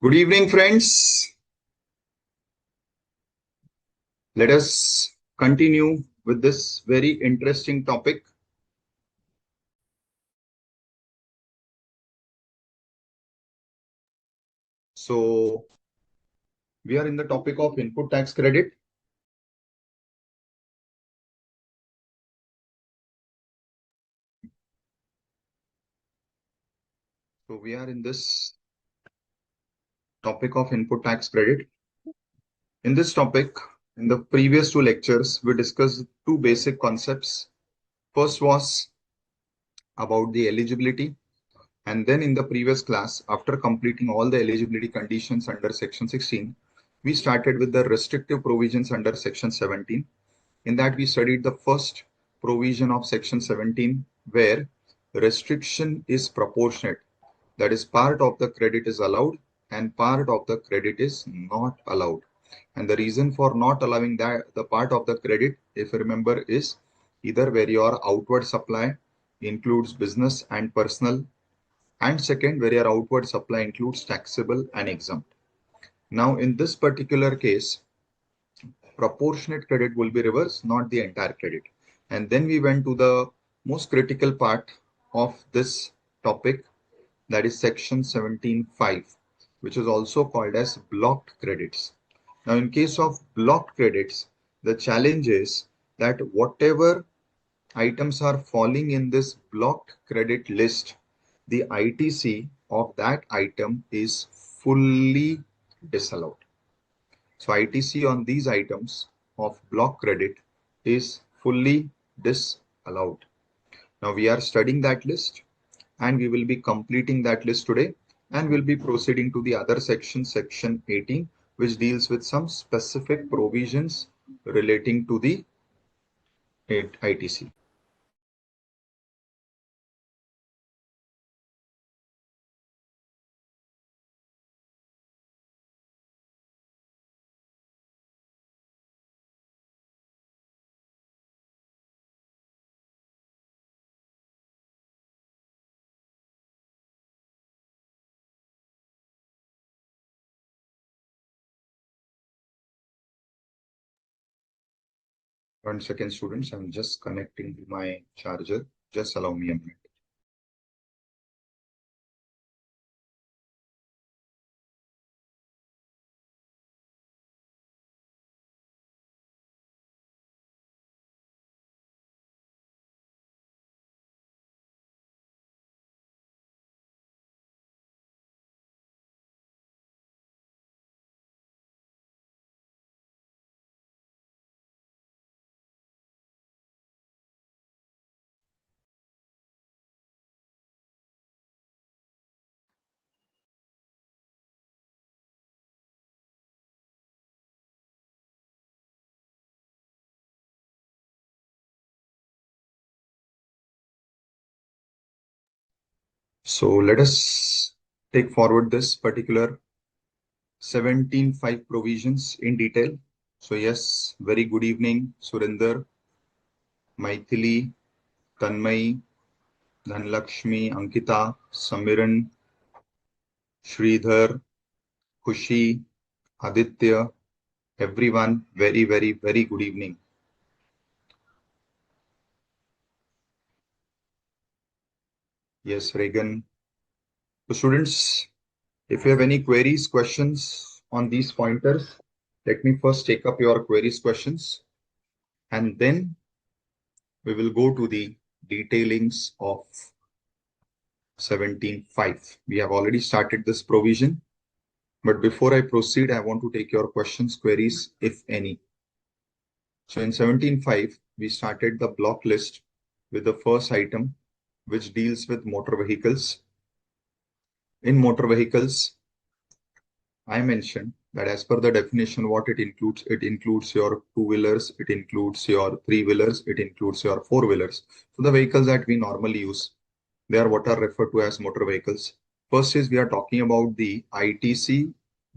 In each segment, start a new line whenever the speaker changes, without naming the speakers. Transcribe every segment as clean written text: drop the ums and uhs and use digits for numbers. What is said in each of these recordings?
Good evening, friends. Let us continue with this very interesting topic. So, we are in the topic of input tax credit. So, we are in this topic of input tax credit. In this topic, in the previous two lectures, we discussed two basic concepts. First was about the eligibility. And then in the previous class, after completing all the eligibility conditions under section 16, we started with the restrictive provisions under section 17. In that, we studied the first provision of section 17, where restriction is proportionate. That is, part of the credit is allowed and part of the credit is not allowed. And the reason for not allowing that the part of the credit, if you remember, is either where your outward supply includes business and personal, and second, where your outward supply includes taxable and exempt. Now, in this particular case, proportionate credit will be reversed, not the entire credit. And then we went to the most critical part of this topic, that is section 17.5, which is also called as blocked credits. Now, in case of blocked credits, the challenge is that whatever items are falling in this blocked credit list, the ITC of that item is fully disallowed. So ITC on these items of block credit is fully disallowed. Now we are studying that list and we will be completing that list today, and we'll be proceeding to the other section, section 18, which deals with some specific provisions relating to the ITC. One second, students, I'm just connecting my charger. Just allow me a minute. So let us take forward this particular 17.5 provisions in detail. So yes, very good evening, Surinder, Maithili, Tanmay, Dhanlakshmi, Ankita, Samiran, Sridhar, Khushi, Aditya, everyone, very, very, very good evening. Yes, Regan. So students, if you have any queries, questions on these pointers, let me first take up your queries, questions, and then we will go to the detailings of 17.5. We have already started this provision, but before I proceed, I want to take your questions, queries, if any. So in 17.5, we started the block list with the first item, which deals with motor vehicles. In motor vehicles, I mentioned that as per the definition, what it includes your two-wheelers, it includes your three-wheelers, it includes your four-wheelers. So the vehicles that we normally use, they are what are referred to as motor vehicles. First is we are talking about the ITC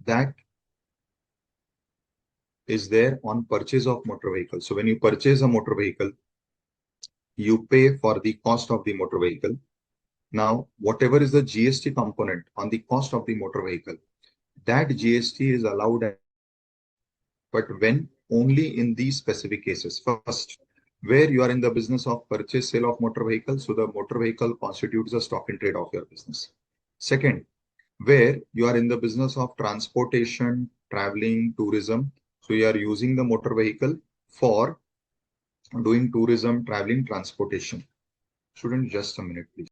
that is there on purchase of motor vehicle. So when you purchase a motor vehicle, you pay for the cost of the motor vehicle. Now, whatever is the GST component on the cost of the motor vehicle, that GST is allowed, but when only in these specific cases. First, where you are in the business of purchase sale of motor vehicle, so the motor vehicle constitutes a stock in trade of your business. Second, where you are in the business of transportation, traveling, tourism, so you are using the motor vehicle for doing tourism, traveling, transportation. Student, just a minute, please.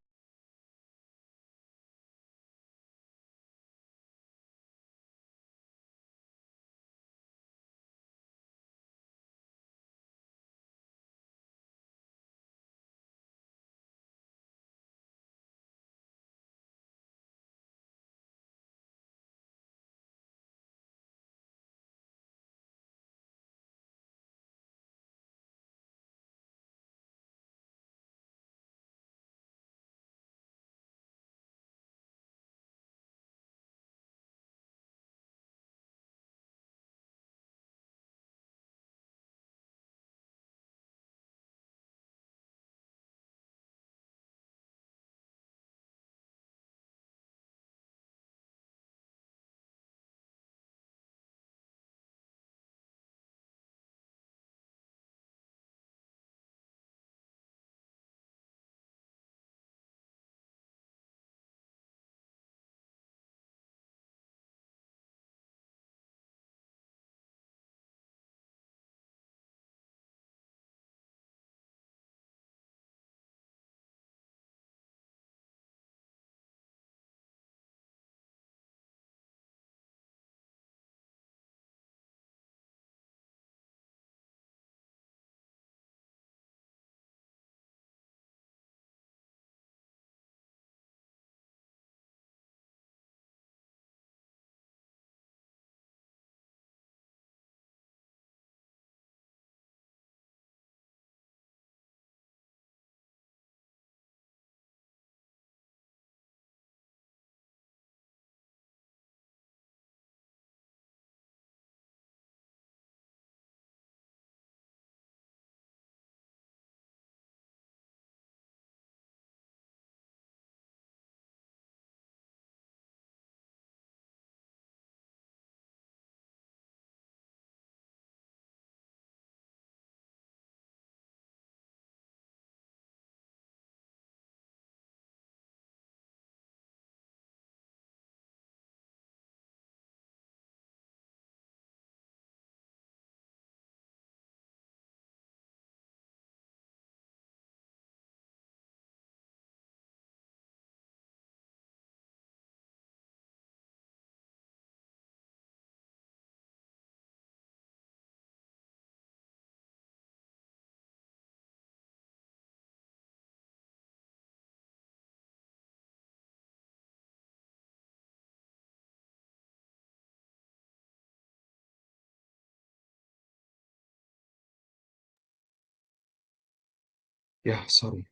Yeah, sorry.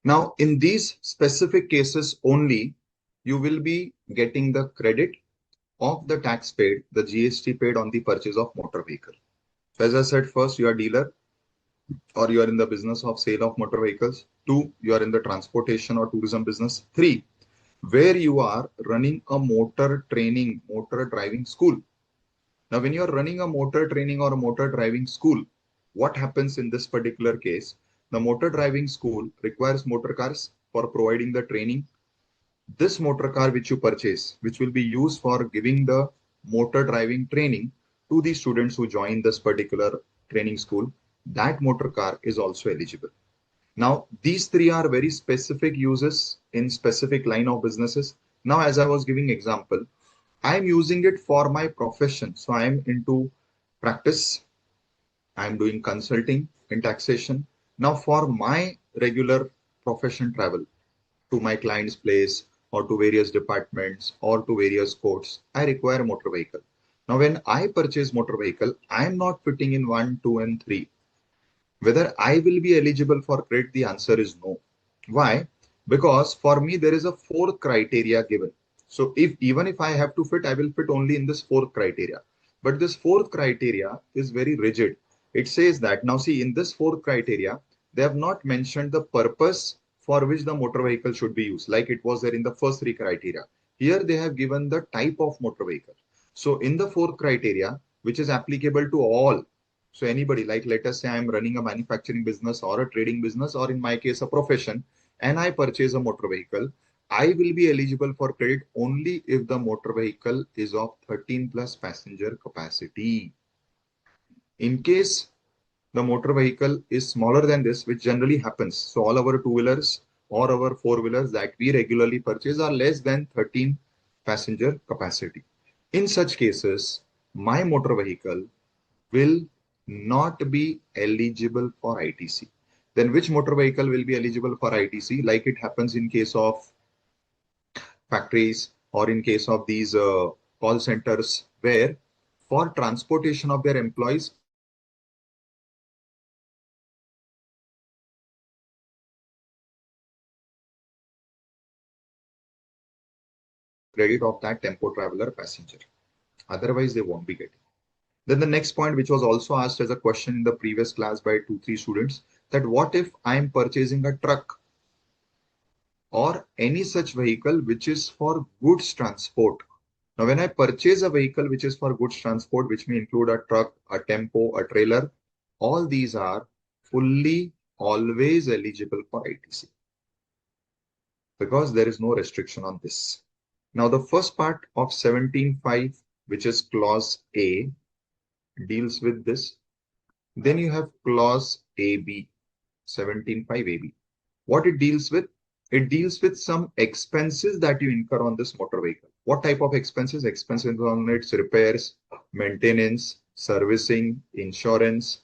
Now, in these specific cases only, you will be getting the credit of the tax paid, the GST paid on the purchase of motor vehicle. So as I said, first, you are dealer or you are in the business of sale of motor vehicles. Two, you are in the transportation or tourism business. Three, where you are running a motor training, motor driving school. Now, when you are running a motor training or a motor driving school, what happens in this particular case? The motor driving school requires motor cars for providing the training. This motor car which you purchase, which will be used for giving the motor driving training to the students who join this particular training school, that motor car is also eligible. Now, these three are very specific uses in specific line of businesses. Now, as I was giving example, I'm using it for my profession. So I'm into practice. I'm doing consulting in taxation. Now, for my regular profession travel to my client's place or to various departments or to various courts, I require a motor vehicle. Now, when I purchase motor vehicle, I am not fitting in 1, 2, and 3. Whether I will be eligible for credit, the answer is no. Why? Because for me, there is a fourth criteria given. So if even if I have to fit, I will fit only in this fourth criteria. But this fourth criteria is very rigid. It says that now see in this fourth criteria, they have not mentioned the purpose for which the motor vehicle should be used, like it was there in the first three criteria. Here they have given the type of motor vehicle. So in the fourth criteria, which is applicable to all, so anybody, like let us say I'm running a manufacturing business or a trading business, or in my case a profession, and I purchase a motor vehicle, I will be eligible for credit only if the motor vehicle is of 13 plus passenger capacity. In case the motor vehicle is smaller than this, which generally happens, so all our two-wheelers or our four-wheelers that we regularly purchase are less than 13 passenger capacity. In such cases, my motor vehicle will not be eligible for ITC. Then which motor vehicle will be eligible for ITC? Like it happens in case of factories or in case of these call centers, where for transportation of their employees, credit of that tempo traveler passenger. Otherwise, they won't be getting. Then the next point, which was also asked as a question in the previous class by 2-3 students, that what if I am purchasing a truck or any such vehicle which is for goods transport? Now, when I purchase a vehicle which is for goods transport, which may include a truck, a tempo, a trailer, all these are fully always eligible for ITC because there is no restriction on this. Now, the first part of 17.5, which is clause A, deals with this. Then you have clause AB, 17.5 AB. What it deals with? It deals with some expenses that you incur on this motor vehicle. What type of expenses? Expenses on its repairs, maintenance, servicing, insurance.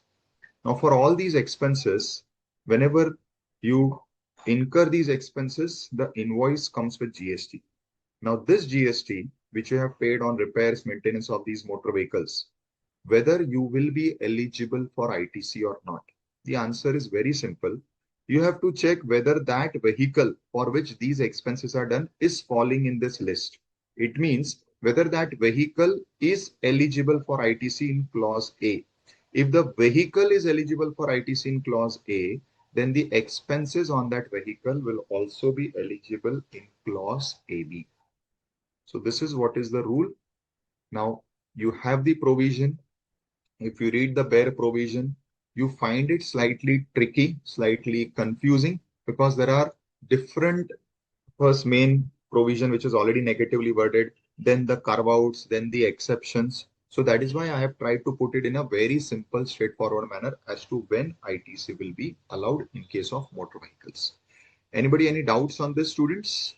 Now, for all these expenses, whenever you incur these expenses, the invoice comes with GST. Now, this GST, which you have paid on repairs, maintenance of these motor vehicles, whether you will be eligible for ITC or not. The answer is very simple. You have to check whether that vehicle for which these expenses are done is falling in this list. It means whether that vehicle is eligible for ITC in clause A. If the vehicle is eligible for ITC in clause A, then the expenses on that vehicle will also be eligible in clause AB. So this is what is the rule. Now you have the provision. If you read the bare provision, you find it slightly tricky, slightly confusing, because there are different first main provision which is already negatively worded, then the carve outs, then the exceptions. So that is why I have tried to put it in a very simple, straightforward manner as to when ITC will be allowed in case of motor vehicles. Anybody, any doubts on this, students?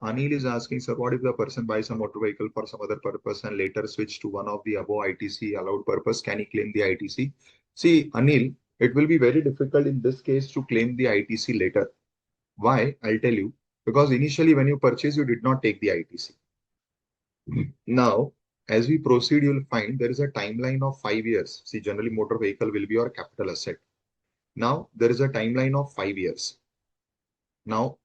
Anil is asking, sir, what if the person buys a motor vehicle for some other purpose and later switch to one of the above ITC allowed purpose? Can he claim the ITC? See, Anil, it will be very difficult in this case to claim the ITC later. Why? I'll tell you. Because initially when you purchase, you did not take the ITC. Now, as we proceed, you'll find there is a timeline of 5 years. See, generally motor vehicle will be your capital asset. Now, there is a timeline of 5 years. Now,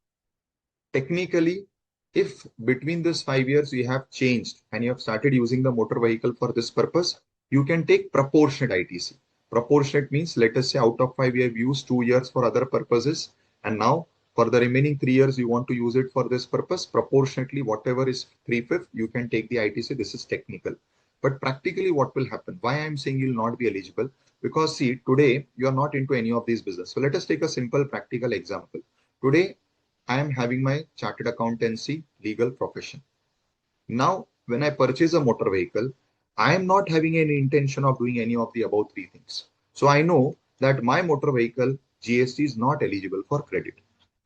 technically, if between this 5 years you have changed and you have started using the motor vehicle for this purpose, you can take proportionate ITC. Proportionate means, let us say out of 5 years, you used 2 years for other purposes, and now for the remaining 3 years, you want to use it for this purpose. Proportionately, whatever is 3/5, you can take the ITC. This is technical. But practically, what will happen? Why I'm saying you'll not be eligible? Because see, today you are not into any of these business. So let us take a simple practical example. Today, I am having my chartered accountancy legal profession. Now, when I purchase a motor vehicle, I am not having any intention of doing any of the above three things. So I know that my motor vehicle GST is not eligible for credit.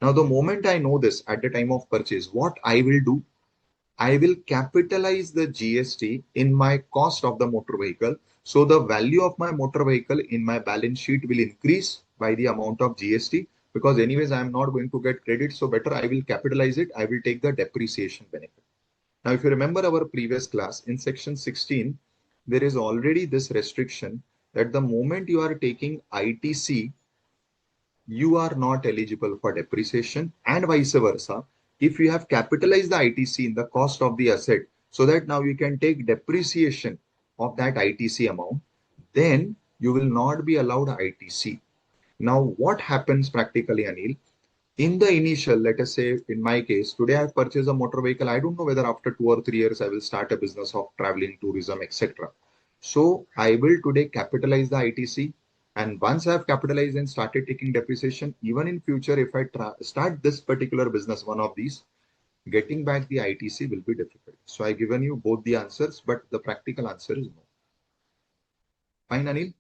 Now, the moment I know this at the time of purchase, what I will do, I will capitalize the GST in my cost of the motor vehicle. So the value of my motor vehicle in my balance sheet will increase by the amount of GST, because anyways, I am not going to get credit. So better I will capitalize it. I will take the depreciation benefit. Now, if you remember our previous class in section 16, there is already this restriction that the moment you are taking ITC, you are not eligible for depreciation, and vice versa. If you have capitalized the ITC in the cost of the asset, so that now you can take depreciation of that ITC amount, then you will not be allowed ITC. Now, what happens practically, Anil? In the initial, let us say in my case, today I've purchased a motor vehicle. I don't know whether after 2 or 3 years I will start a business of traveling, tourism, etc. So I will today capitalize the ITC. And once I've capitalized and started taking depreciation, even in future, if I start this particular business, one of these, getting back the ITC will be difficult. So I given you both the answers, but the practical answer is no. Fine, Anil?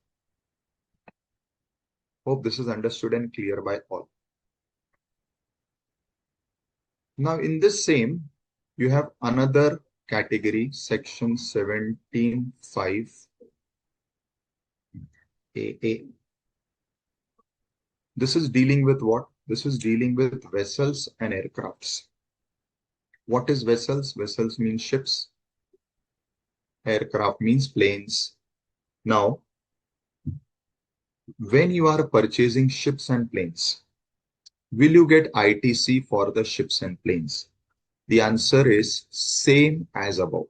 Hope this is understood and clear by all. Now, in this same, you have another category, section 17(5) AA. This is dealing with what? This is dealing with vessels and aircrafts. What is vessels? Vessels means ships. Aircraft means planes. Now, when you are purchasing ships and planes, will you get ITC for the ships and planes? The answer is same as above.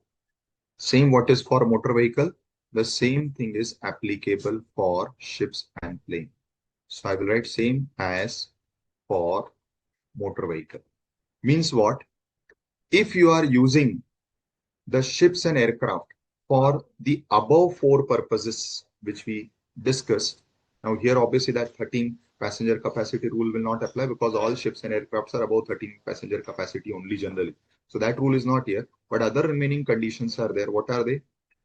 Same what is for motor vehicle, the same thing is applicable for ships and plane. So I will write same as for motor vehicle. Means what? If you are using the ships and aircraft for the above four purposes which we discussed. Now here obviously that 13 passenger capacity rule will not apply because all ships and aircrafts are above 13 passenger capacity only generally. So that rule is not here, but other remaining conditions are there. What are they?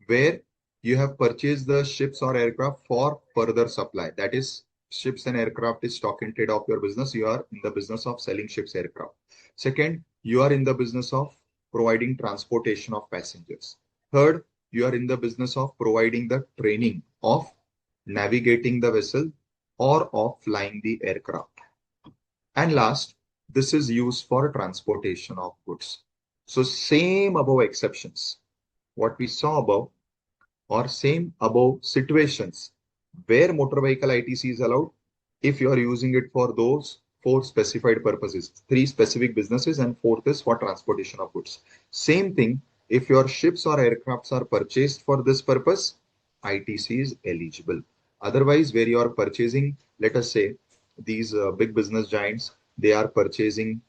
Where you have purchased the ships or aircraft for further supply. That is, ships and aircraft is stock and trade of your business. You are in the business of selling ships, aircraft. Second, you are in the business of providing transportation of passengers. Third, you are in the business of providing the training of navigating the vessel or of flying the aircraft. And last, this is used for transportation of goods. So same above exceptions, what we saw above, or same above situations where motor vehicle ITC is allowed if you are using it for those four specified purposes, three specific businesses, and fourth is for transportation of goods. Same thing, if your ships or aircrafts are purchased for this purpose, ITC is eligible. Otherwise, where you are purchasing, let us say, these big business giants, they are purchasing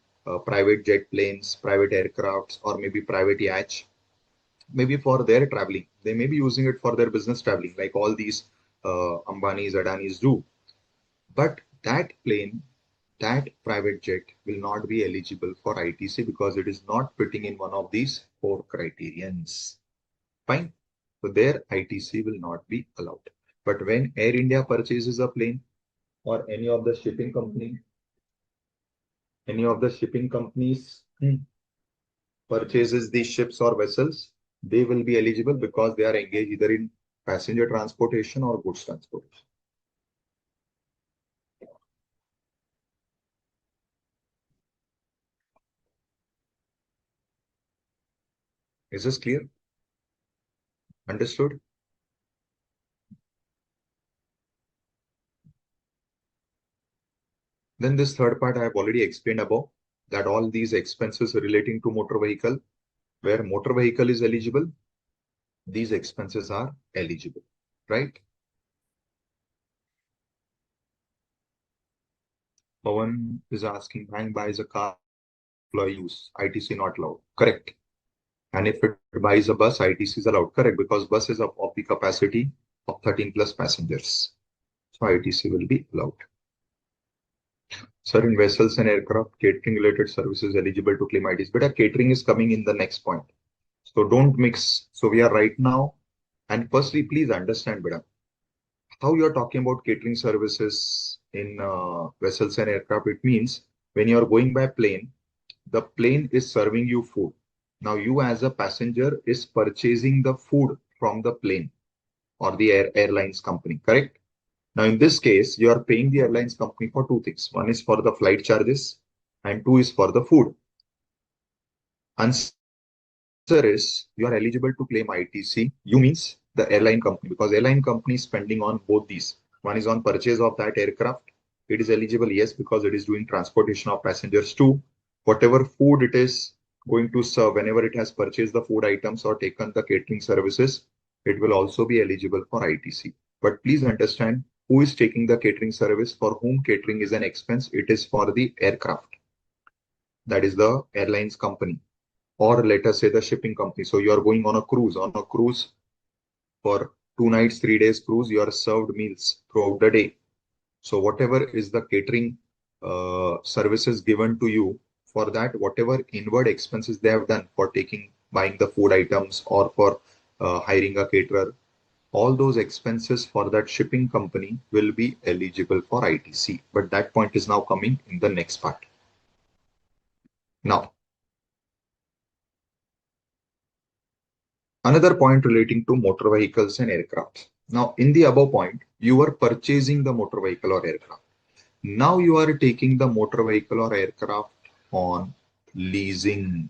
private jet planes, private aircrafts, or maybe private yacht, maybe for their traveling. They may be using it for their business traveling, like all these Ambanis, Adanis do. But that plane, that private jet will not be eligible for ITC because it is not fitting in one of these four criterions. Fine. So their ITC will not be allowed. But when Air India purchases a plane or any of the shipping company, purchases these ships or vessels, they will be eligible because they are engaged either in passenger transportation or goods transportation. Is this clear? Understood? Then this third part I have already explained above, that all these expenses relating to motor vehicle, where motor vehicle is eligible, these expenses are eligible, right? Pawan is asking, bank buys a car, employee use, ITC not allowed. Correct. And if it buys a bus, ITC is allowed. Correct, because bus is of the capacity of 13 plus passengers. So ITC will be allowed. Certain vessels and aircraft, catering related services eligible to claim ITC. But catering is coming in the next point. So don't mix. So we are right now. And firstly, please understand, Bida, how you are talking about catering services in vessels and aircraft. It means when you are going by plane, the plane is serving you food. Now you as a passenger is purchasing the food from the plane or the airlines company, correct? Now in this case, you are paying the airlines company for two things. One is for the flight charges and two is for the food. Answer is you are eligible to claim ITC. You means the airline company, because airline company is spending on both these. One is on purchase of that aircraft. It is eligible, yes, because it is doing transportation of passengers too. Whatever food it is going to serve, whenever it has purchased the food items or taken the catering services, it will also be eligible for ITC. But please understand, who is taking the catering service, for whom catering is an expense? It is for the aircraft. That is the airlines company, or let us say the shipping company. So you are going on a cruise. On a cruise for 2 nights, 3 days cruise, you are served meals throughout the day. So whatever is the catering services given to you, for that, whatever inward expenses they have done for buying the food items or for hiring a caterer, all those expenses for that shipping company will be eligible for ITC. But that point is now coming in the next part. Now, another point relating to motor vehicles and aircraft. Now, in the above point, you are purchasing the motor vehicle or aircraft. Now you are taking the motor vehicle or aircraft on leasing,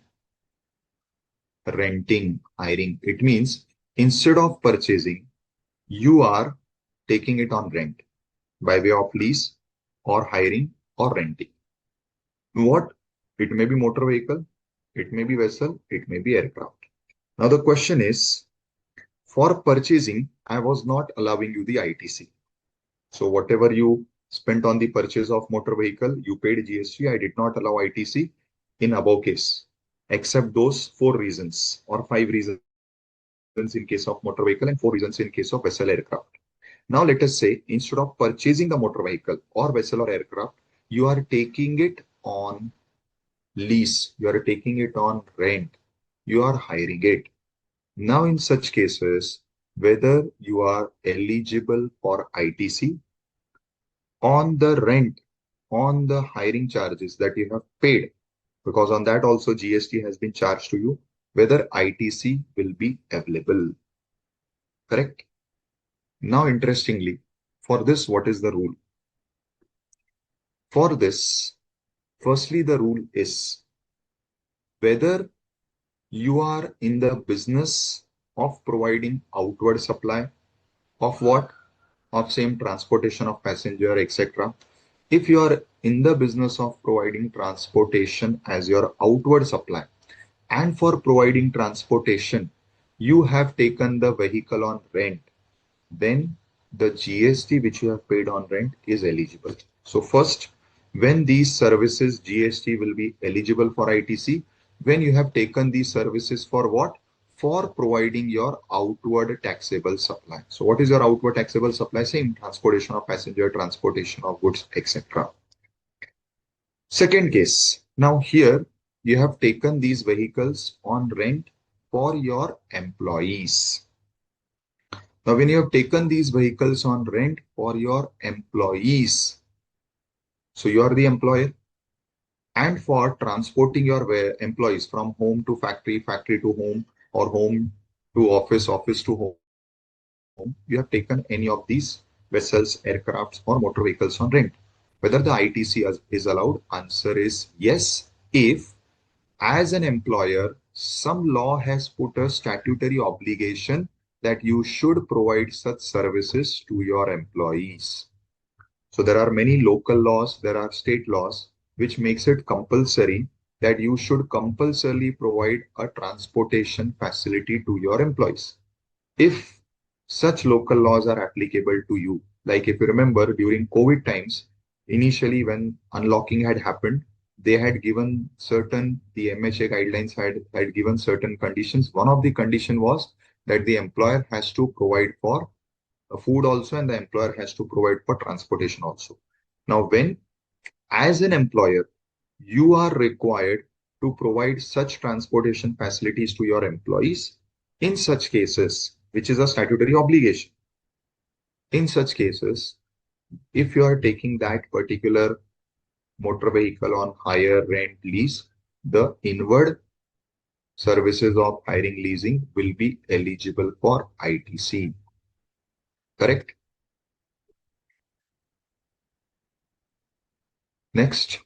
renting, hiring. It means instead of purchasing, you are taking it on rent by way of lease or hiring or renting. What? It may be motor vehicle, it may be vessel, it may be aircraft. Now the question is, for purchasing, I was not allowing you the ITC. So whatever you spent on the purchase of motor vehicle, you paid GST. I did not allow ITC in above case, except those 4 reasons or 5 reasons in case of motor vehicle and 4 reasons in case of vessel aircraft. Now let us say, instead of purchasing the motor vehicle or vessel or aircraft, you are taking it on lease, you are taking it on rent, you are hiring it. Now in such cases, whether you are eligible for ITC on the rent, on the hiring charges that you have paid, because on that also GST has been charged to you, whether ITC will be available. Correct? Now, interestingly, for this, what is the rule? For this, firstly, the rule is whether you are in the business of providing outward supply of what? Of same transportation of passenger, etc. If you are in the business of providing transportation as your outward supply, and for providing transportation, you have taken the vehicle on rent, then the GST which you have paid on rent is eligible. So first, when these services GST will be eligible for ITC, when you have taken these services for what? For providing your outward taxable supply. So what is your outward taxable supply? Same transportation of passenger, transportation of goods, etc. Second case, now here you have taken these vehicles on rent for your employees. Now, when you have taken these vehicles on rent for your employees, so you are the employer, and for transporting your employees from home to factory, factory to home, or home to office, office to home, you have taken any of these vessels, aircrafts, or motor vehicles on rent. Whether the ITC is allowed, answer is yes, if as an employer, some law has put a statutory obligation that you should provide such services to your employees. So there are many local laws, there are state laws, which makes it compulsory that you should compulsorily provide a transportation facility to your employees. If such local laws are applicable to you, like if you remember during COVID times, initially when unlocking had happened, they had given the MHA guidelines had given certain conditions. One of the condition was that the employer has to provide for food also, and the employer has to provide for transportation also. Now, when as an employer, you are required to provide such transportation facilities to your employees, in such cases, which is a statutory obligation, in such cases, if you are taking that particular motor vehicle on hire, rent, lease, the inward services of hiring, leasing will be eligible for ITC. Correct? Next,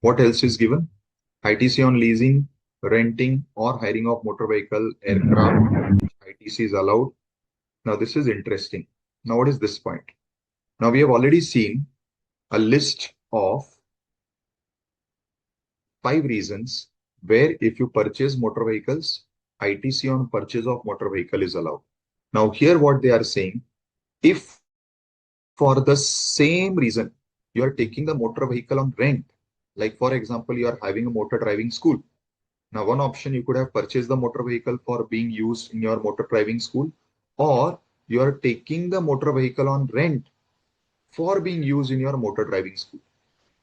what else is given? ITC on leasing, renting, or hiring of motor vehicle, aircraft. ITC is allowed. Now, this is interesting. Now, what is this point? Now, we have already seen a list of 5 reasons where if you purchase motor vehicles, ITC on purchase of motor vehicle is allowed. Now, here what they are saying, if for the same reason, you are taking the motor vehicle on rent. Like for example, you are having a motor driving school. Now, one option, you could have purchased the motor vehicle for being used in your motor driving school, or you are taking the motor vehicle on rent for being used in your motor driving school.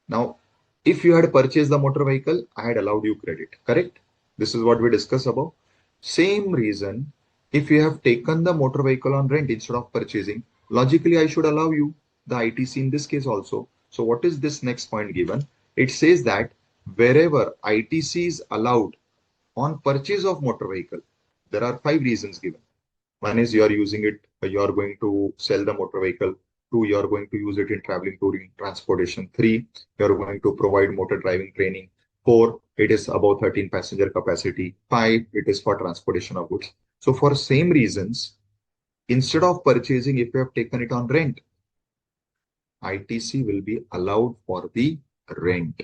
Now, if you had purchased the motor vehicle, I had allowed you credit, correct? This is what we discussed about. Same reason, if you have taken the motor vehicle on rent instead of purchasing, logically I should allow you the ITC in this case also. So what is this next point given? It says that wherever ITC is allowed on purchase of motor vehicle, there are 5 reasons given. One is you are using it, you are going to sell the motor vehicle. Two, you are going to use it in traveling, touring, transportation. Three, you are going to provide motor driving training. Four, it is above 13 passenger capacity. Five, it is for transportation of goods. So for same reasons, instead of purchasing, if you have taken it on rent, ITC will be allowed for the rent.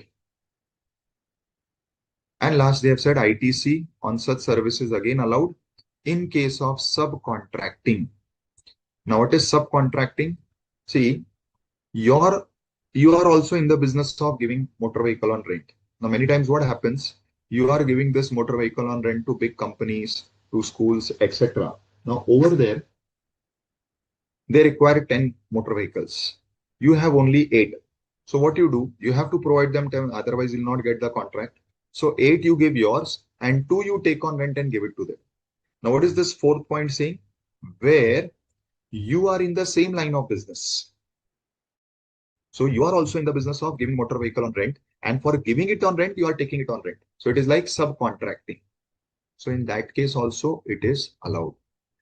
And last, they have said ITC on such services again allowed in case of subcontracting. Now, what is subcontracting? See, you're you are also in the business of giving motor vehicle on rent. Now, many times what happens, you are giving this motor vehicle on rent to big companies, to schools, etc. Now, over there, they require 10 motor vehicles. You have only 8. So what you do, you have to provide them 10, otherwise you'll not get the contract. So 8 you give yours and 2 you take on rent and give it to them. Now, what is this fourth point saying? Where you are in the same line of business. So you are also in the business of giving motor vehicle on rent, and for giving it on rent, you are taking it on rent. So it is like subcontracting. So in that case also, it is allowed.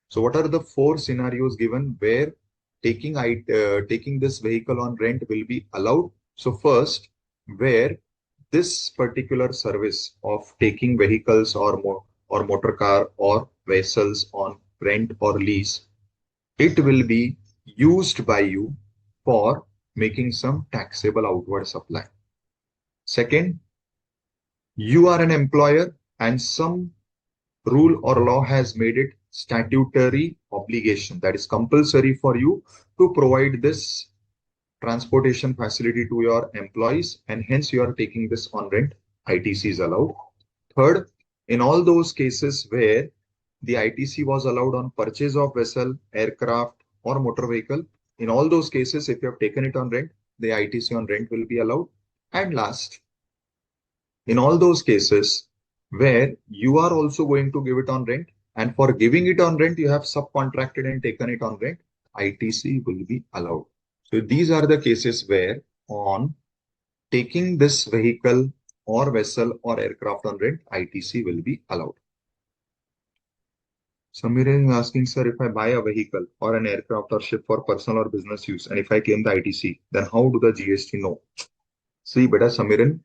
So what are the 4 scenarios given where taking this vehicle on rent will be allowed? So first, where this particular service of taking vehicles or motor car or vessels on rent or lease, it will be used by you for making some taxable outward supply. Second, you are an employer and some rule or law has made it statutory obligation, that is compulsory for you to provide this transportation facility to your employees, and hence you are taking this on rent. ITC is allowed. Third, in all those cases where the ITC was allowed on purchase of vessel, aircraft, or motor vehicle, in all those cases, if you have taken it on rent, the ITC on rent will be allowed. And last, in all those cases where you are also going to give it on rent, and for giving it on rent, you have subcontracted and taken it on rent, ITC will be allowed. So these are the cases where on taking this vehicle or vessel or aircraft on rent, ITC will be allowed. Samir is asking, sir, if I buy a vehicle or an aircraft or ship for personal or business use, and if I claim the ITC, then how do the GST know? See, beta Samiran,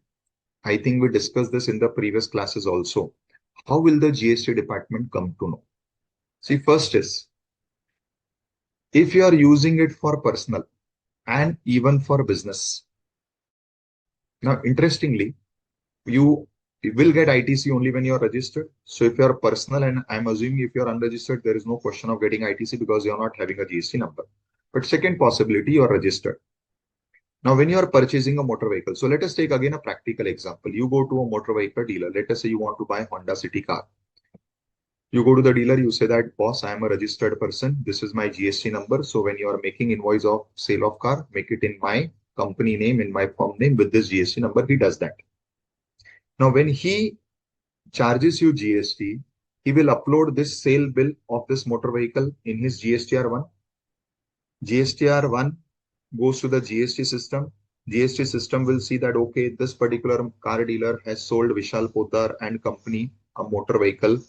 I think we discussed this in the previous classes also. How will the GST department come to know? See, first is, if you are using it for personal and even for business. Now, interestingly, you will get ITC only when you are registered. So if you are personal, and I'm assuming if you are unregistered, there is no question of getting ITC because you are not having a GST number. But second possibility, you are registered. Now, when you are purchasing a motor vehicle, so let us take again a practical example. You go to a motor vehicle dealer. Let us say you want to buy Honda City car. You go to the dealer, you say that, boss, I am a registered person. This is my GST number. So when you are making invoice of sale of car, make it in my company name, in my firm name with this GST number. He does that. Now, when he charges you GST, he will upload this sale bill of this motor vehicle in his GSTR1. GSTR1 goes to the GST system. GST system will see that, okay, this particular car dealer has sold Vishal Poddar and company a motor vehicle,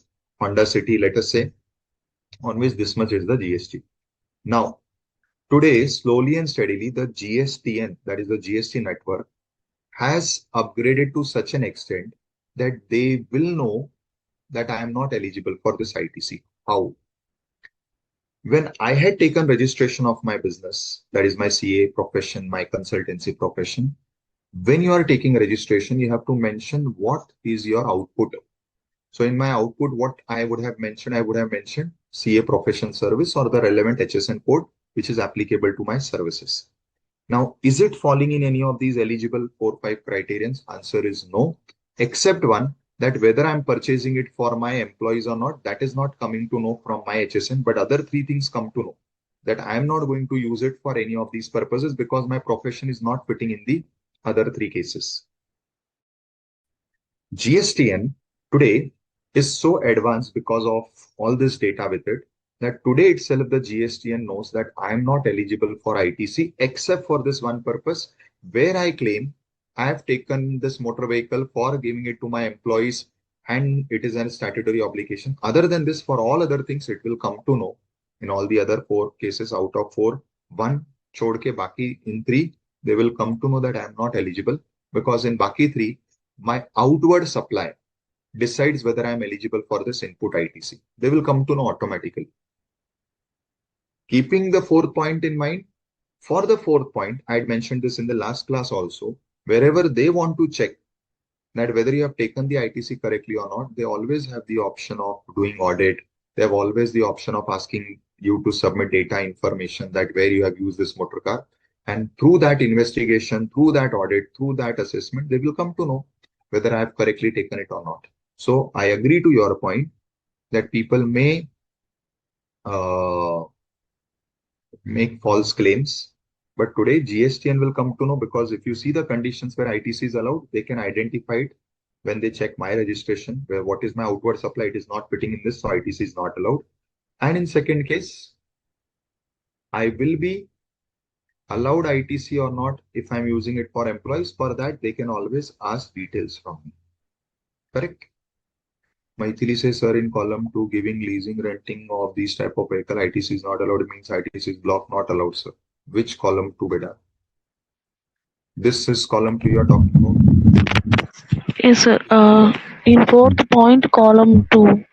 Honda City, let us say, on which this much is the GST. Now, today, slowly and steadily, the GSTN, that is the GST network, has upgraded to such an extent that they will know that I am not eligible for this ITC. How? When I had taken registration of my business, that is my CA profession, my consultancy profession, when you are taking registration, you have to mention what is your output. So in my output, what I would have mentioned CA profession service or the relevant HSN code which is applicable to my services. Now, is it falling in any of these eligible 4-5 criterions? Answer is no, except one, that whether I'm purchasing it for my employees or not, that is not coming to know from my HSN, but other three things come to know, that I am not going to use it for any of these purposes because my profession is not fitting in the other three cases. GSTN today is so advanced because of all this data with it, that today itself the GSTN knows that I am not eligible for ITC except for this one purpose, where I claim I have taken this motor vehicle for giving it to my employees and it is a statutory obligation. Other than this, for all other things, it will come to know in all the other 4 cases out of 4, 1 chod ke baki in 3, they will come to know that I am not eligible, because in baki 3, my outward supply decides whether I am eligible for this input ITC. They will come to know automatically. Keeping the 4th point in mind, for the 4th point, I had mentioned this in the last class also, wherever they want to check that whether you have taken the ITC correctly or not, they always have the option of doing audit. They have always the option of asking you to submit data information that where you have used this motor car. And through that investigation, through that audit, through that assessment, they will come to know whether I have correctly taken it or not. So I agree to your point that people may make false claims, but today GSTN will come to know, because if you see the conditions where ITC is allowed, they can identify it when they check my registration, where what is my outward supply, it is not fitting in this, so ITC is not allowed. And in second case, I will be allowed ITC or not if I'm using it for employees. For that, they can always ask details from me. Correct? Maithili says, sir, in column 2, giving, leasing, renting of these type of vehicle, ITC is not allowed, means ITC is block not allowed, sir. Which column 2, beta? This is column 2 you are talking about?
Yes, sir. In 4th point, column 2.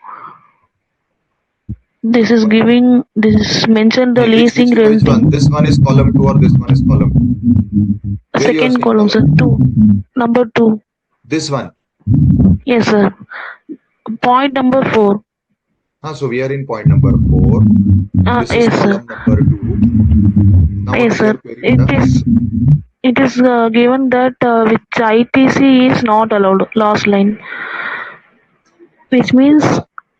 This is giving, this is mentioned the leasing,
which
renting.
one? This one is column 2 or this one is column 2?
Second column, sir. 2. Number 2.
This one?
Yes, sir. Point number 4.
So we are in point number 4. This is
yes,
column
sir.
number 2. Now
yes, sir. It is given that which ITC is not allowed, last line. Which means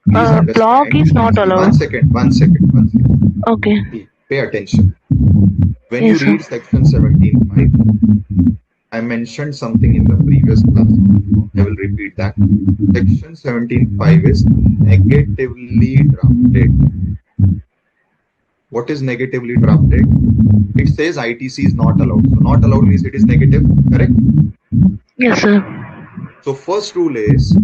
block is not allowed.
One second.
Okay.
Pay attention. When you read section 17.5, I mentioned something in the previous class. I will repeat that. Section 17.5 is negatively drafted. What is negatively drafted? It says ITC is not allowed. So not allowed means it is negative, correct?
Yes, sir.
So first rule is,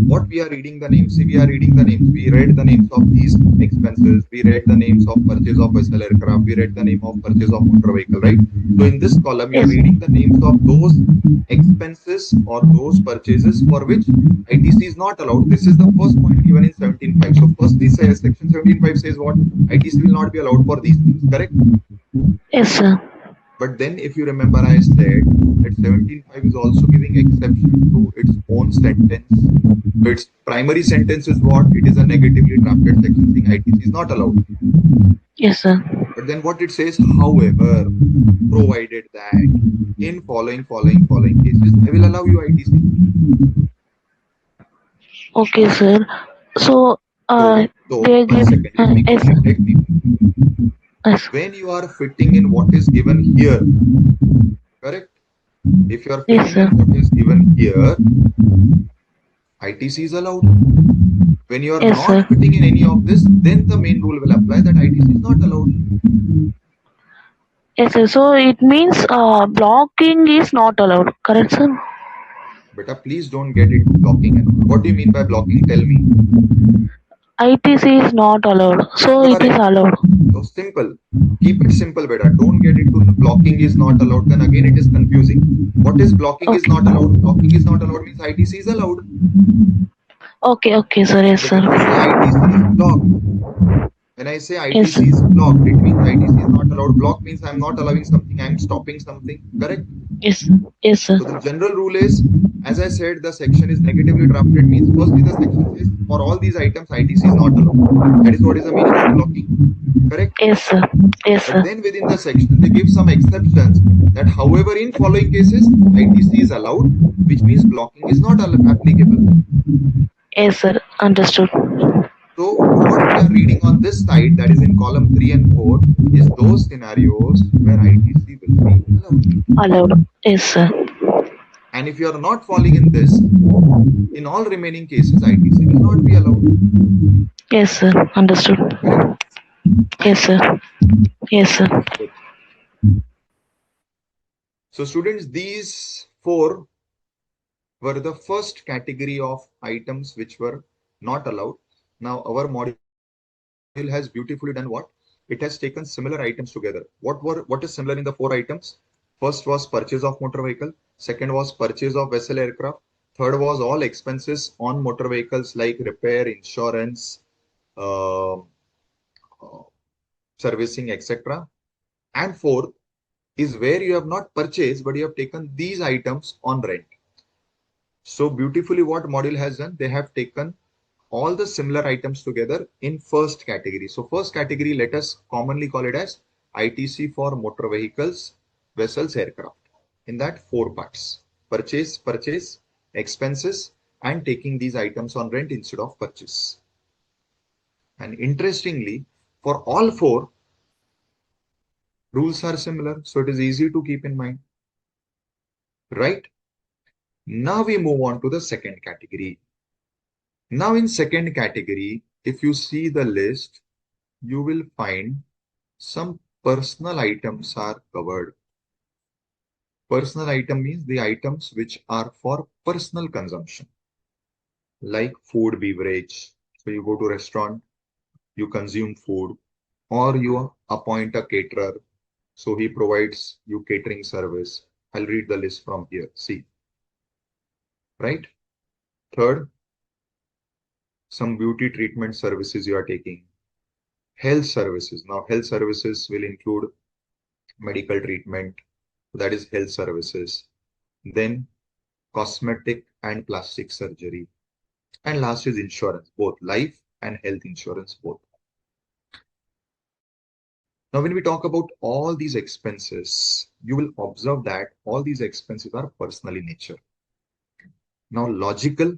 what we are reading the names. See, we are reading the names. We read the names of these expenses. We read the names of purchase of vessel aircraft. We read the name of purchase of motor vehicle, right? So in this column, you are reading the names of those expenses or those purchases for which ITC is not allowed. This is the first point given in 17.5. So firstly, section 17.5 says what? ITC will not be allowed for these things, correct?
Yes, sir.
But then if you remember, I said that 17.5 is also giving exception to its own sentence. So its primary sentence is what? It is a negatively drafted section saying ITC is not allowed.
Yes, sir.
But then what it says, however, provided that in following cases, I will allow you ITC.
Okay, sir. So,
one second, let me complete. When you are fitting in what is given here, correct? If you are fitting in what is given here, ITC is allowed. When you are not fitting in any of this, then the main rule will apply that ITC is not allowed.
Yes, sir. So it means blocking is not allowed, correct, sir?
Beta, please don't get into blocking. What do you mean by blocking? Tell me.
ITC is not allowed, so it is allowed.
So simple. Keep it simple, beta. Don't get into the blocking is not allowed. Then again, it is confusing. What is blocking is not allowed? Blocking is not allowed means ITC is allowed.
Okay, sir. Yes, sir.
ITC is blocked. When I say
Yes, sir.
ITC is blocked, it means ITC is not allowed. Block means I'm not allowing something, I'm stopping something. Correct?
Yes, yes, sir.
So the general rule is, as I said, the section is negatively drafted means firstly the section says for all these items ITC is not allowed. That is what is the meaning of blocking. Correct?
Yes, sir. Yes,
But
sir.
then within the section they give some exceptions that however in following cases ITC is allowed, which means blocking is not applicable.
Yes, sir. Understood.
So what we are reading on this side, that is in column 3 and 4, is those scenarios where ITC will be allowed.
Allowed. Yes, sir.
And if you are not falling in this, in all remaining cases, ITC will not be allowed.
Yes, sir. Understood.
Correct?
Yes,
Fine.
sir. Yes, sir.
Good. So students, these four were the first category of items which were not allowed. Now our module has beautifully done what? It has taken similar items together. What is similar in the four items? First was purchase of motor vehicle. Second was purchase of vessel aircraft. Third was all expenses on motor vehicles like repair, insurance, uh, servicing, etc. And fourth is where you have not purchased, but you have taken these items on rent. So beautifully what module has done, they have taken all the similar items together in first category. So first category, let us commonly call it as ITC for motor vehicles, vessels, aircraft. In that four parts: purchase, expenses, and taking these items on rent instead of purchase. And interestingly, for all four, rules are similar. So it is easy to keep in mind, right? Now we move on to the second category. Now in second category, if you see the list, you will find some personal items are covered. Personal item means the items which are for personal consumption, like food, beverage. So you go to restaurant, you consume food, or you appoint a caterer. So he provides you catering service. I'll read the list from here. See, right? Third, some beauty treatment services you are taking. Health services. Now, health services will include medical treatment, that is health services. Then cosmetic and plastic surgery. And last is insurance, both life and health insurance, both. Now, when we talk about all these expenses, you will observe that all these expenses are personal in nature. Now, logical,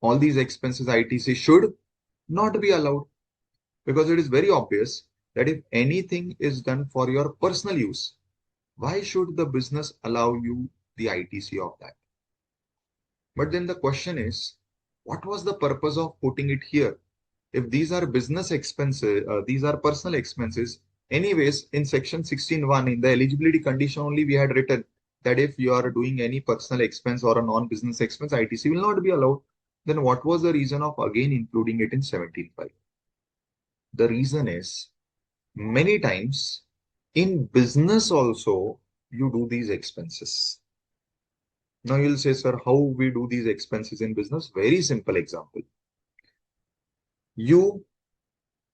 all these expenses ITC should not be allowed because it is very obvious that if anything is done for your personal use, why should the business allow you the ITC of that? But then the question is, what was the purpose of putting it here? If these are business expenses, these are personal expenses. Anyways, in section 16.1, in the eligibility condition only, we had written that if you are doing any personal expense or a non-business expense, ITC will not be allowed. Then what was the reason of again including it in 17.5? The reason is many times in business also, you do these expenses. Now you'll say, sir, how we do these expenses in business? Very simple example. You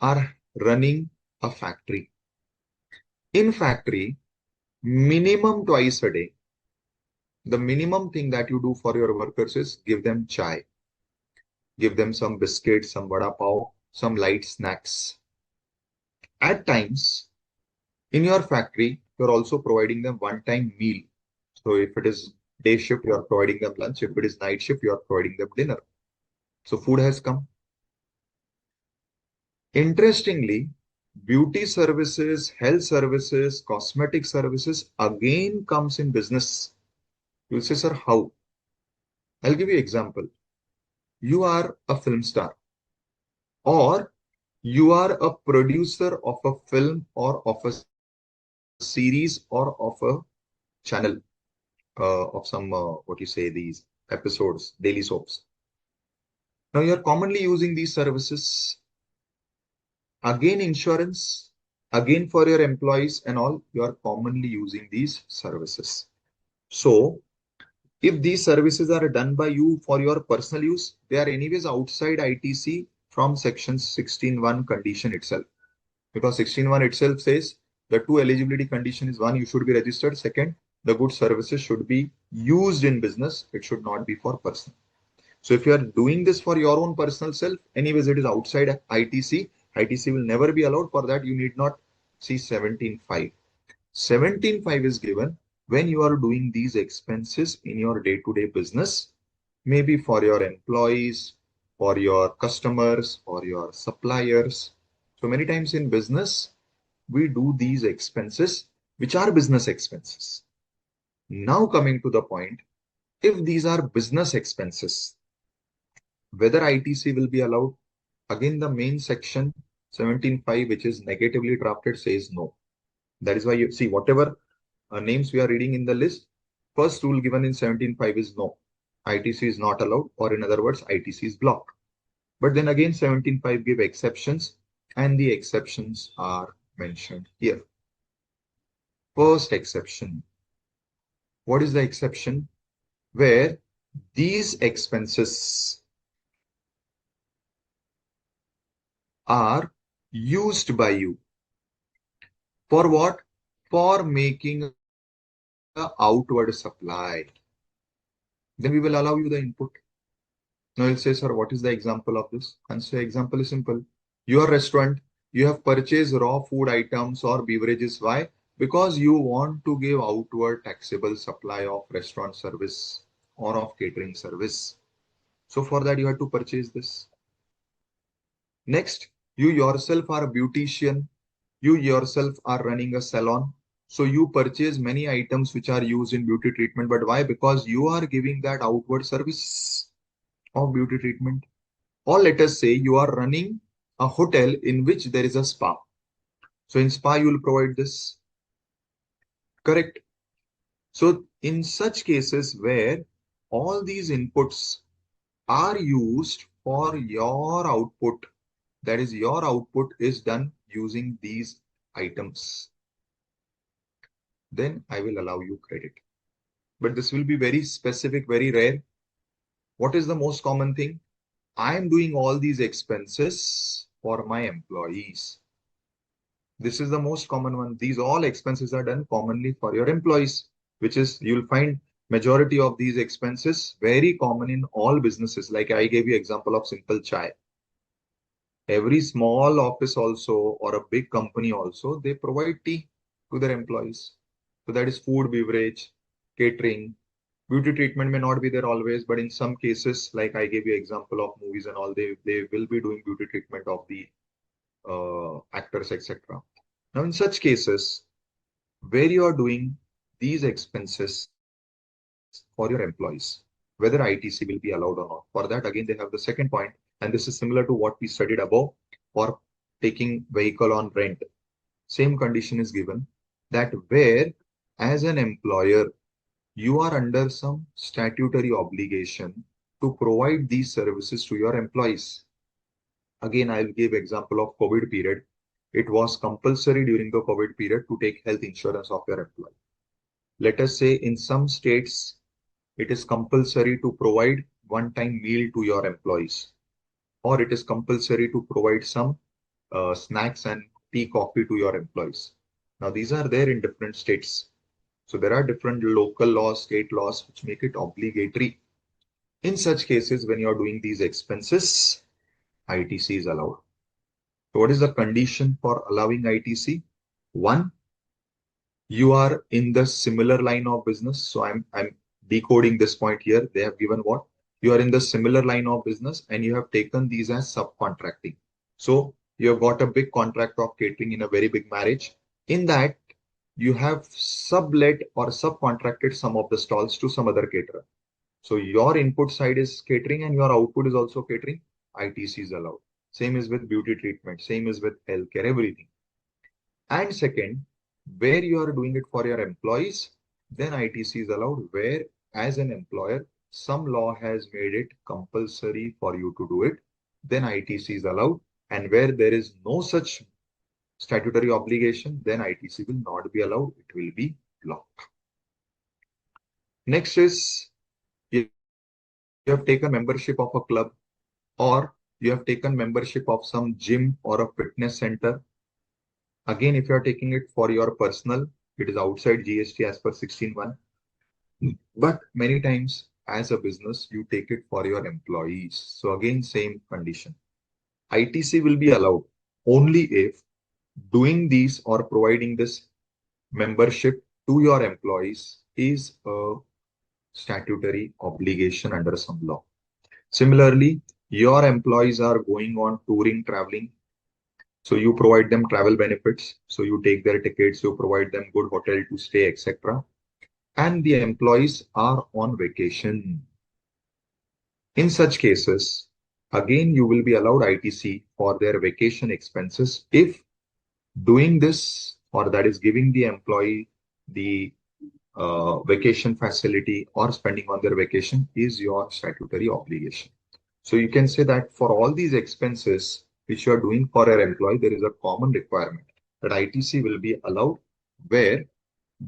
are running a factory. In factory, minimum twice a day, the minimum thing that you do for your workers is give them chai, give them some biscuits, some vada pav, some light snacks. At times, in your factory, you're also providing them one-time meal. So if it is day shift, you are providing them lunch. If it is night shift, you are providing them dinner. So food has come. Interestingly, beauty services, health services, cosmetic services again comes in business. You'll say, sir, how? I'll give you an example. You are a film star, or you are a producer of a film or of a series or of a channel of some, what you say, these episodes, daily soaps. Now you are commonly using these services. Again, insurance, again for your employees and all, you are commonly using these services. So if these services are done by you for your personal use, they are anyways outside ITC from section 16.1 condition itself. Because 16.1 itself says the two eligibility condition is one, you should be registered. Second, the goods services should be used in business. It should not be for personal. So if you are doing this for your own personal self, anyways, it is outside ITC. ITC will never be allowed. For that, you need not see 17.5. 17.5 is given when you are doing these expenses in your day-to-day business, maybe for your employees, for your customers, or your suppliers. So many times in business, we do these expenses, which are business expenses. Now coming to the point, if these are business expenses, whether ITC will be allowed, again the main section 17.5, which is negatively drafted, says no. That is why you see whatever names we are reading in the list, first rule given in 17.5 is no. ITC is not allowed, or in other words, ITC is blocked. But then again, 17.5 give exceptions, and the exceptions are mentioned here. First exception. What is the exception? Where these expenses are used by you. For what? For making a outward supply. Then we will allow you the input. Now you'll say, sir, what is the example of this? And say, example is simple. Your restaurant, you have purchased raw food items or beverages. Why? Because you want to give outward taxable supply of restaurant service or of catering service. So for that, you have to purchase this. Next, you yourself are a beautician. You yourself are running a salon. So you purchase many items which are used in beauty treatment. But why? Because you are giving that outward service of beauty treatment. Or let us say you are running a hotel in which there is a spa. So in spa, you will provide this. Correct. So in such cases where all these inputs are used for your output, that is your output is done using these items, then I will allow you credit. But this will be very specific, very rare. What is the most common thing? I am doing all these expenses for my employees. This is the most common one. These all expenses are done commonly for your employees, which is you'll find majority of these expenses very common in all businesses. Like I gave you example of simple chai. Every small office also or a big company also, they provide tea to their employees. So that is food, beverage, catering. Beauty treatment may not be there always, but in some cases, like I gave you example of movies and all, they will be doing beauty treatment of the actors, etc. Now, in such cases, where you are doing these expenses for your employees, whether ITC will be allowed or not. For that, again, they have the second point, and this is similar to what we studied above for taking vehicle on rent. Same condition is given that where, as an employer, you are under some statutory obligation to provide these services to your employees. Again, I'll give example of COVID period. It was compulsory during the COVID period to take health insurance of your employee. Let us say in some states, it is compulsory to provide one-time meal to your employees, or it is compulsory to provide some snacks and tea, coffee to your employees. Now, these are there in different states. So there are different local laws, state laws, which make it obligatory. In such cases, when you are doing these expenses, ITC is allowed. So what is the condition for allowing ITC? One, you are in the similar line of business. So I'm decoding this point here. They have given what? You are in the similar line of business and you have taken these as subcontracting. So you have got a big contract of catering in a very big marriage. In that, you have sublet or subcontracted some of the stalls to some other caterer. So your input side is catering and your output is also catering. ITC is allowed. Same is with beauty treatment. Same is with healthcare, everything. And second, where you are doing it for your employees, then ITC is allowed. Where, as an employer, some law has made it compulsory for you to do it, then ITC is allowed. And where there is no such statutory obligation, then ITC will not be allowed. It will be blocked. Next is you have taken membership of a club or You have taken membership of some gym or a fitness center. Again, if you are taking it for your personal, it is outside GST as per 16(1). But many times as a business, you take it for your employees. So again, same condition. ITC will be allowed only if doing these or providing this membership to your employees is a statutory obligation under some law. Similarly, your employees are going on touring, traveling. So you provide them travel benefits. So you take their tickets, you provide them good hotel to stay, etc. And the employees are on vacation. In such cases, again, you will be allowed ITC for their vacation expenses if doing this, or that is giving the employee the vacation facility or spending on their vacation, is your statutory obligation. So you can say that for all these expenses which you are doing for your employee, there is a common requirement that ITC will be allowed, where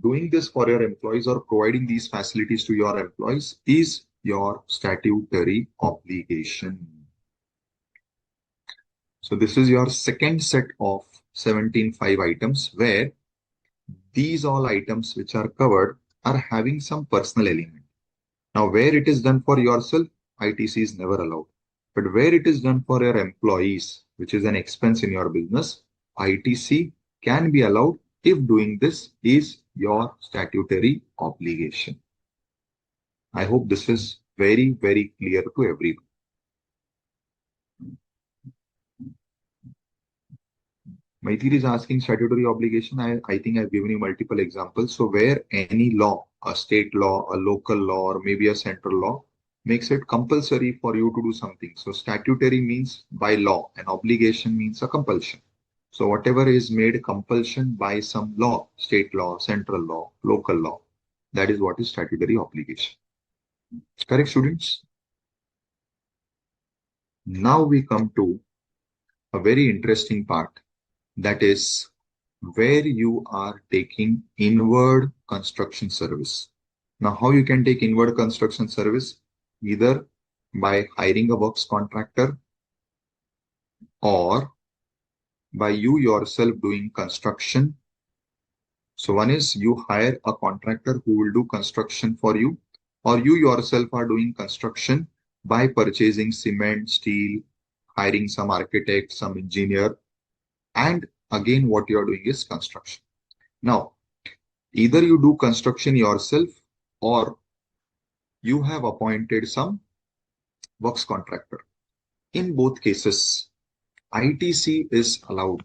doing this for your employees or providing these facilities to your employees is your statutory obligation. So this is your second set of 17.5 items, where these all items which are covered are having some personal element. Now, where it is done for yourself, ITC is never allowed. But where it is done for your employees, which is an expense in your business, ITC can be allowed if doing this is your statutory obligation. I hope this is very, very clear to everyone. Maithili is asking statutory obligation. I think I've given you multiple examples. So where any law, a state law, a local law, or maybe a central law, makes it compulsory for you to do something. So statutory means by law, and obligation means a compulsion. So whatever is made compulsion by some law, state law, central law, local law, that is what is statutory obligation. Correct, students? Now we come to a very interesting part, that is where you are taking inward construction service. Now, how you can take inward construction service? Either by hiring a works contractor or by you yourself doing construction. So one is you hire a contractor who will do construction for you, or you yourself are doing construction by purchasing cement, steel, hiring some architect, some engineer, and again what you are doing is construction. Now, either you do construction yourself or you have appointed some works contractor. In both cases, ITC is allowed.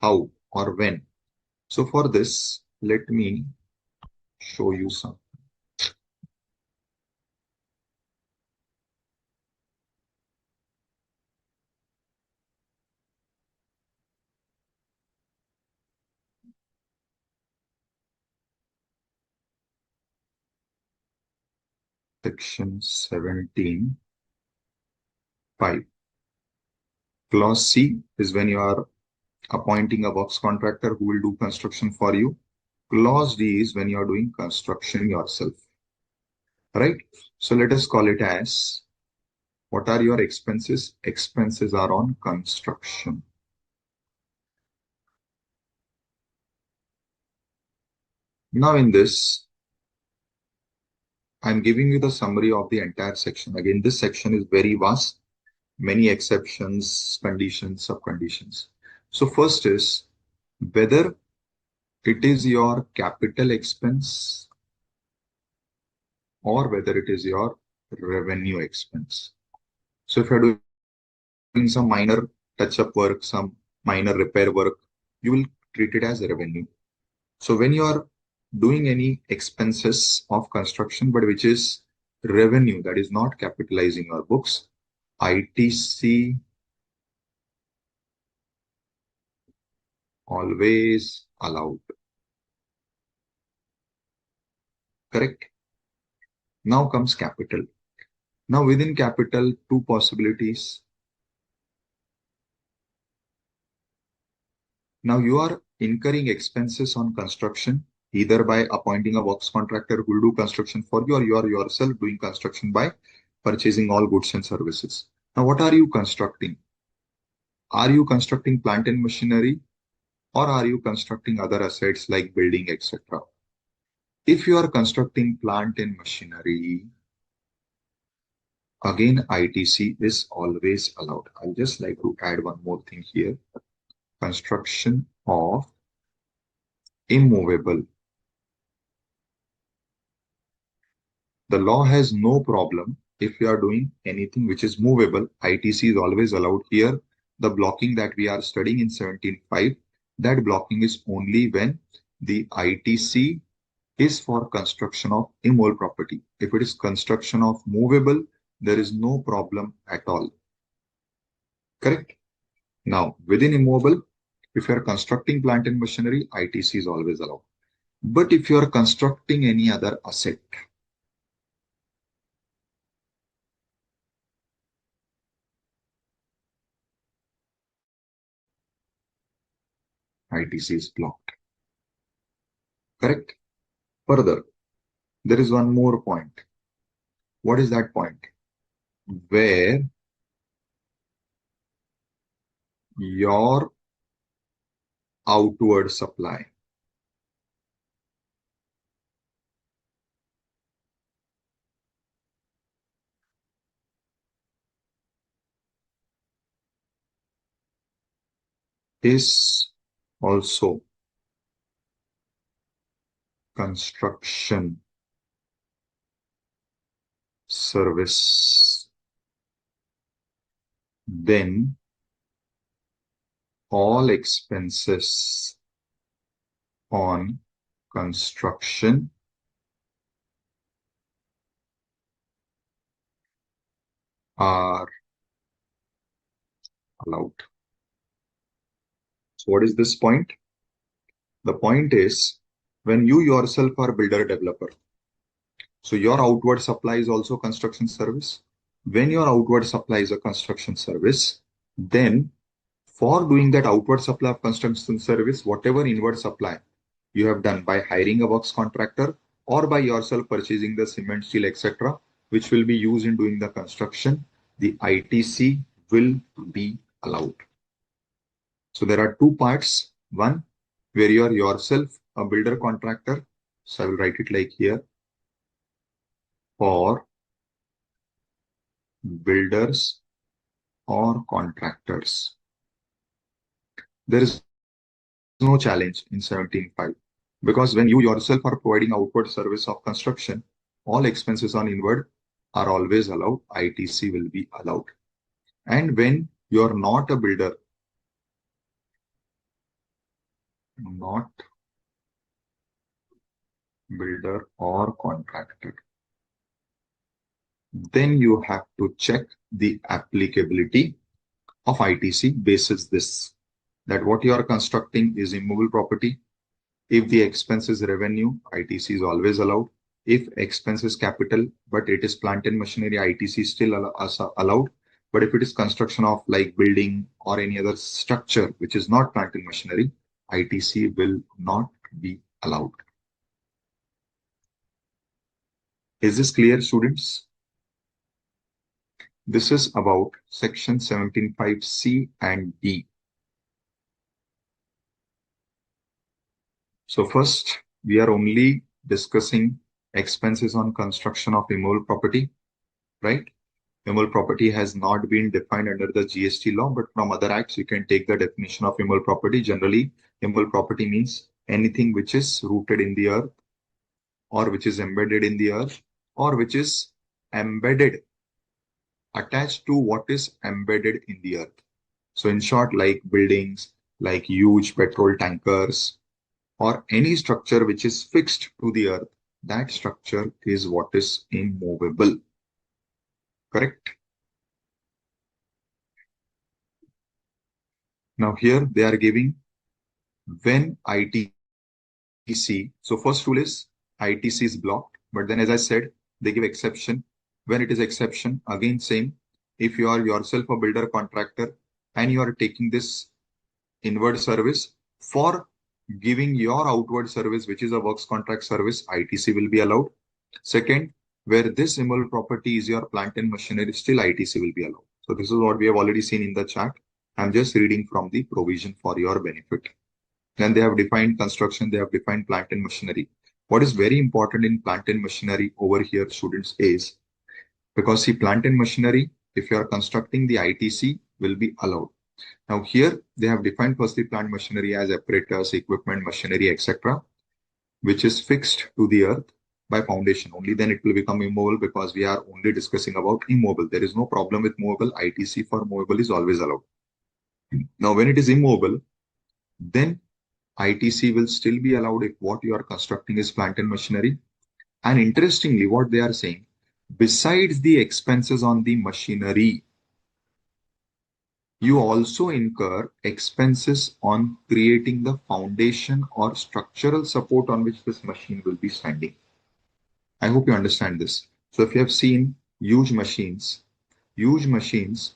How or when? So for this, let me show you some. Section 17(5). Clause C is when you are appointing a works contractor who will do construction for you. Clause D is when you are doing construction yourself. Right? So let us call it as, what are your expenses? Expenses are on construction. Now in this, I'm giving you the summary of the entire section. Again, this section is very vast, many exceptions, conditions, subconditions. So first is whether it is your capital expense or whether it is your revenue expense. So if you're doing some minor touch-up work, some minor repair work, you will treat it as revenue. So when you are doing any expenses of construction, but which is revenue, that is not capitalizing your books, ITC always allowed. Correct? Now comes capital. Now within capital, two possibilities. Now you are incurring expenses on construction, either by appointing a works contractor who will do construction for you, or you are yourself doing construction by purchasing all goods and services. Now, what are you constructing? Are you constructing plant and machinery, or are you constructing other assets like building, etc.? If you are constructing plant and machinery, again, ITC is always allowed. I'll just like to add one more thing here. Construction of immovable. The law has no problem if you are doing anything which is movable. ITC is always allowed here. The blocking that we are studying in 17.5, that blocking is only when the ITC is for construction of immovable property. If it is construction of movable, there is no problem at all. Correct? Now, within immovable, if you are constructing plant and machinery, ITC is always allowed. But if you are constructing any other asset, ITC is blocked. Correct? Further, there is one more point. What is that point? Where your outward supply is also construction service, then all expenses on construction are allowed. So what is this point? The point is when you yourself are builder developer, so your outward supply is also construction service. When your outward supply is a construction service, then for doing that outward supply of construction service, whatever inward supply you have done by hiring a works contractor or by yourself purchasing the cement, steel, etc., which will be used in doing the construction, the ITC will be allowed. So there are two parts. One, where you are yourself a builder contractor. So I will write it like here. For builders or contractors, there is no challenge in 17.5 because when you yourself are providing outward service of construction, all expenses on inward are always allowed. ITC will be allowed. And when you are not a builder, not builder or contractor, then you have to check the applicability of ITC basis this, that what you are constructing is immovable property. If the expense is revenue, ITC is always allowed. If expense is capital, but it is plant and machinery, ITC is still allowed. But if it is construction of like building or any other structure, which is not plant and machinery, ITC will not be allowed. Is this clear, students? This is about section 17.5C and D. So first, we are only discussing expenses on construction of immovable property, right? Immovable property has not been defined under the GST law, but from other acts, you can take the definition of immovable property. Generally, immovable property means anything which is rooted in the earth or which is embedded in the earth or which is embedded, attached to what is embedded in the earth. So in short, like buildings, like huge petrol tankers, or any structure which is fixed to the earth, that structure is what is immovable. Correct? Now here they are giving when ITC. So first rule is ITC is blocked, but then as I said, they give exception. When it is exception, again same. If you are yourself a builder contractor and you are taking this inward service for giving your outward service, which is a works contract service, ITC will be allowed. Second, where this immovable property is your plant and machinery, still ITC will be allowed. So this is what we have already seen in the chart. I'm just reading from the provision for your benefit. Then they have defined construction, they have defined plant and machinery. What is very important in plant and machinery over here, students, is because see, plant and machinery, if you are constructing, the ITC will be allowed. Now here they have defined firstly plant machinery as apparatus, equipment, machinery, etc., which is fixed to the earth by foundation. Only then it will become immobile, because we are only discussing about immobile. There is no problem with movable. ITC for movable is always allowed. Now when it is immobile, then ITC will still be allowed if what you are constructing is plant and machinery. And interestingly, what they are saying, besides the expenses on the machinery, you also incur expenses on creating the foundation or structural support on which this machine will be standing. I hope you understand this. So if you have seen huge machines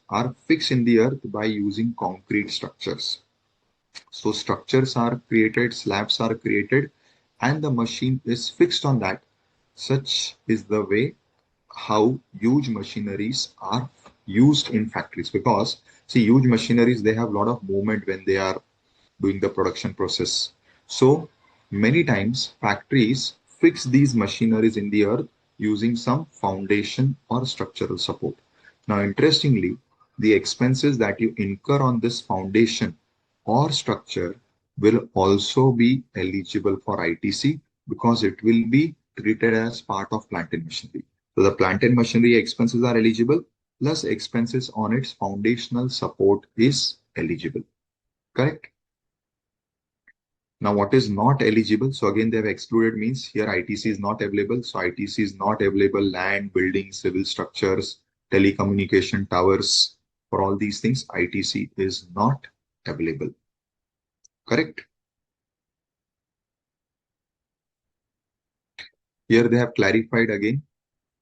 are fixed in the earth by using concrete structures. So structures are created, slabs are created, and the machine is fixed on that. Such is the way how huge machineries are used in factories, because see, huge machineries, they have a lot of movement when they are doing the production process. So many times factories fix these machineries in the earth using some foundation or structural support. Now interestingly, the expenses that you incur on this foundation or structure will also be eligible for ITC, because it will be treated as part of plant and machinery. So the plant and machinery expenses are eligible, plus expenses on its foundational support is eligible. Correct? Now, what is not eligible? So again, they have excluded, means here ITC is not available. So ITC is not available land, buildings, civil structures, telecommunication towers. For all these things, ITC is not available. Correct? Here they have clarified again.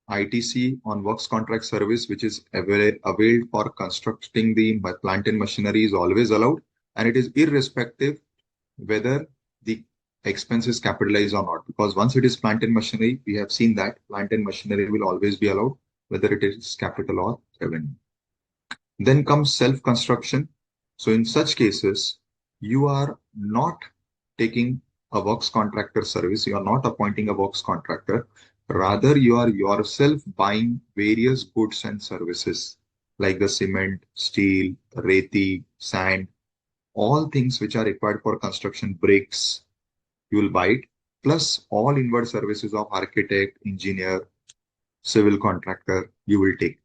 ITC on works contract service, which is availed for constructing the plant and machinery, is always allowed, and it is irrespective whether the expense is capitalized or not, because once it is plant and machinery, we have seen that plant and machinery will always be allowed, whether it is capital or revenue. Then comes self-construction. So in such cases, you are not taking a works contractor service, you are not appointing a works contractor, rather you are yourself buying various goods and services like the cement, steel, reti, sand, all things which are required for construction, bricks, you will buy it, plus all inward services of architect, engineer, civil contractor, you will take.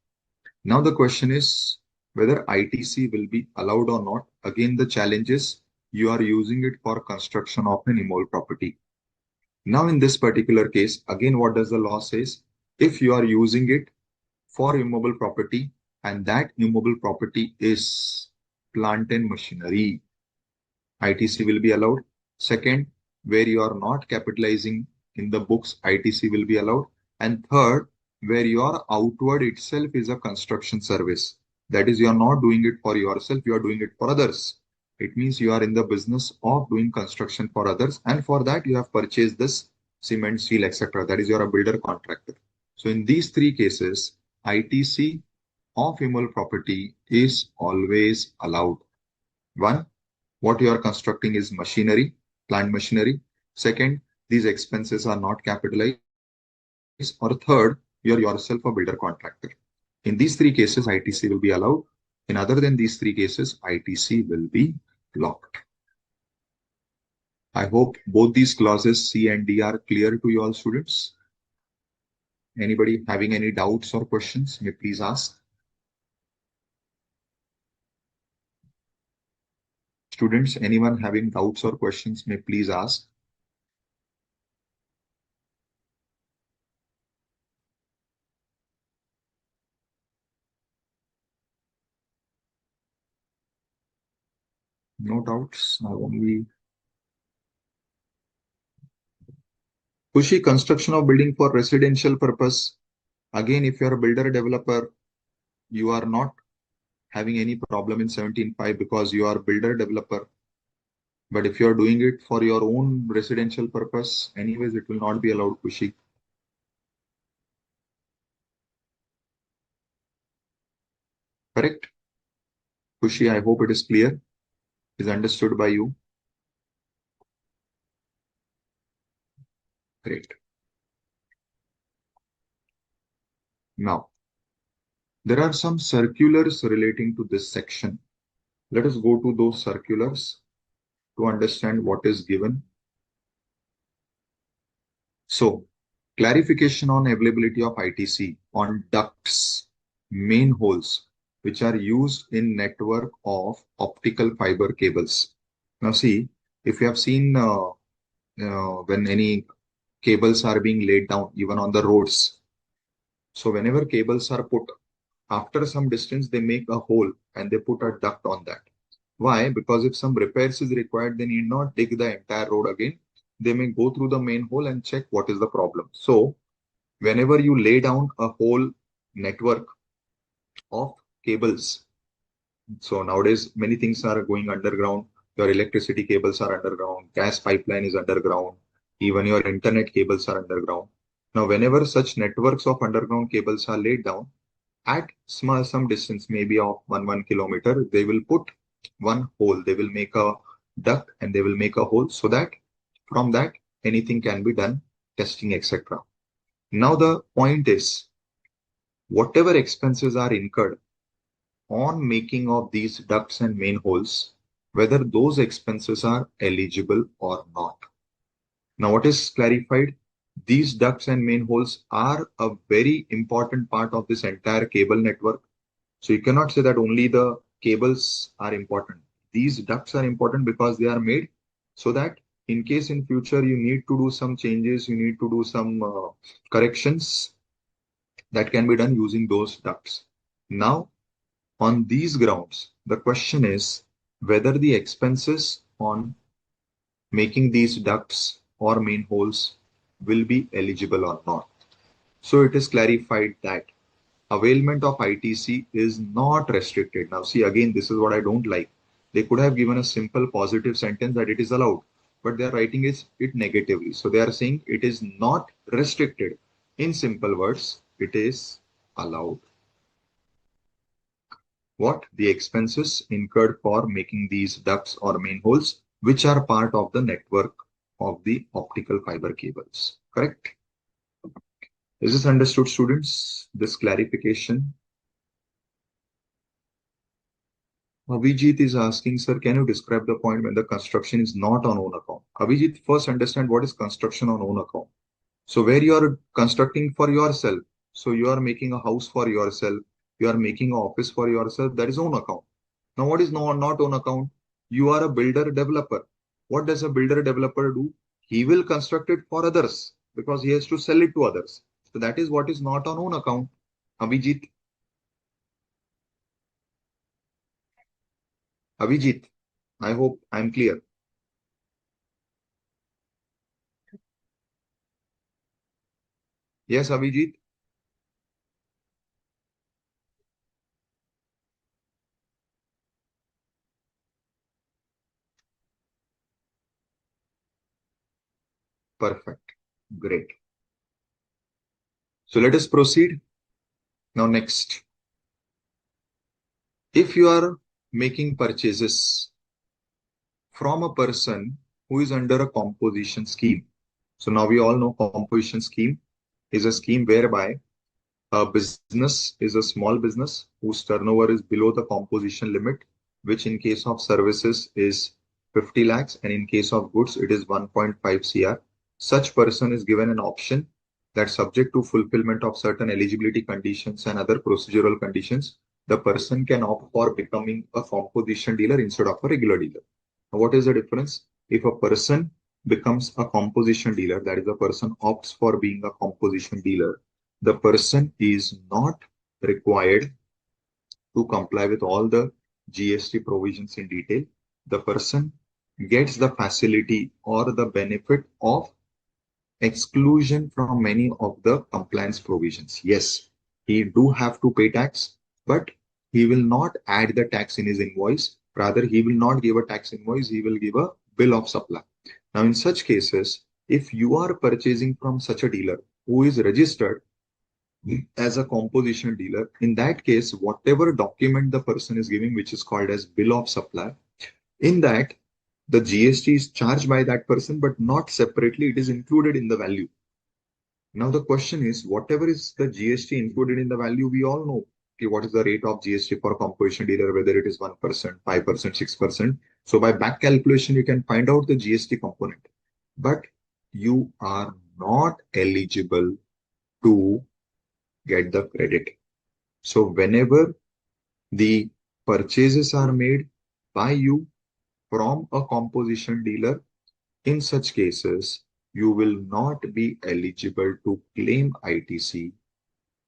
Now the question is whether ITC will be allowed or not. Again, the challenge is you are using it for construction of an immobile property. Now in this particular case, again, what does the law says? If you are using it for immobile property and that immobile property is plant and machinery, ITC will be allowed. Second, where you are not capitalizing in the books, ITC will be allowed. And third, where your outward itself is a construction service. That is, you are not doing it for yourself, you are doing it for others. It means you are in the business of doing construction for others, and for that you have purchased this cement, steel, etc. That is, you are a builder contractor. So in these three cases, ITC of immobile property is always allowed. One, what you are constructing is machinery, plant machinery. Second, these expenses are not capitalized. Or third, you are yourself a builder contractor. In these three cases, ITC will be allowed. In other than these three cases, ITC will be blocked. I hope both these clauses C and D are clear to you all students. Anybody having any doubts or questions, may please ask. Students, anyone having doubts or questions, may please ask. No doubts, now only Kushi, construction of building for residential purpose. Again, if you are a builder developer, you are not having any problem in 17.5 because you are builder developer. But if you are doing it for your own residential purpose, anyways, it will not be allowed, Kushi. Correct? Kushi, I hope it is clear, is understood by you. Great. Now, there are some circulars relating to this section. Let us go to those circulars to understand what is given. So, clarification on availability of ITC on ducts, main holes, which are used in network of optical fiber cables. Now see, if you have seen when any cables are being laid down, even on the roads. So whenever cables are put, after some distance, they make a hole and they put a duct on that. Why? Because if some repairs is required, they need not dig the entire road again. They may go through the main hole and check what is the problem. So whenever you lay down a whole network of cables, so nowadays many things are going underground. Your electricity cables are underground, gas pipeline is underground, even your internet cables are underground. Now, whenever such networks of underground cables are laid down, at some distance, maybe of 1 kilometer, they will put one hole. They will make a duct and they will make a hole so that from that anything can be done, testing, etc. Now the point is, whatever expenses are incurred on making of these ducts and main holes, whether those expenses are eligible or not. Now, what is clarified? These ducts and main holes are a very important part of this entire cable network. So you cannot say that only the cables are important. These ducts are important because they are made so that in case in future you need to do some changes, you need to do some corrections that can be done using those ducts. Now, on these grounds, the question is whether the expenses on making these ducts or main holes will be eligible or not. So it is clarified that availment of ITC is not restricted. Now see, again, this is what I don't like. They could have given a simple positive sentence that it is allowed, but they are writing it negatively. So they are saying it is not restricted. In simple words, it is allowed. What? The expenses incurred for making these ducts or main holes, which are part of the network of the optical fiber cables. Correct? Is this understood, students? This clarification? Abhijit is asking, sir, can you describe the point when the construction is not on own account? Abhijit, first understand what is construction on own account. So where you are constructing for yourself, so you are making a house for yourself, you are making an office for yourself, that is own account. Now, what is not own account? You are a builder developer. What does a builder developer do? He will construct it for others because he has to sell it to others. So that is what is not on own account. Abhijit. Abhijit, I hope I'm clear. Yes, Abhijit. Perfect. Great. So let us proceed. Now, next. If you are making purchases from a person who is under a composition scheme. So now we all know composition scheme is a scheme whereby a business is a small business whose turnover is below the composition limit, which in case of services is 50 lakhs and in case of goods it is 1.5 CR. Such person is given an option that subject to fulfillment of certain eligibility conditions and other procedural conditions, the person can opt for becoming a composition dealer instead of a regular dealer. What is the difference? If a person becomes a composition dealer, that is, a person opts for being a composition dealer, the person is not required to comply with all the GST provisions in detail. The person gets the facility or the benefit of exclusion from many of the compliance provisions. Yes, he do have to pay tax, but he will not add the tax in his invoice. Rather, he will not give a tax invoice, he will give a bill of supply. Now, in such cases, if you are purchasing from such a dealer who is registered, as a composition dealer. In that case, whatever document the person is giving, which is called as bill of supply, in that the GST is charged by that person, but not separately. It is included in the value. Now the question is, whatever is the GST included in the value, we all know okay, what is the rate of GST for a composition dealer, whether it is 1%, 5%, 6%. So by back calculation, you can find out the GST component. But you are not eligible to get the credit. So whenever the purchases are made by you from a composition dealer, in such cases, you will not be eligible to claim ITC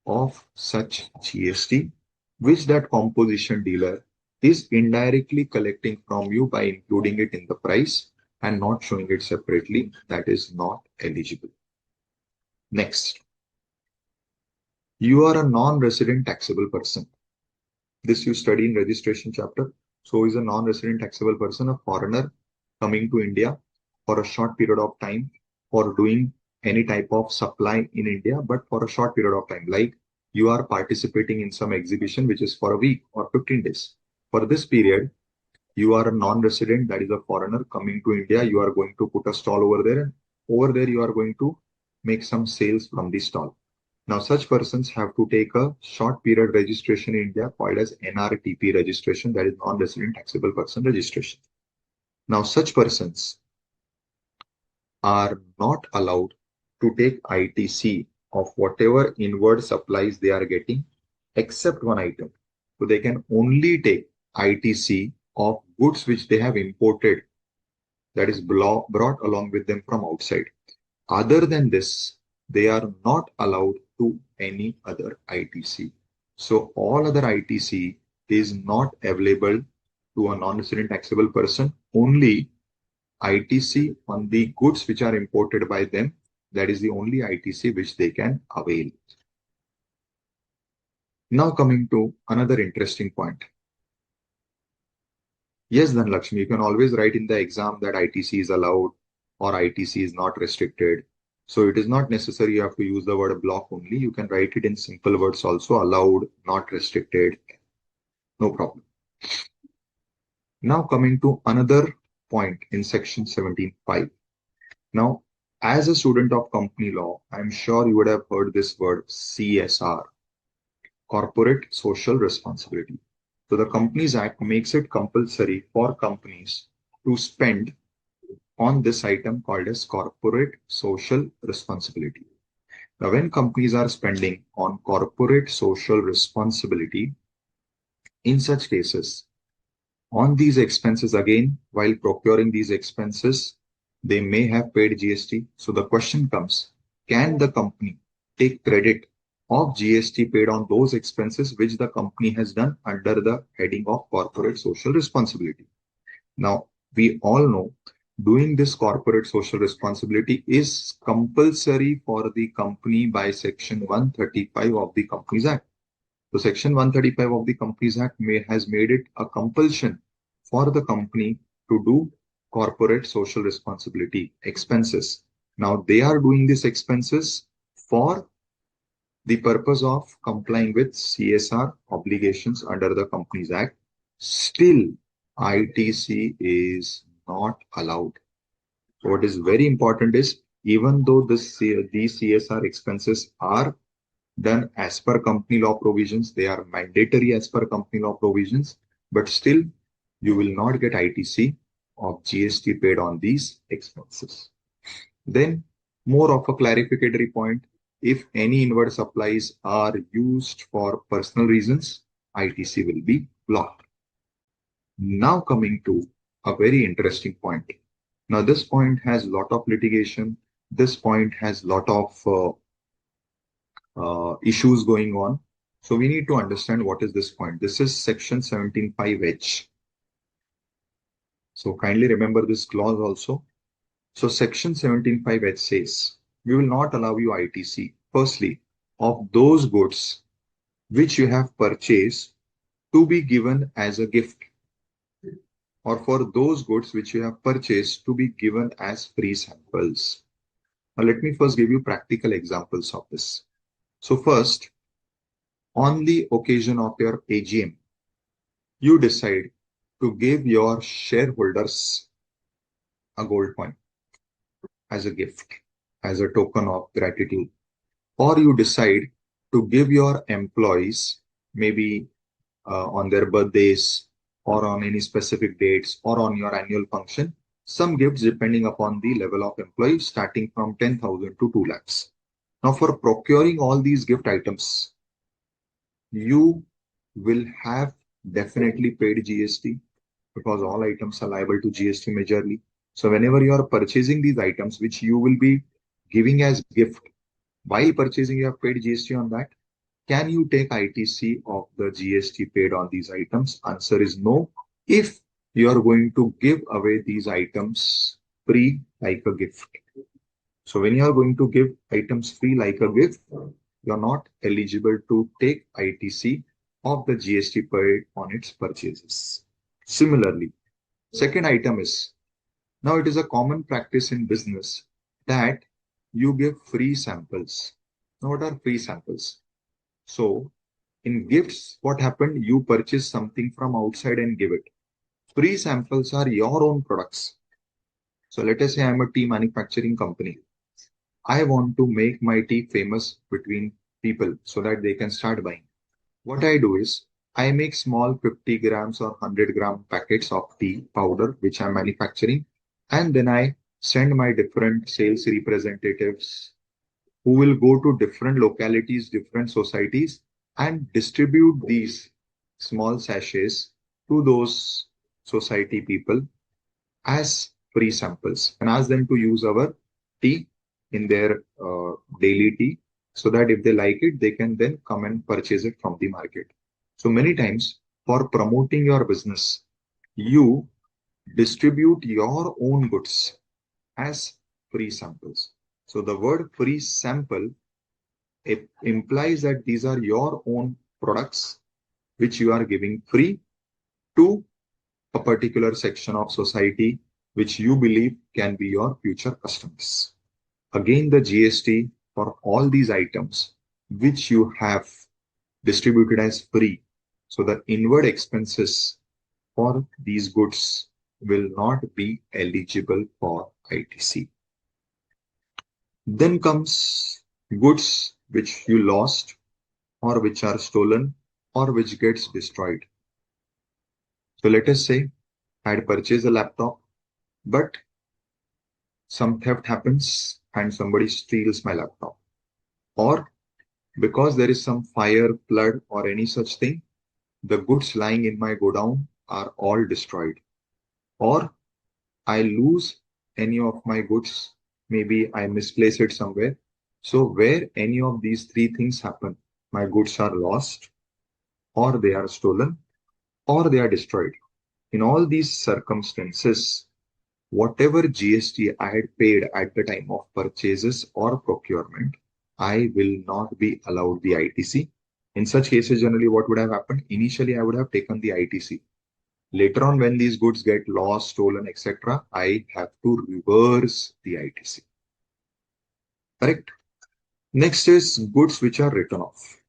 of such GST, which that composition dealer is indirectly collecting from you by including it in the price and not showing it separately. That is not eligible. Next, you are a non-resident taxable person. This you study in registration chapter. So is a non-resident taxable person, a foreigner coming to India for a short period of time for doing any type of supply in India, but for a short period of time, like you are participating in some exhibition which is for a week or 15 days. For this period, you are a non-resident, that is a foreigner coming to India. You are going to put a stall over there, and over there you are going to make some sales from the stall. Now, such persons have to take a short period registration in India called as NRTP registration, that is non-resident taxable person registration. Now, such persons are not allowed to take ITC of whatever inward supplies they are getting, except one item. So they can only take ITC of goods which they have imported, that is brought along with them from outside. Other than this, they are not allowed to any other ITC. So all other ITC is not available to a non-resident taxable person. Only ITC on the goods which are imported by them, that is the only ITC which they can avail. Now coming to another interesting point. Yes, Dhanlakshmi, you can always write in the exam that ITC is allowed or ITC is not restricted. So it is not necessary you have to use the word block only. You can write it in simple words also, allowed, not restricted, no problem. Now coming to another point in section 17.5. Now, as a student of company law, I'm sure you would have heard this word CSR, corporate social responsibility. So the Companies Act makes it compulsory for companies to spend on this item called as corporate social responsibility. Now, when companies are spending on corporate social responsibility, in such cases, on these expenses again, while procuring these expenses, they may have paid GST. So the question comes, can the company take credit of GST paid on those expenses which the company has done under the heading of corporate social responsibility? Now, we all know doing this corporate social responsibility is compulsory for the company by Section 135 of the Companies Act. So Section 135 of the Companies Act has made it a compulsion for the company to do corporate social responsibility expenses. Now they are doing these expenses for the purpose of complying with CSR obligations under the Companies Act. Still, ITC is not allowed. So what is very important is, even though these CSR expenses are done as per company law provisions, they are mandatory as per company law provisions, but still you will not get ITC of GST paid on these expenses. Then more of a clarificatory point, if any inward supplies are used for personal reasons, ITC will be blocked. Now coming to a very interesting point. Now this point has lot of litigation. This point has lot of issues going on. So we need to understand what is this point. This is section 17.5H. So kindly remember this clause also. So section 17.5H says, we will not allow you ITC, firstly, of those goods which you have purchased to be given as a gift, or for those goods which you have purchased to be given as free samples. Now let me first give you practical examples of this. So first, on the occasion of your AGM, you decide to give your shareholders a gold coin as a gift, as a token of gratitude, or you decide to give your employees, maybe on their birthdays or on any specific dates or on your annual function, some gifts depending upon the level of employee, starting from 10,000 to 2 lakhs. Now, for procuring all these gift items, you will have definitely paid GST because all items are liable to GST majorly. So whenever you are purchasing these items, which you will be giving as gift, while purchasing, you have paid GST on that. Can you take ITC of the GST paid on these items? Answer is no. If you are going to give away these items free like a gift. So when you are going to give items free like a gift, you are not eligible to take ITC of the GST paid on its purchases. Similarly, second item is, now it is a common practice in business that you give free samples. Now, what are free samples? So in gifts, what happened? You purchase something from outside and give it. Free samples are your own products. So let us say I'm a tea manufacturing company. I want to make my tea famous between people so that they can start buying. What I do is I make small 50 grams or 100-gram packets of tea powder, which I'm manufacturing, and then I send my different sales representatives who will go to different localities, different societies, and distribute these small sachets to those society people as free samples and ask them to use our tea in their daily tea so that if they like it, they can then come and purchase it from the market. So many times for promoting your business, you distribute your own goods as free samples. So the word free sample, it implies that these are your own products which you are giving free to a particular section of society which you believe can be your future customers. Again, the GST for all these items which you have distributed as free. So the inward expenses for these goods will not be eligible for ITC. Then comes goods which you lost or which are stolen or which gets destroyed. So let us say I had purchased a laptop, but some theft happens and somebody steals my laptop. Or because there is some fire, flood, or any such thing, the goods lying in my godown are all destroyed. Or I lose any of my goods, maybe I misplace it somewhere. So where any of these three things happen, my goods are lost, or they are stolen, or they are destroyed. In all these circumstances, whatever GST I had paid at the time of purchases or procurement, I will not be allowed the ITC. In such cases, generally what would have happened? Initially, I would have taken the ITC. Later on, when these goods get lost, stolen, etc., I have to reverse the ITC. Correct? Next is goods which are written off.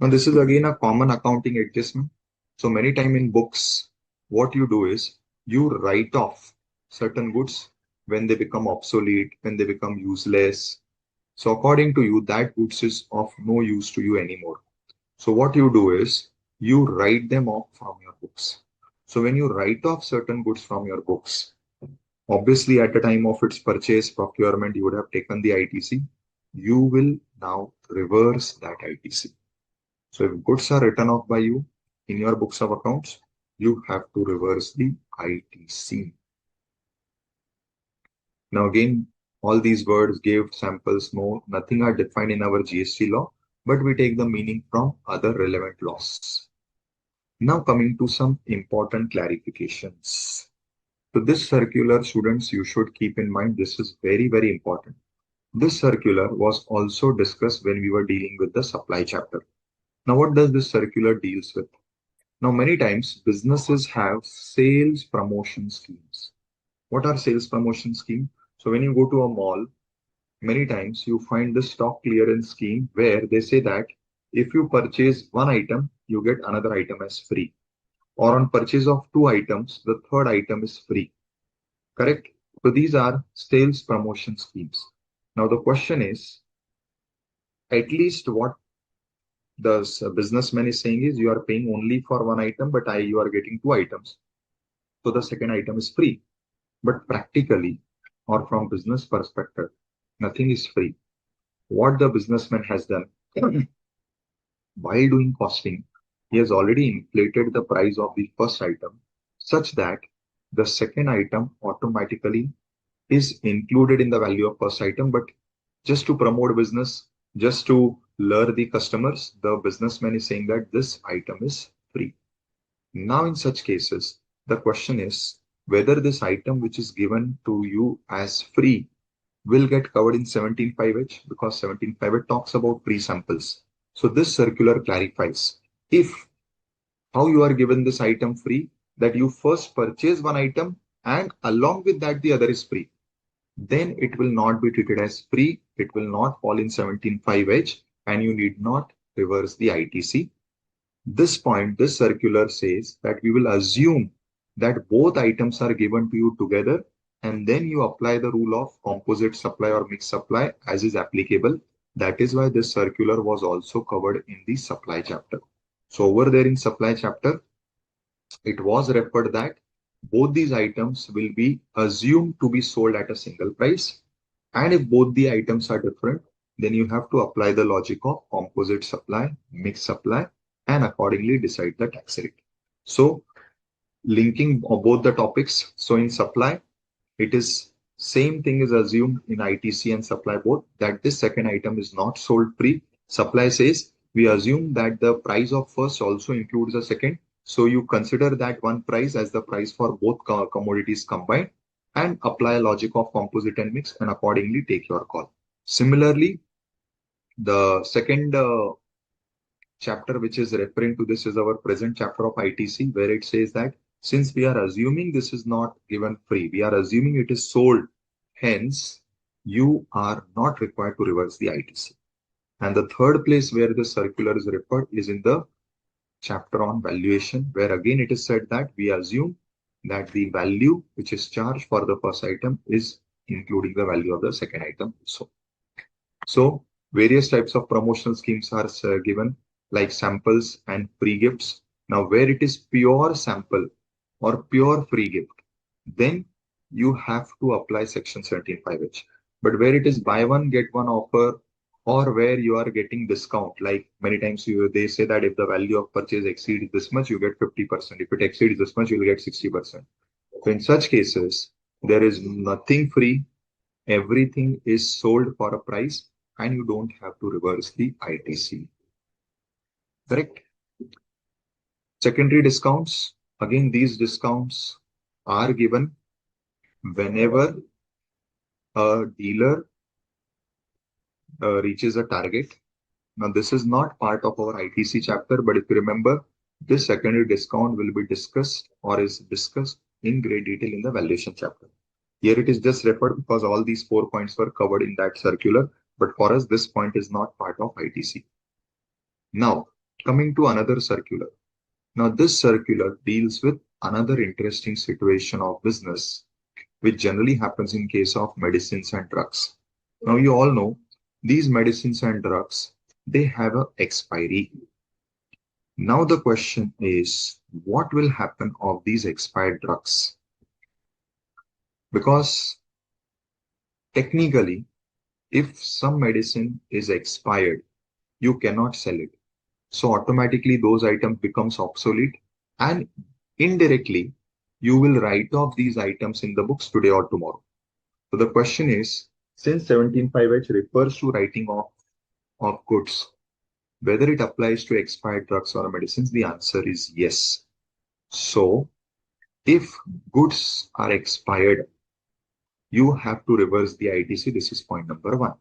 Now, this is again a common accounting adjustment. So many time in books, what you do is you write off certain goods when they become obsolete, when they become useless. So according to you, that goods is of no use to you anymore. So what you do is you write them off from your books. So when you write off certain goods from your books, obviously at the time of its purchase, procurement, you would have taken the ITC. You will now reverse that ITC. So if goods are written off by you in your books of accounts, you have to reverse the ITC. Now again, all these words, gift, samples, no, nothing are defined in our GST law, but we take the meaning from other relevant laws. Now coming to some important clarifications. So this circular, students, you should keep in mind, this is very, very important. This circular was also discussed when we were dealing with the supply chapter. Now, what does this circular deals with? Now, many times businesses have sales promotion schemes. What are sales promotion schemes? So when you go to a mall, many times you find the stock clearance scheme where they say that if you purchase one item, you get another item as free. Or on purchase of two items, the third item is free. Correct? So these are sales promotion schemes. Now the question is, at least what the businessman is saying is you are paying only for one item, but you are getting two items. So the second item is free. But practically, or from business perspective, nothing is free. What the businessman has done while doing costing, he has already inflated the price of the first item such that the second item automatically is included in the value of first item. But just to promote business, just to lure the customers, the businessman is saying that this item is free. Now, in such cases, the question is whether this item which is given to you as free will get covered in 17.5H, because 17.5H talks about free samples. So this circular clarifies if how you are given this item free, that you first purchase one item and along with that the other is free, then it will not be treated as free. It will not fall in 17.5H and you need not reverse the ITC. This point, this circular says that we will assume that both items are given to you together and then you apply the rule of composite supply or mixed supply as is applicable. That is why this circular was also covered in the supply chapter. So over there in supply chapter, it was referred that both these items will be assumed to be sold at a single price. And if both the items are different, then you have to apply the logic of composite supply, mixed supply, and accordingly decide the tax rate. So linking both the topics. So in supply, it is same thing is assumed in ITC and supply both, that this second item is not sold free. Supply says we assume that the price of first also includes the second. So you consider that one price as the price for both commodities combined and apply logic of composite and mix and accordingly take your call. Similarly, the second chapter which is referring to this is our present chapter of ITC, where it says that since we are assuming this is not given free, we are assuming it is sold, hence you are not required to reverse the ITC. And the third place where the circular is referred is in the chapter on valuation, where again it is said that we assume that the value which is charged for the first item is including the value of the second item. So various types of promotional schemes are given, like samples and free gifts. Now, where it is pure sample or pure free gift, then you have to apply section 17.5H. But where it is buy one, get one offer, or where you are getting discount, like many times they say that if the value of purchase exceeds this much, you get 50%. If it exceeds this much, you will get 60%. So in such cases, there is nothing free. Everything is sold for a price and you don't have to reverse the ITC. Correct? Secondary discounts. Again, these discounts are given whenever a dealer reaches a target. Now, this is not part of our ITC chapter, but if you remember, this secondary discount will be discussed or is discussed in great detail in the valuation chapter. Here it is just referred because all these 4 points were covered in that circular, but for us, this point is not part of ITC. Now, coming to another circular. Now, this circular deals with another interesting situation of business, which generally happens in case of medicines and drugs. Now, you all know these medicines and drugs, they have an expiry. Now, the question is, what will happen of these expired drugs? Because technically, if some medicine is expired, you cannot sell it. So automatically those items becomes obsolete and indirectly you will write off these items in the books today or tomorrow. So the question is, since 17.5H refers to writing off of goods, whether it applies to expired drugs or medicines, the answer is yes. So if goods are expired, you have to reverse the ITC. This is point number one.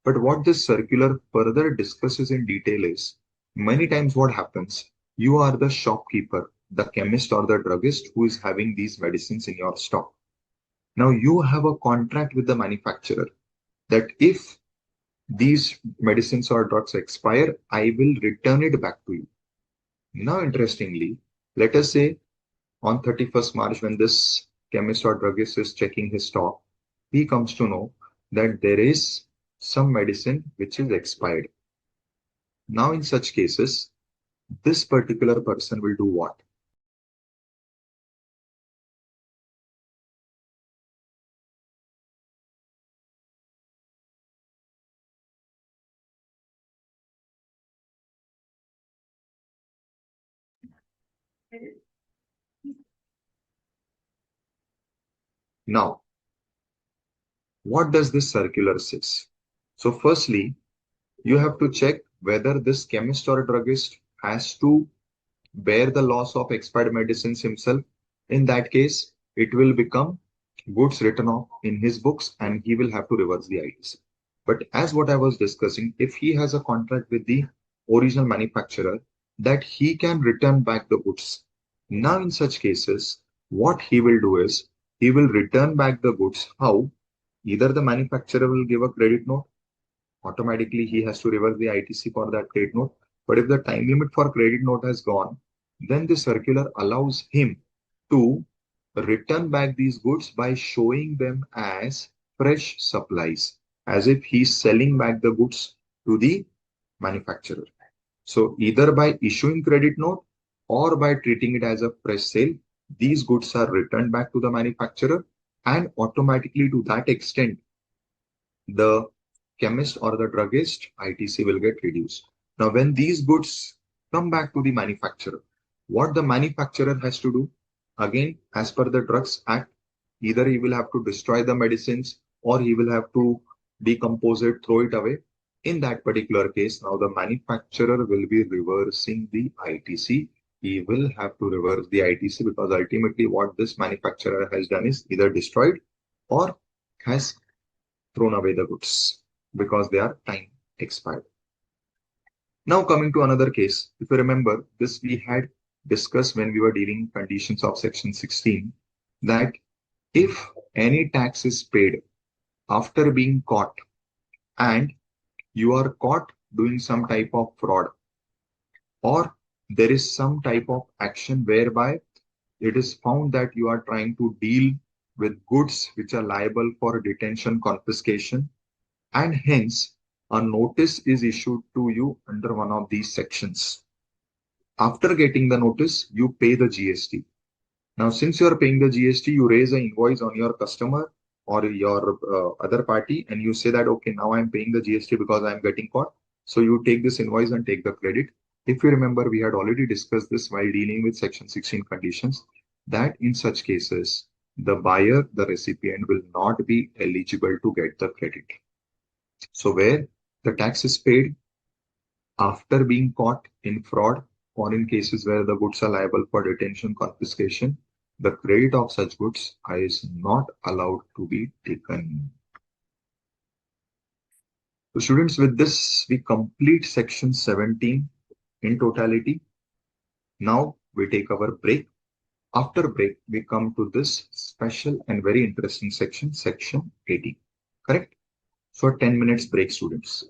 But what this circular further discusses in detail is, many times what happens, you are the shopkeeper, the chemist or the druggist who is having these medicines in your stock. Now you have a contract with the manufacturer that if these medicines or drugs expire, I will return it back to you. Now, interestingly, let us say on 31st March, when this chemist or druggist is checking his stock, he comes to know that there is some medicine which is expired. Now, in such cases, this particular person will do what? Now, what does this circular says? So, firstly, you have to check whether this chemist or druggist has to bear the loss of expired medicines himself. In that case, it will become goods written off in his books and he will have to reverse the ITC. But as what I was discussing, if he has a contract with the original manufacturer, that he can return back the goods. Now, in such cases, what he will do is he will return back the goods. How? Either the manufacturer will give a credit note, automatically he has to reverse the ITC for that credit note. But if the time limit for credit note has gone, then the circular allows him to return back these goods by showing them as fresh supplies, as if he's selling back the goods to the manufacturer. So either by issuing credit note or by treating it as a fresh sale, these goods are returned back to the manufacturer, and automatically to that extent the chemist or the druggist ITC will get reduced. Now, when these goods come back to the manufacturer, what the manufacturer has to do, again, as per the Drugs Act, either he will have to destroy the medicines or he will have to decompose it, throw it away. In that particular case, now the manufacturer will be reversing the ITC. He will have to reverse the ITC because ultimately what this manufacturer has done is either destroyed or has thrown away the goods because they are time expired. Now coming to another case, if you remember, this we had discussed when we were dealing conditions of section 16, that if any tax is paid after being caught and you are caught doing some type of fraud, or there is some type of action whereby it is found that you are trying to deal with goods which are liable for detention confiscation, and hence a notice is issued to you under one of these sections. After getting the notice, you pay the GST. Now, since you are paying the GST, you raise an invoice on your customer or your other party, and you say that, okay, now I'm paying the GST because I'm getting caught. So you take this invoice and take the credit. If you remember, we had already discussed this while dealing with Section 16 conditions, that in such cases, the buyer, the recipient will not be eligible to get the credit. So where the tax is paid after being caught in fraud or in cases where the goods are liable for detention confiscation, the credit of such goods is not allowed to be taken. So students, with this, we complete section 17 in totality. Now we take our break. After break, we come to this special and very interesting section, section 18. Correct? So 10 minutes break, students.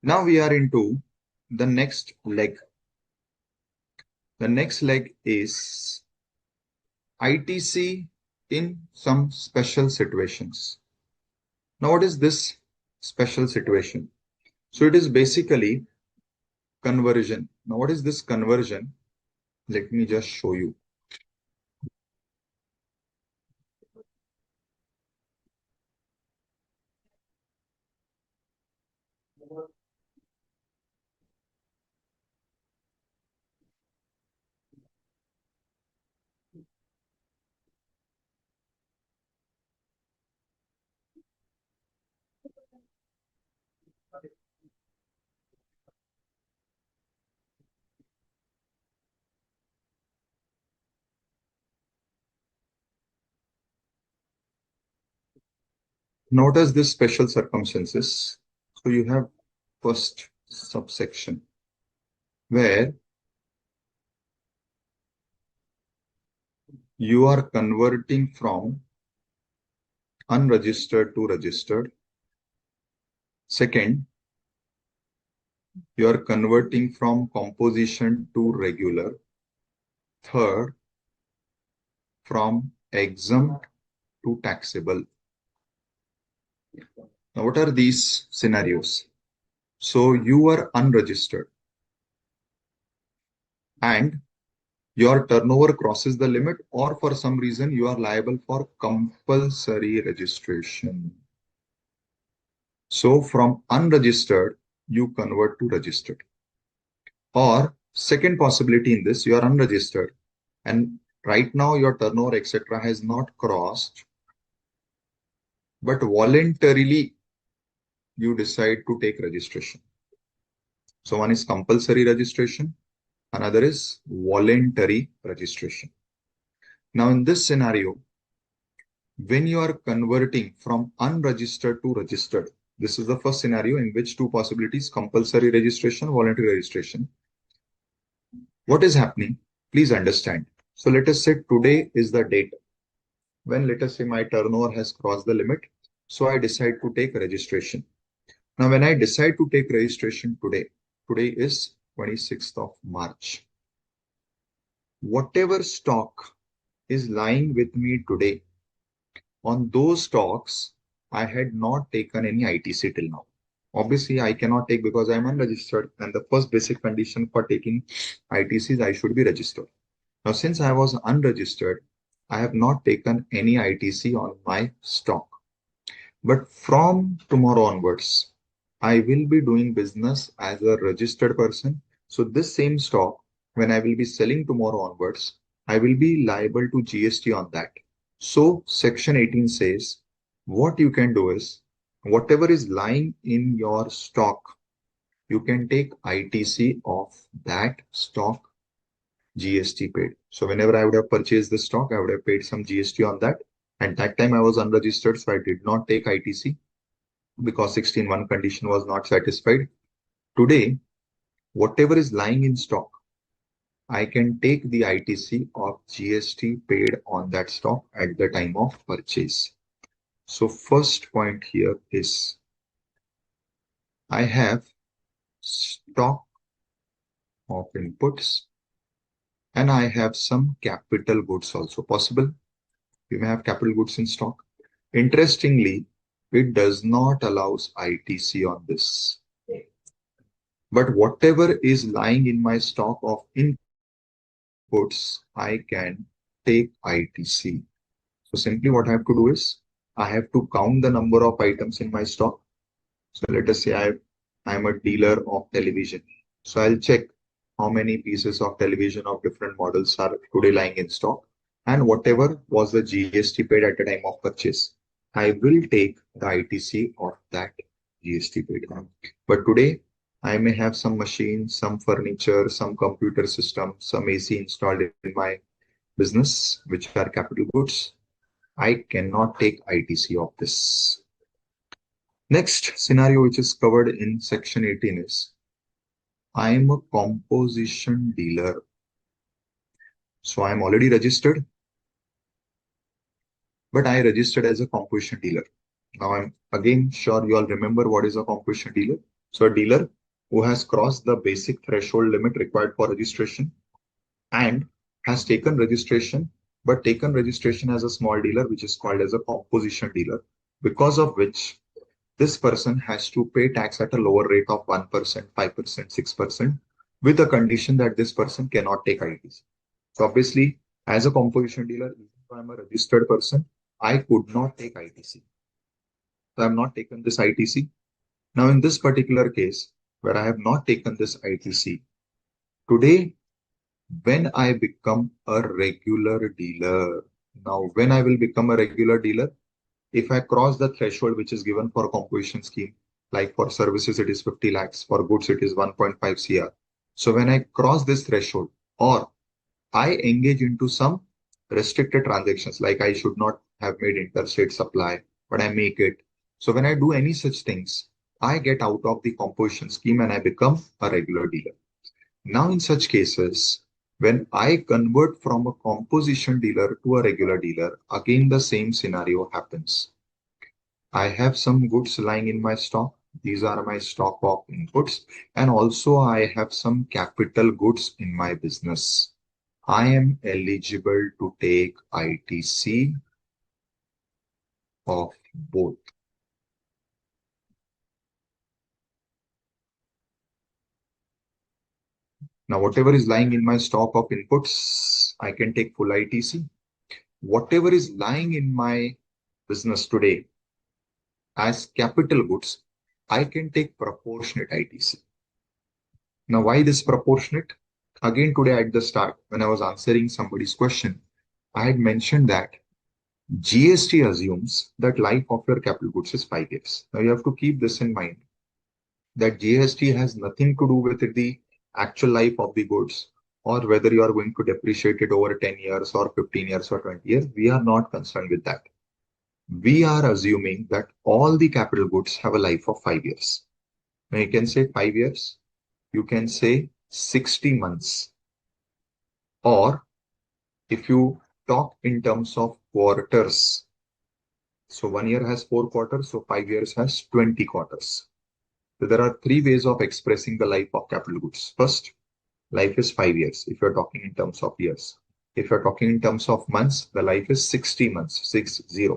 Now we are into the next leg. The next leg is ITC in some special situations. Now, what is this special situation? So it is basically conversion. Now, what is this conversion? Let me just show you. Notice this special circumstances. So you have first subsection where you are converting from unregistered to registered. Second, you are converting from composition to regular. Third, from exempt to taxable. Now, what are these scenarios? So you are unregistered and your turnover crosses the limit, or for some reason you are liable for compulsory registration. So from unregistered, you convert to registered. Or second possibility in this, you are unregistered and right now your turnover, etc., has not crossed, but voluntarily you decide to take registration. So one is compulsory registration, another is voluntary registration. Now in this scenario, when you are converting from unregistered to registered, this is the first scenario in which two possibilities, compulsory registration, voluntary registration. What is happening? Please understand. So let us say today is the date when, let us say, my turnover has crossed the limit. So I decide to take registration. Now, when I decide to take registration today is 26th of March. Whatever stock is lying with me today, on those stocks, I had not taken any ITC till now. Obviously, I cannot take because I'm unregistered, and the first basic condition for taking ITC is I should be registered. Now, since I was unregistered, I have not taken any ITC on my stock. But from tomorrow onwards, I will be doing business as a registered person. So this same stock, when I will be selling tomorrow onwards, I will be liable to GST on that. So section 18 says, what you can do is, whatever is lying in your stock, you can take ITC of that stock, GST paid. So whenever I would have purchased the stock, I would have paid some GST on that. And that time I was unregistered, so I did not take ITC because 16(1) condition was not satisfied. Today, whatever is lying in stock, I can take the ITC of GST paid on that stock at the time of purchase. So first point here is I have stock of inputs and I have some capital goods also possible. We may have capital goods in stock. Interestingly, it does not allow ITC on this. But whatever is lying in my stock of inputs, I can take ITC. So simply what I have to do is I have to count the number of items in my stock. So let us say I'm a dealer of television. So I'll check how many pieces of television of different models are today lying in stock, and whatever was the GST paid at the time of purchase, I will take the ITC of that GST paid. But today I may have some machines, some furniture, some computer system, some AC installed in my business, which are capital goods. I cannot take ITC of this. Next scenario, which is covered in section 18 is, I am a composition dealer. So I am already registered, but I registered as a composition dealer. Now I'm again sure you all remember what is a composition dealer. So a dealer who has crossed the basic threshold limit required for registration and has taken registration, but taken registration as a small dealer, which is called as a composition dealer, because of which this person has to pay tax at a lower rate of 1%, 5%, 6%, with the condition that this person cannot take ITC. So obviously, as a composition dealer, if I'm a registered person, I could not take ITC. So I have not taken this ITC. Now, in this particular case, where I have not taken this ITC, today, when I become a regular dealer, now when I will become a regular dealer, if I cross the threshold which is given for composition scheme, like for services it is 50 lakhs, for goods it is 1.5 CR. So when I cross this threshold, or I engage into some restricted transactions, like I should not have made interstate supply, but I make it. So when I do any such things, I get out of the composition scheme and I become a regular dealer. Now, in such cases, when I convert from a composition dealer to a regular dealer, again the same scenario happens. I have some goods lying in my stock. These are my stock of inputs. And also I have some capital goods in my business. I am eligible to take ITC of both. Now, whatever is lying in my stock of inputs, I can take full ITC. Whatever is lying in my business today as capital goods, I can take proportionate ITC. Now, why this proportionate? Again, today at the start, when I was answering somebody's question, I had mentioned that GST assumes that life of your capital goods is 5 years. Now, you have to keep this in mind that GST has nothing to do with the actual life of the goods or whether you are going to depreciate it over 10 years or 15 years or 20 years. We are not concerned with that. We are assuming that all the capital goods have a life of 5 years. Now, you can say 5 years, you can say 60 months, or if you talk in terms of quarters, so 1 year has 4 quarters, so 5 years has 20 quarters. So there are three ways of expressing the life of capital goods. First, life is 5 years if you're talking in terms of years. If you're talking in terms of months, the life is 60 months, 60.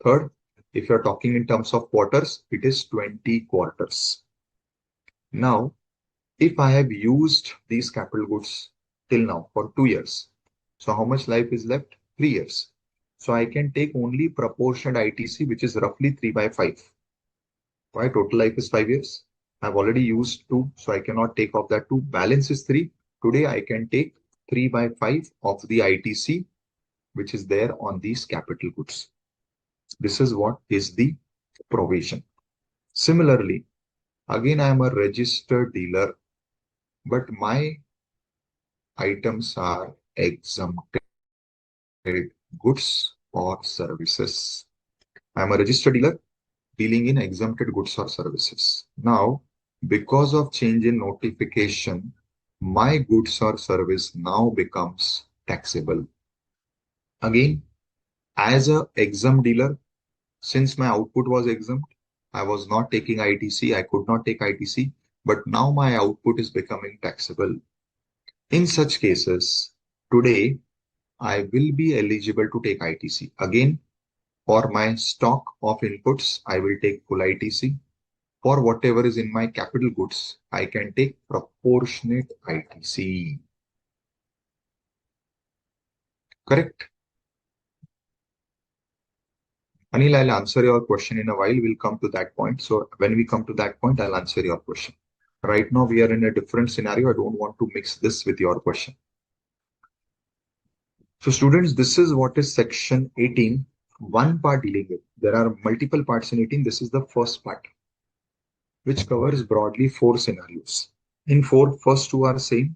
Third, if you're talking in terms of quarters, it is 20 quarters. Now, if I have used these capital goods till now for 2 years, so how much life is left? 3 years. So I can take only proportionate ITC, which is roughly 3 by 5. Why? Total life is 5 years. I've already used 2, so I cannot take off that 2. Balance is 3. Today I can take 3 by 5 of the ITC, which is there on these capital goods. This is what is the provision. Similarly, again, I am a registered dealer, but my items are exempted goods or services. I am a registered dealer dealing in exempted goods or services. Now, because of change in notification, my goods or service now becomes taxable. Again, as a exempt dealer, since my output was exempt, I was not taking ITC, I could not take ITC, but now my output is becoming taxable. In such cases, today, I will be eligible to take ITC. Again, for my stock of inputs, I will take full ITC. For whatever is in my capital goods, I can take proportionate ITC. Correct? Anil, I'll answer your question in a while. We'll come to that point. So when we come to that point, I'll answer your question. Right now, we are in a different scenario. I don't want to mix this with your question. So students, this is what is section 18, one part dealing with. There are multiple parts in 18. This is the first part, which covers broadly 4 scenarios. In 4, first 2 are same.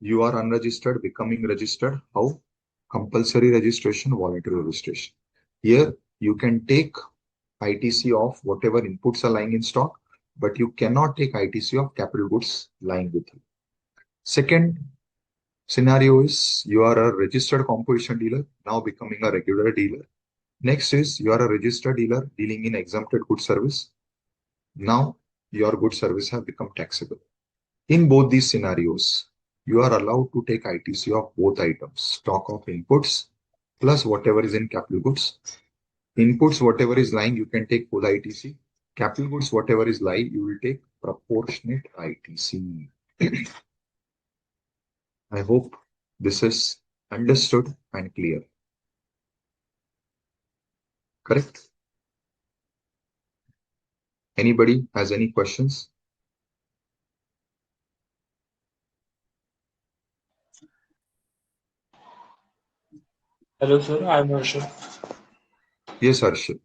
You are unregistered, becoming registered. How? Compulsory registration, voluntary registration. Here, you can take ITC of whatever inputs are lying in stock, but you cannot take ITC of capital goods lying with you. Second scenario is you are a registered composition dealer, now becoming a regular dealer. Next is you are a registered dealer dealing in exempted goods service. Now your goods service have become taxable. In both these scenarios, you are allowed to take ITC of both items, stock of inputs plus whatever is in capital goods. Inputs, whatever is lying, you can take full ITC. Capital goods, whatever is lying, you will take proportionate ITC. I hope this is understood and clear. Correct? Anybody has any questions?
Hello, sir. I'm Harshit.
Yes, Harshit.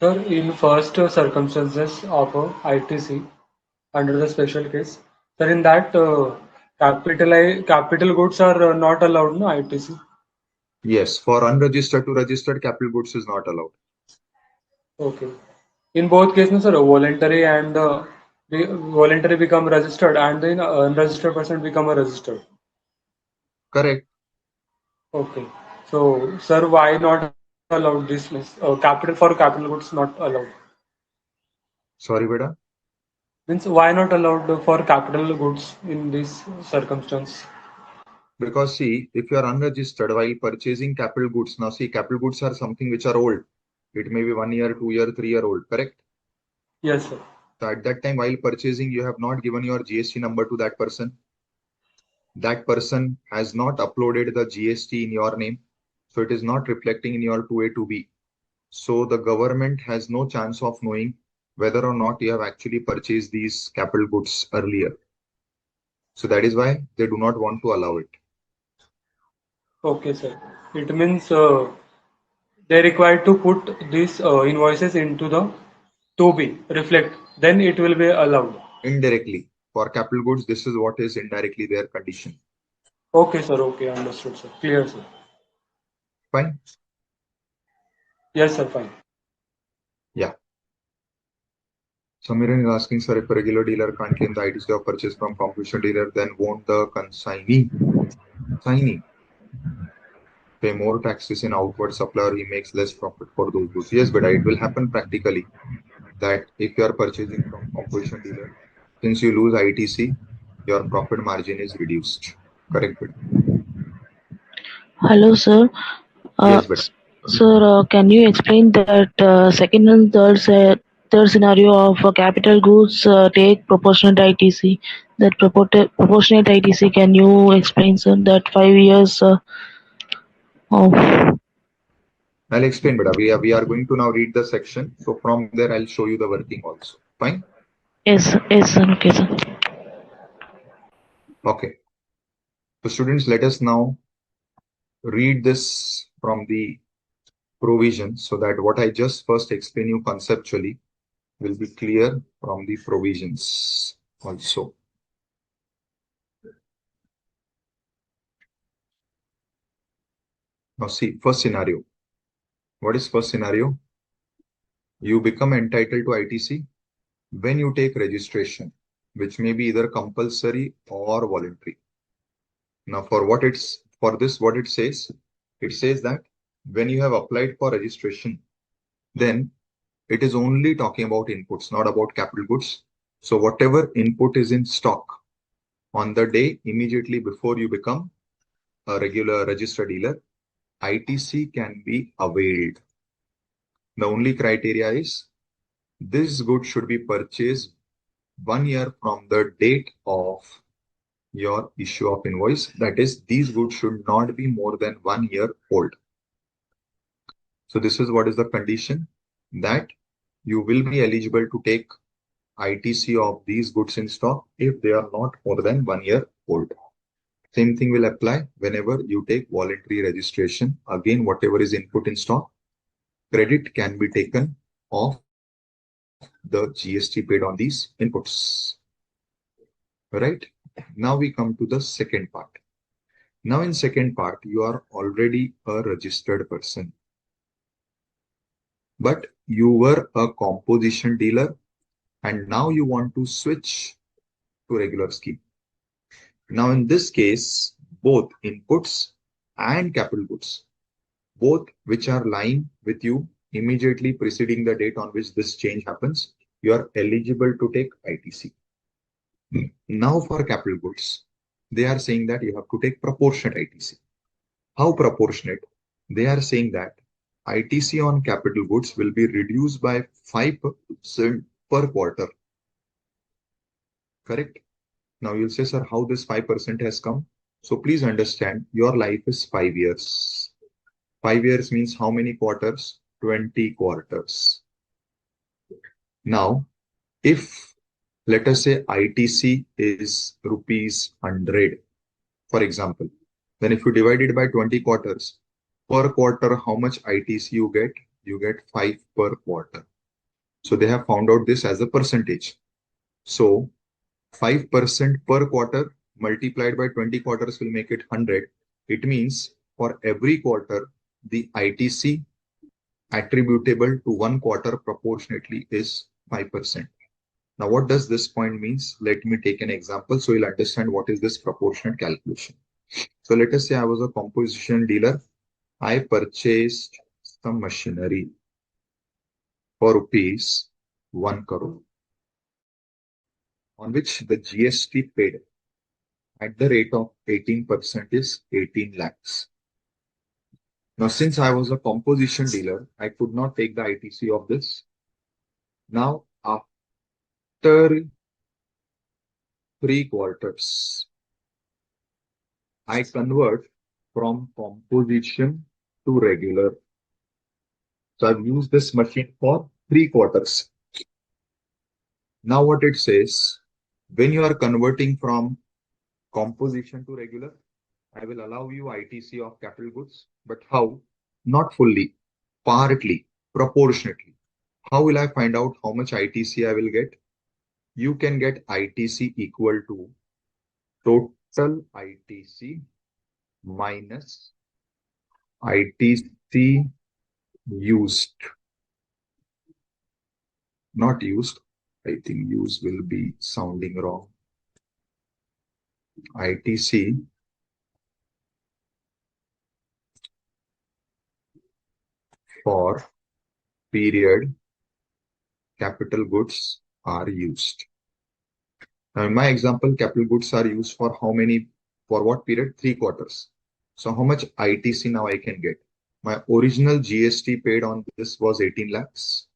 Sir, in first circumstances of ITC under the special case, sir, in that capital goods are not allowed, no ITC.
Yes, for unregistered to registered, capital goods is not allowed.
Okay. In both cases, sir, voluntary and voluntary become registered, and then unregistered person become a registered.
Correct.
Okay. So, sir, why not allowed this means capital goods not allowed?
Sorry, Beda.
Means why not allowed for capital goods in this circumstance?
Because see, if you are unregistered while purchasing capital goods, now see, capital goods are something which are old. It may be 1 year, 2 year, 3 year old, correct?
Yes, sir.
So at that time, while purchasing, you have not given your GST number to that person. That person has not uploaded the GST in your name. So it is not reflecting in your 2A, 2B. So the government has no chance of knowing whether or not you have actually purchased these capital goods earlier. So that is why they do not want to allow it.
Okay, sir. It means they required to put these invoices into the to be reflect. Then it will be allowed.
Indirectly, for capital goods, this is what is indirectly their condition.
Okay, sir. Okay, understood, sir. Clear, sir.
Fine.
Yes, sir. Fine.
Yeah. Samiran is asking, sir, if a regular dealer can't claim the ITC of purchase from competition dealer, then won't the consignee pay more taxes in outward supply or he makes less profit for those goods? Yes, but it will happen practically that if you are purchasing from competition dealer, since you lose ITC, your profit margin is reduced. Correct, but
Hello, sir. Uh,
yes, but
Sir, can you explain that second and third scenario of capital goods take proportionate ITC? That proportionate ITC, can you explain, sir? That 5 years of
I'll explain, but we are going to now read the section. So from there, I'll show you the working also. Fine.
yes, sir. Okay, sir.
Okay. So students, let us now read this from the provision so that what I just first explain you conceptually will be clear from the provisions also. Now see, first scenario. What is first scenario? You become entitled to ITC when you take registration, which may be either compulsory or voluntary. Now what it says, it says that when you have applied for registration, then it is only talking about inputs, not about capital goods. So whatever input is in stock on the day immediately before you become a regular registered dealer, ITC can be availed. The only criteria is this good should be purchased 1 year from the date of your issue of invoice. That is, these goods should not be more than 1 year old. So this is what is the condition that you will be eligible to take ITC of these goods in stock if they are not more than 1 year old. Same thing will apply whenever you take voluntary registration. Again, whatever is input in stock, credit can be taken off the GST paid on these inputs. Right? Now we come to the second part. Now in second part, you are already a registered person, but you were a composition dealer and now you want to switch to regular scheme. Now in this case, both inputs and capital goods, both which are lying with you immediately preceding the date on which this change happens, you are eligible to take ITC. Now for capital goods, they are saying that you have to take proportionate ITC. How proportionate? They are saying that ITC on capital goods will be reduced by 5% per quarter. Correct? Now you'll say, sir, how this 5% has come? So please understand, your life is 5 years. 5 years means how many quarters? 20 quarters. Now, if let us say ITC is rupees 100, for example, then if you divide it by 20 quarters, per quarter, how much ITC you get? You get 5 per quarter. So they have found out this as a percentage. So 5% per quarter multiplied by 20 quarters will make it 100. It means for every quarter, the ITC attributable to one quarter proportionately is 5%. Now, what does this point means? Let me take an example so you'll understand what is this proportionate calculation. So let us say I was a composition dealer. I purchased some machinery for rupees 1 crore, on which the GST paid at the rate of 18% is 18 lakhs. Now, since I was a composition dealer, I could not take the ITC of this. Now, after 3 quarters, I convert from composition to regular. So I've used this machine for 3 quarters. Now what it says, when you are converting from composition to regular, I will allow you ITC of capital goods, but how? Not fully, partly, proportionately. How will I find out how much ITC I will get? You can get ITC equal to total ITC minus ITC used. Not used. I think use will be sounding wrong. ITC for period capital goods are used. Now, in my example, capital goods are used for how many, for what period? 3 quarters. So how much ITC now I can get? My original GST paid on this was 18 lakhs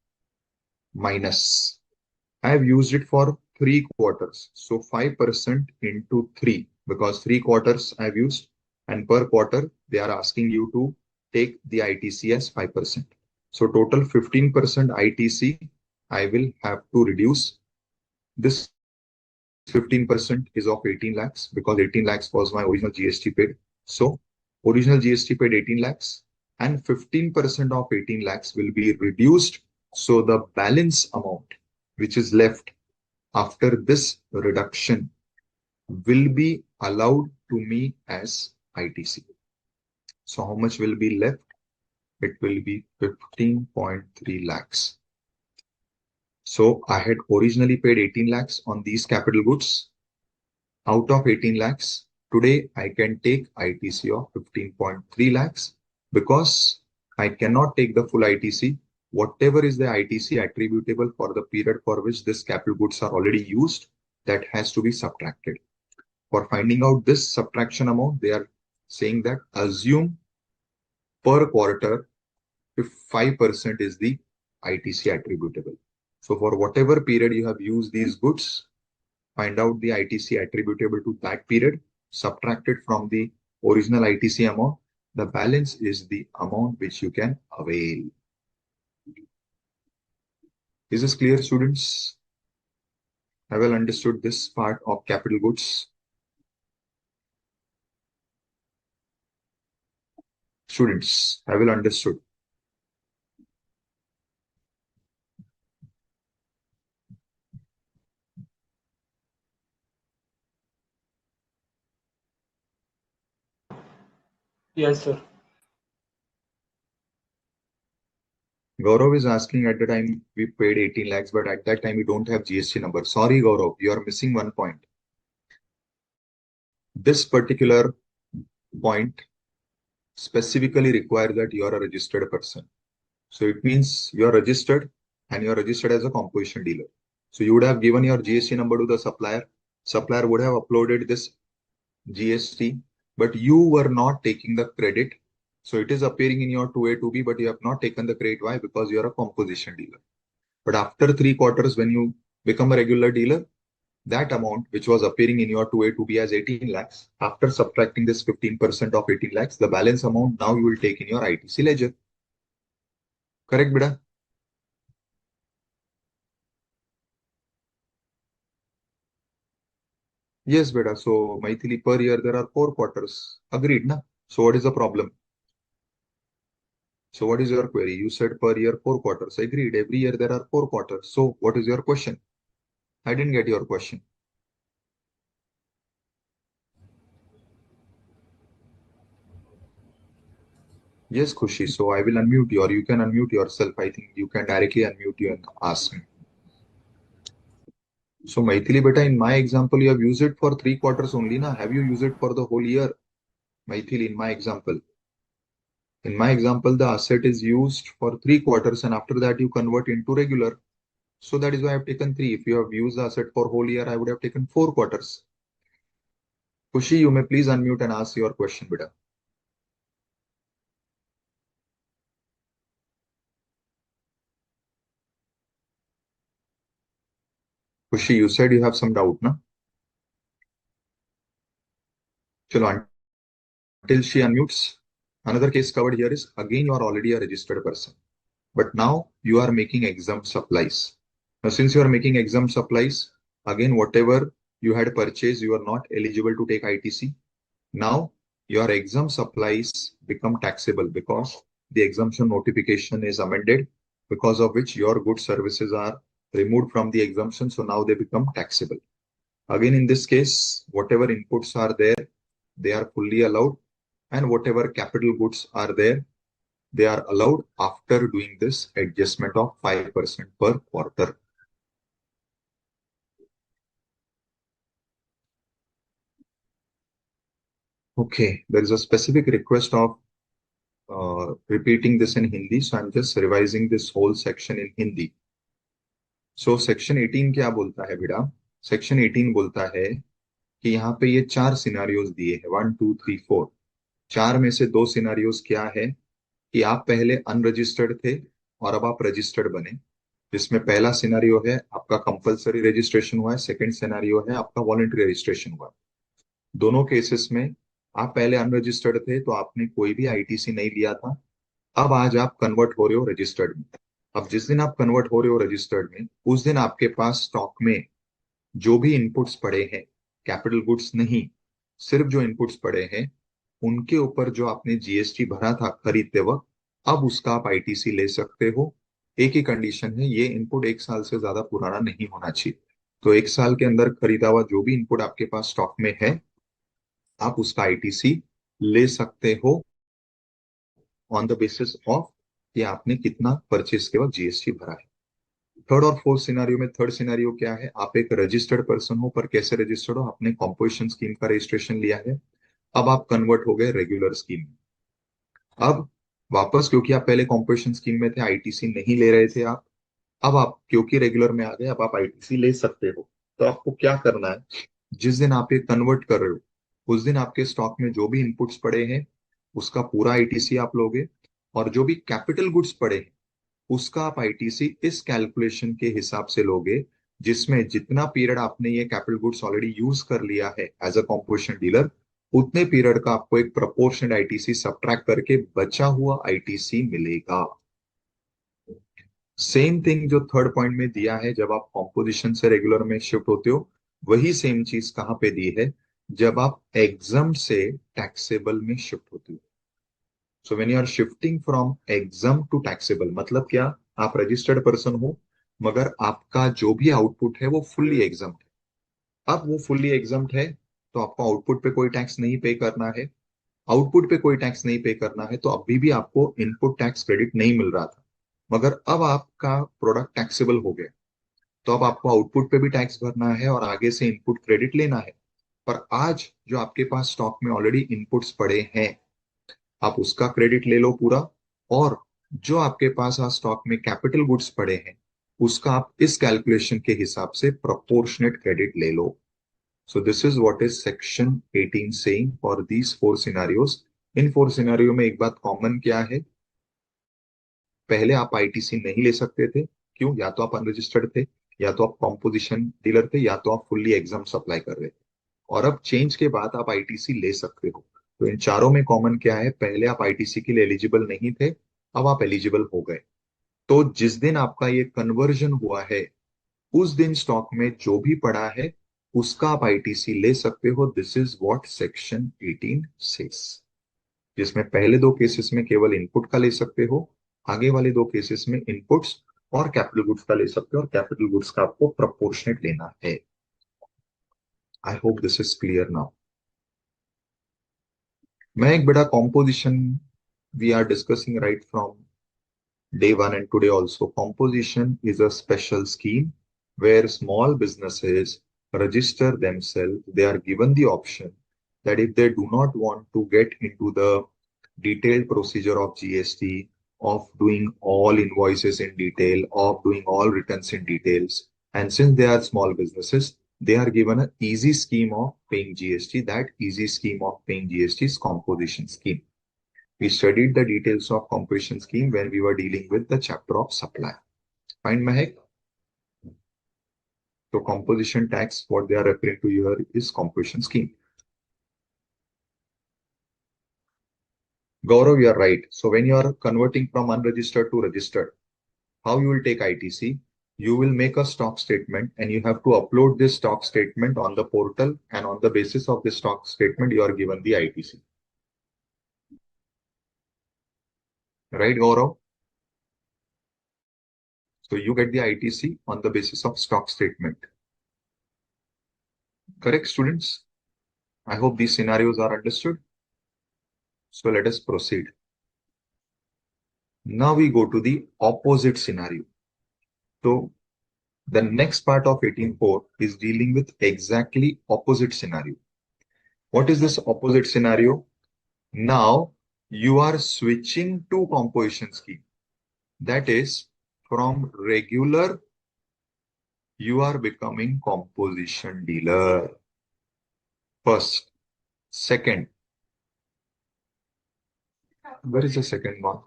minus. I have used it for 3 quarters. So 5% into 3, because 3 quarters I have used, and per quarter they are asking you to take the ITC as 5%. So total 15% ITC I will have to reduce. This 15% is of 18 lakhs because 18 lakhs was my original GST paid. So original GST paid 18 lakhs and 15% of 18 lakhs will be reduced. So the balance amount which is left after this reduction will be allowed to me as ITC. So how much will be left? It will be 15.3 lakhs. So I had originally paid 18 lakhs on these capital goods. Out of 18 lakhs, today I can take ITC of 15.3 lakhs because I cannot take the full ITC. Whatever is the ITC attributable for the period for which this capital goods are already used, that has to be subtracted. For finding out this subtraction amount, they are saying that assume per quarter, if 5% is the ITC attributable. So for whatever period you have used these goods, find out the ITC attributable to that period, subtract it from the original ITC amount. The balance is the amount which you can avail. Is this clear, students? Have you understood this part of capital goods? Students, have you understood?
Yes, sir.
Gaurav is asking, at the time we paid 18 lakhs, but at that time we don't have GST number. Sorry, Gaurav, you are missing one point. This particular point specifically requires that you are a registered person. So it means you are registered. and you are registered as a composition dealer. So you would have given your GST number to the supplier. Supplier would have uploaded this GST, but you were not taking the credit. So it is appearing in your 2A, 2B, but you have not taken the credit. Why? Because you are a composition dealer. But after 3 quarters, when you become a regular dealer, that amount which was appearing in your 2A, 2B as 18 lakhs, after subtracting this 15% of 18 lakhs, the balance amount now you will take in your ITC ledger. Correct, beta? Yes, beta. So, Maithili, per year there are 4 quarters. Agreed, na? So, what is the problem? So, what is your query? You said per year 4 quarters. Agreed. Every year there are 4 quarters. So, what is your question? I didn't get your question. Yes, Khushi. So, I will unmute you, or you can unmute yourself. I think you can directly unmute you and ask me. So, Maithili, beta, in my example, you have used it for 3 quarters only, na? Have you used it for the whole year? Maithili, in my example. In my example, the asset is used for 3 quarters, and after that you convert into regular. So that is why I've taken 3. If you have used the asset for whole year, I would have taken 4 quarters. Kushi, you may please unmute and ask your question, beta. Kushi, you said you have some doubt, na? Chalo, until she unmutes. Another case covered here is, again, you are already a registered person. But now you are making exempt supplies. Now, since you are making exempt supplies, again, whatever you had purchased, you are not eligible to take ITC. Now, your exempt supplies become taxable because the exemption notification is amended, because of which your goods services are removed from the exemption. So now they become taxable. Again, in this case, whatever inputs are there, they are fully allowed. And whatever capital goods are there, they are allowed after doing this adjustment of 5% per quarter. Okay, there is a specific request of repeating this in Hindi. So I'm just revising this whole section in Hindi. So section 18 क्या बोलता है बेटा? Section 18 बोलता है कि यहाँ पे ये 4 सिनारियोज दिए हैं, 1 2 3 4। 4 में से 2 सिनारियोज क्या है कि आप पहले अनरजिस्टर्ड थे और अब आप रजिस्टर्ड बने, जिसमें पहला सिनारियो है आपका कंपलसरी रजिस्ट्रेशन हुआ है, सेकंड सिनारियो है आपका वॉलंटरी रजिस्ट्रेशन हुआ है। दोनों केसेस में आप पहले अनरजिस्टर्ड थे तो आपने कोई भी आईटीसी नहीं लिया था। अब आज आप कन्वर्ट हो रहे हो रजिस्टर्ड में। अब जिस दिन आप कन्वर्ट हो रहे हो रजिस्टर्ड में, उस दिन आपके पास स्टॉक में जो भी इनपुट्स पड़े हैं, कैपिटल गुड्स नहीं, सिर्फ जो इनपुट्स पड़े हैं, उनके ऊपर जो आपने जीएसटी भरा था खरीदते वक्त, अब उसका आप आईटीसी ले सकते हो। एक ही कंडीशन है, ये इनपुट 1 साल से ज्यादा पुराना नहीं होना चाहिए। तो 1 साल के अंदर खरीदा हुआ जो भी इनपुट आपके पास स्टॉक में है, आप उसका आईटीसी ले सकते हो ऑन द बेसिस ऑफ कि आपने कितना परचेज के वक्त जीएसटी भरा है। थर्ड और फोर्थ सिनारियो में, थर्ड सिनारियो क्या है? आप एक रजिस्टर्ड पर्सन हो, पर कैसे रजिस्टर्ड हो? आपने कॉम्पोजिशन स्कीम का रजिस्ट्रेशन लिया है, अब आप कन्वर्ट हो गए रेगुलर स्कीम में। अब वापस, क्योंकि आप पहले कॉम्पोजिशन स्कीम में थे, आईटीसी नहीं ले रहे थे आप, अब आप क्योंकि रेगुलर में आ गए, अब आप आईटीसी ले सकते हो। तो आपको क्या करना है? जिस दिन आप ये कन्वर्ट कर रहे हो, उस दिन आपके स्टॉक में जो भी इनपुट्स पड़े हैं, उसका पूरा आईटीसी आप लोगे, और जो भी कैपिटल गुड्स पड़े हैं, उसका आप आईटीसी इस कैलकुलेशन के हिसाब से लोगे, जिसमें जितना पीरियड आपने ये कैपिटल गुड्स ऑलरेडी यूज कर लिया है एज अ कॉम्पोजिशन डीलर, उतने पीरियड का आपको एक प्रोपोर्शनल आईटीसी सब्ट्रैक्ट करके बचा हुआ आईटीसी मिलेगा। सेम थिंग जो थर्ड पॉइंट में दिया है, जब आप कॉम्पोजिशन से रेगुलर में शिफ्ट होते हो, वही सेम चीज कहां पे दी है? जब आप एग्जम्प्ट से टैक्सेबल में शिफ्ट होते हो। So when you are shifting from exempt to taxable, मतलब क्या? आप रजिस्टर्ड पर्सन हो, मगर आपका जो भी आउटपुट है वो फुल्ली एग्जम्प्ट है। अब वो फुल्ली एग्जम्प्ट है, तो आपको आउटपुट पे कोई टैक्स नहीं पे करना है। आउटपुट पे कोई टैक्स नहीं पे करना है, तो अभी भी आपको इनपुट टैक्स क्रेडिट नहीं मिल रहा था, मगर अब आपका प्रोडक्ट टैक्सेबल हो गया, तो अब आपको आउटपुट पे भी टैक्स भरना है और आगे से इनपुट क्रेडिट लेना है। पर आज जो आपके पास स्टॉक में ऑलरेडी इनपुट्स पड़े हैं, आप उसका क्रेडिट ले लो पूरा, और जो आपके पास आज स्टॉक में कैपिटल गुड्स पड़े हैं, उसका आप इस कैलकुलेशन के हिसाब से प्रोपोर्शनेट क्रेडिट ले लो. So this is what is section 18 saying for these four scenarios. In four scenario में एक बात कॉमन क्या है, पहले आप आईटीसी नहीं ले सकते थे. क्यों? या तो आप अनरजिस्टर्ड थे, या तो आप कॉम्पोजिशन डीलर थे, या तो आप फुल्ली एग्जाम सप्लाई कर रहे थे. और अब चेंज के बाद आप आईटीसी ले सकते हो. तो इन चारों में कॉमन क्या है, पहले आप आईटीसी के लिए एलिजिबल नहीं थे, अब आप एलिजिबल हो गए. तो जिस दिन आपका ये कन्वर्जन हुआ है, उस दिन स्टॉक में जो भी पड़ा है उसका आप आईटीसी ले सकते हो. This is what section 18 says. जिसमें पहले दो केसेस में केवल इनपुट का ले सकते हो, आगे वाले दो केसेस में इनपुट्स और कैपिटल गुड्स का ले सकते हो, और कैपिटल गुड्स का आपको प्रोपोर्शनेट लेना है. I hope this is clear now. मैं एक बेटा composition we are discussing right from day one and today also. Composition is a special scheme where small businesses register themselves. They are given the option that if they do not want to get into the detailed procedure of GST, of doing all invoices in detail, of doing all returns in details, and since they are small businesses, they are given an easy scheme of paying GST. That easy scheme of paying GST is composition scheme. We studied the details of composition scheme when we were dealing with the chapter of supply. Fine, Mahek? So composition tax, what they are referring to here is composition scheme. Gaurav, you are right. So when you are converting from unregistered to registered, how you will take ITC? You will make a stock statement and you have to upload this stock statement on the portal, and on the basis of this stock statement, you are given the ITC. Right, Gaurav? So you get the ITC on the basis of stock statement. Correct, students? I hope these scenarios are understood. So let us proceed. Now we go to the opposite scenario. So the next part of 18.4 is dealing with exactly opposite scenario. What is this opposite scenario? Now you are switching to composition scheme. That is, from regular, you are becoming composition dealer. First. Second. Where is the second one?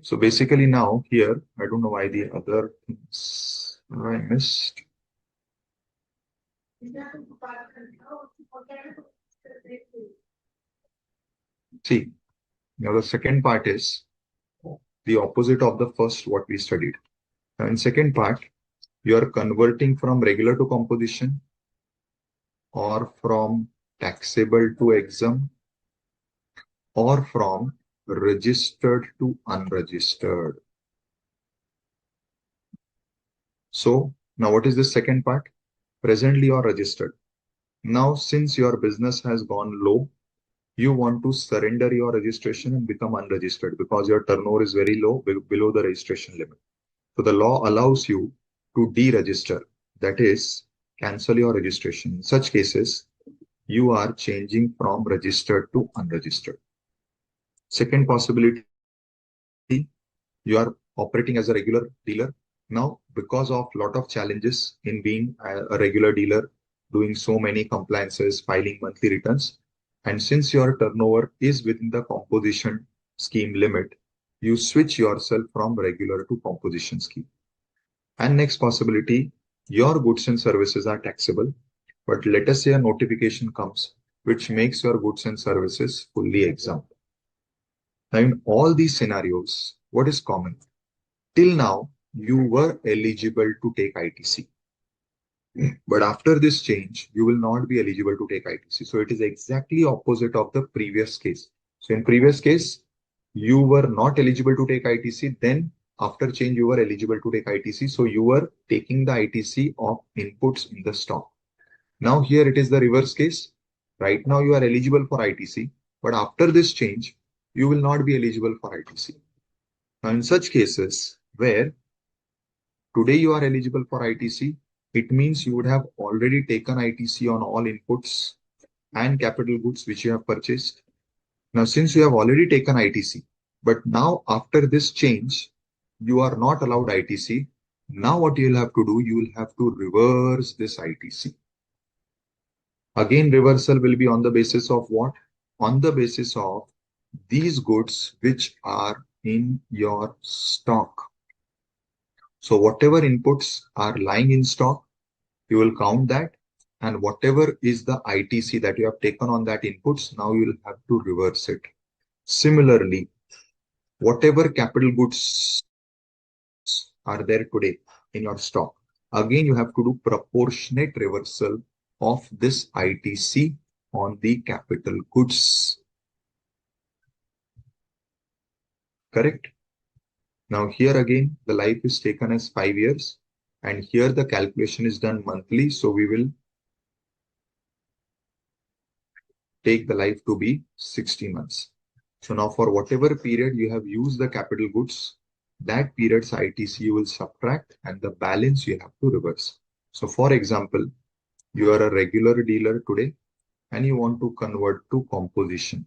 So basically now here, I don't know why the other things I missed. See, now the second part is the opposite of the first what we studied. Now in second part, you are converting from regular to composition or from taxable to exempt or from registered to unregistered. So now what is the second part? Presently you are registered. Now since your business has gone low, you want to surrender your registration and become unregistered because your turnover is very low, below the registration limit. So the law allows you to deregister, that is, cancel your registration. In such cases, you are changing from registered to unregistered. Second possibility, you are operating as a regular dealer. Now, because of lot of challenges in being a regular dealer, doing so many compliances, filing monthly returns, and since your turnover is within the composition scheme limit, you switch yourself from regular to composition scheme. And next possibility, your goods and services are taxable, but let us say a notification comes which makes your goods and services fully exempt. Now, in all these scenarios, what is common? Till now, you were eligible to take ITC. But after this change, you will not be eligible to take ITC. So it is exactly opposite of the previous case. So in previous case, you were not eligible to take ITC. Then after change, you were eligible to take ITC. So you were taking the ITC of inputs in the stock. Now here it is the reverse case. Right now you are eligible for ITC, but after this change, you will not be eligible for ITC. Now in such cases where today you are eligible for ITC, it means you would have already taken ITC on all inputs and capital goods which you have purchased. Now, since you have already taken ITC, But now after this change, you are not allowed ITC. Now what you will have to do, you will have to reverse this ITC. Again, reversal will be on the basis of what? On the basis of these goods which are in your stock. So whatever inputs are lying in stock, you will count that, and whatever is the ITC that you have taken on that inputs, now you will have to reverse it. Similarly, whatever capital goods are there today in your stock, again you have to do proportionate reversal of this ITC on the capital goods. Correct? Now here again, the life is taken as 5 years, and here the calculation is done monthly. So we will take the life to be 60 months. So now for whatever period you have used the capital goods, that period's ITC you will subtract, and the balance you have to reverse. So for example, you are a regular dealer today and you want to convert to composition.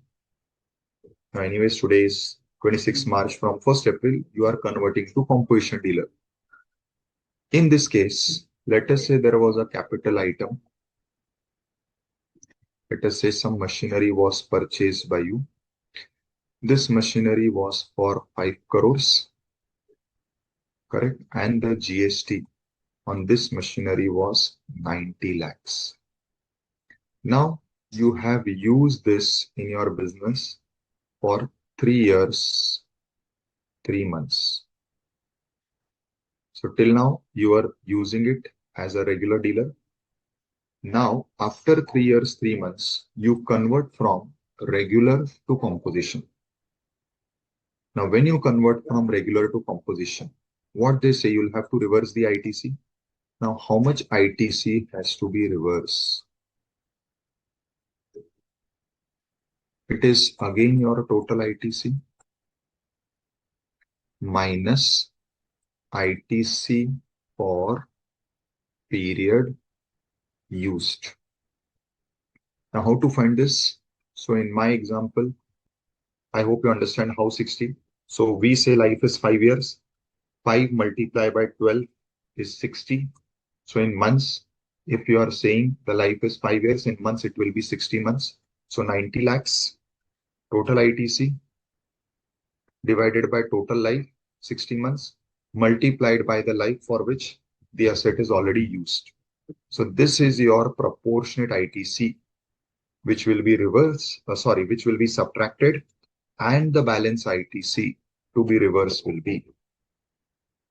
Now anyways, today is 26 March. From 1st April, you are converting to composition dealer. In this case, let us say there was a capital item. Let us say some machinery was purchased by you. This machinery was for 5 crores, correct? And the GST on this machinery was 90 lakhs. Now you have used this in your business for 3 years, 3 months. So till now you are using it as a regular dealer. Now after 3 years, 3 months, you convert from regular to composition. Now when you convert from regular to composition, what they say, you'll have to reverse the ITC. Now how much ITC has to be reversed? It is again your total ITC minus ITC for period used. Now how to find this? So in my example, I hope you understand how 60. So we say life is 5 years. 5 multiplied by 12 is 60. So in months, if you are saying the life is 5 years, in months it will be 60 months. So 90 lakhs total ITC divided by total life, 60 months, multiplied by the life for which the asset is already used. So this is your proportionate ITC, which will be which will be subtracted, and the balance ITC to be reversed will be.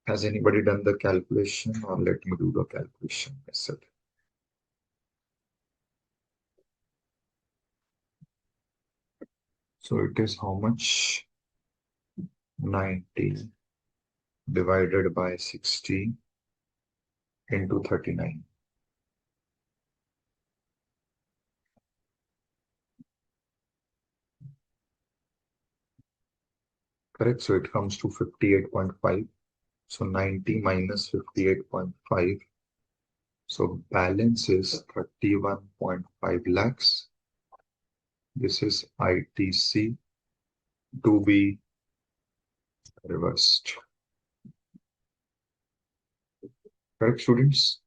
Has anybody done the calculation, or let me do the calculation myself? So it is how much? 90 divided by 60 into 39. Correct. So it comes to 58.5. So 90 minus 58.5. So balance is 31.5 lakhs. This is ITC to be reversed. Correct, students?